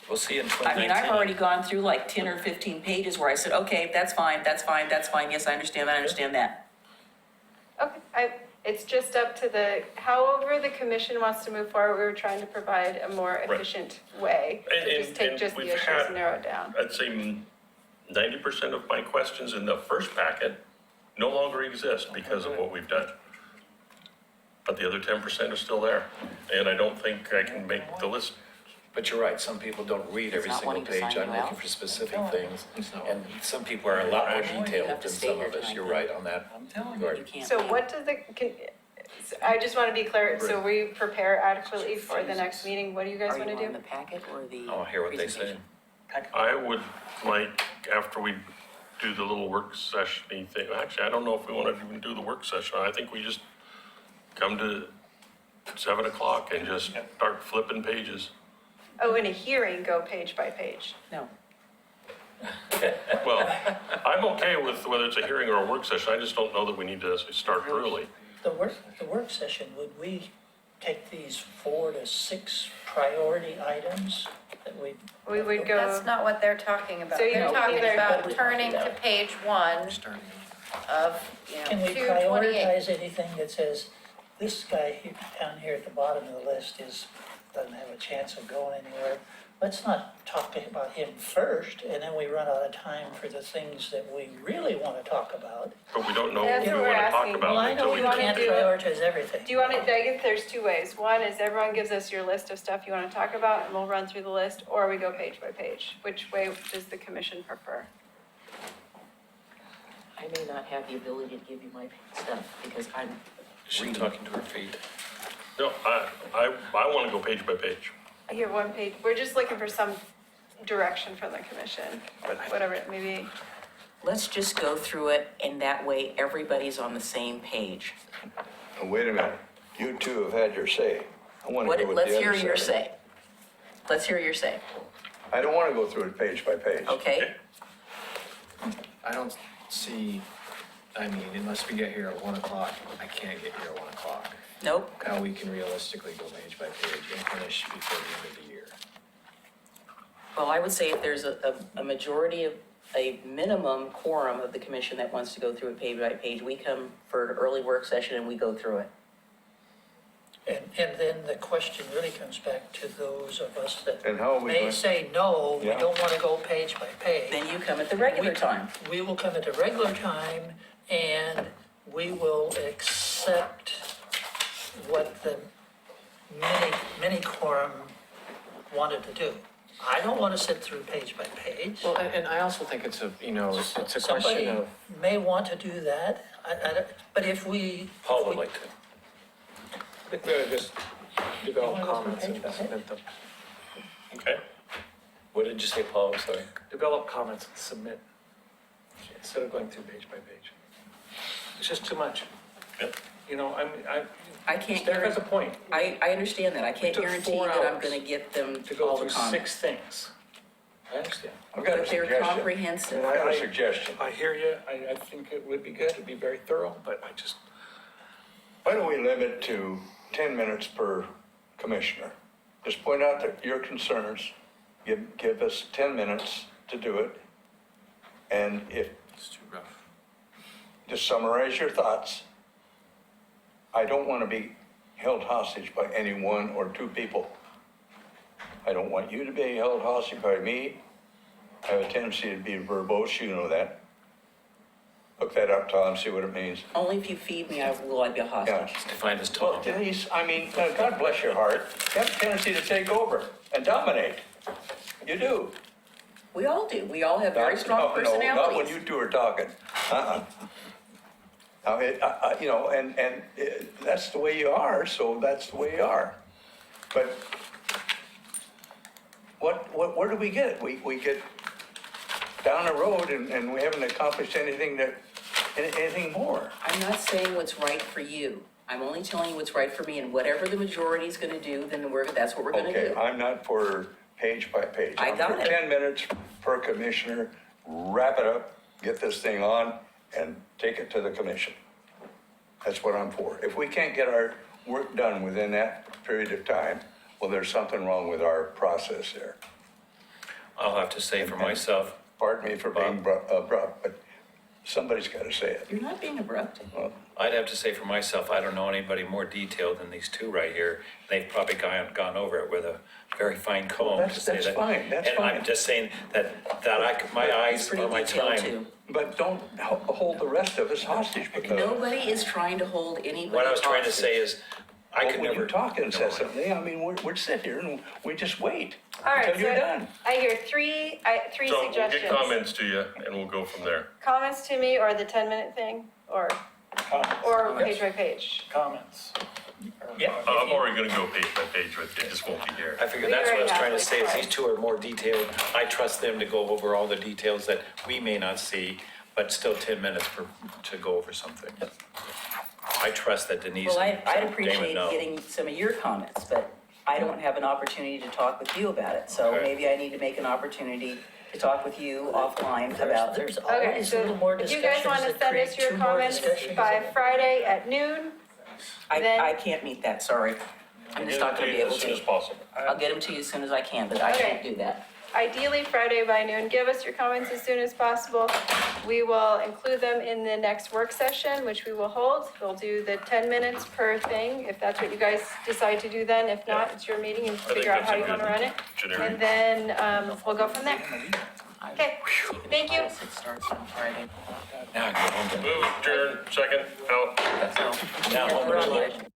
We'll see in I 2019. mean, I've already gone through like 10 or 15 pages where I said, okay, that's fine, yes, I understand that. Okay, it's just up to however the commission wants to move forward, we were trying to provide a more efficient way to just take just the we've issues had- and narrow it down. I'd say 90% of my questions in the first packet no longer exist because of what we've done. But the other 10% are still there, and I don't think I can make the list. But you're right, some people don't read every not single wanting to page. sign I'm you looking out? for specific things. not And some people are a lot more You detailed have to than stay some here of us. tonight, You're then. right on that. I'm telling Right. you, you can't. So leave. what does I just want to be clear, so we prepare adequately for the next meeting, what do you guys Are want you to on the do? packet or the I'll hear what they say. presentation? I would like, after we do the little work session thing, actually, I don't know if we want to even do the work session. I think we just come to 7 o'clock and just start flipping pages. Oh, in a hearing, go page by page. No. Well, I'm okay with whether it's a hearing or a work session. I just don't know that we need to start early. The work session, would we take these 4 to 6 priority items that we? We would go. That's not what they're talking about. So you're They're talking talking about about- turning to page 1 of, Can we 228. prioritize anything that says, this guy down here at the bottom of the list doesn't have a chance of going anywhere? Let's not talk about him first, and then we run out of time for the things that we really want to talk about. But we don't know That's what we what we're want to talk asking. about Well, I until know we we wanna can't do- prioritize everything. Do you want to, I guess there's two ways. One is everyone gives us your list of stuff you want to talk about and we'll run through the list, or we go page by page. Which way does the commission prefer? I may not have the ability to give you my stuff because I'm She's talking to her feet. No, I want to go page by page. I hear one page, we're just looking for some direction from the commission, whatever it may be. Let's just go through it, and that way everybody's on the same page. Now, wait a minute, you two have had your say. I want to What, hear what let's the hear other your side. say. Let's hear your say, I don't want to go through it page by page. okay? I don't see, I mean, unless we get here at 1 o'clock, I can't get here at 1 o'clock. Nope, How we can realistically go page by page and finish before the end of the year. well, I would say if there's a majority of, a minimum quorum of the commission that wants to go through it page by page, we come for an early work session and we go through it. And then the question really comes back to those of us that And how are we may going? say, no, we Yeah. don't want to go page by page. Then you come at the regular We- time. We will come at the regular time and we will accept what the mini quorum wanted to do. I don't want to sit through page by page. Well, and I also think it's a, it's a Somebody question of, may want to do that, but if we. Paul would like to. I think we ought to just develop You wanna go comments through and page by submit them. Okay? What did you say, Paul? I'm sorry. Develop comments and submit, instead of going through page by page. It's just too much. Yep. You know, I can't Steph has a guarantee, point. I understand that, I can't took guarantee 4 that I'm hours gonna get them To go all the through comments. 6 things. I understand. I've got a But they're suggestion. comprehensive. I got a suggestion. I hear you, I think it would be good, it'd be very thorough, but I just, Why don't we limit to 10 minutes per commissioner? Just point out that your concerns, give us 10 minutes to do it. And if, It's too rough. just summarize your thoughts. I don't want to be held hostage by any 1 or 2 people. I don't want you to be held hostage by me. I have a tendency to be verbose, you know that. Look that up, Tom, see what it means. Only if you feed me, will I be a Yeah. hostage. It's defined as Well, tall. Denise, I mean, God bless your heart, you have a tendency to take over and dominate. You do. We all do, we all have very strong No, not when personalities. you two are talking. Uh-uh. You know, and that's the way you are, so that's the way you are. But where do we get it? We get down the road and we haven't accomplished anything more. I'm not saying what's right for you. I'm only telling you what's right for me, and whatever the majority's gonna do, then that's what we're gonna Okay, do. I'm not for page by page. I got I'm for it. 10 minutes per commissioner, wrap it up, get this thing on, and take it to the commission. That's what I'm for. If we can't get our work done within that period of time, well, there's something wrong with our process there. I'll have to say for myself, Pardon me for being abrupt, but somebody's got to say it. You're not being abrupt. I'd have to say for myself, I don't know anybody more detailed than these two right here. They've probably gone over it with a very fine comb. Well, to say that's that. fine, that's And I'm fine. just saying my eyes pretty are my detailed, time. too. But don't hold the rest of us hostage because. Nobody is trying to hold anybody What I was trying to hostage. say is, I could When never. you talk incessantly, I mean, we're sitting here and we just wait All right, until you're so done. I hear three So we'll suggestions. get comments to you and we'll go from there. Comments to me or the 10-minute thing or page by page? Comments. Yeah. I'm already gonna go page by page with you, it just won't be here. I figured We that's what I was already trying to have, say, is like, these two are more detailed. I trust them to go over all the details that we may not see, but still 10 minutes to go over something. I trust that Denise Well, and I'd Damon appreciate know. getting some of your comments, but I don't have an opportunity to talk with you about it. So Okay. maybe I need to make an opportunity to talk with you offline about. There's Okay, always a little more so if you guys discussions want to that send create us your two more comments discussions. by Friday at noon, then- I can't meet that, sorry. I'm just not gonna be able As soon as to. possible. I'll get them to you as soon as I can, but I Okay. can't do that. ideally Friday by noon, give us your comments as soon as possible. We will include them in the next work session, which we will hold. We'll do the 10 minutes per thing, if that's what you guys decide to do then. If not, it's your meeting, you think figure out that's how a you want to good run it. generic. And then we'll go from there. Okay, thank you. It starts on Friday. Now I go home to. Move, adjourn, second, out. Now home to.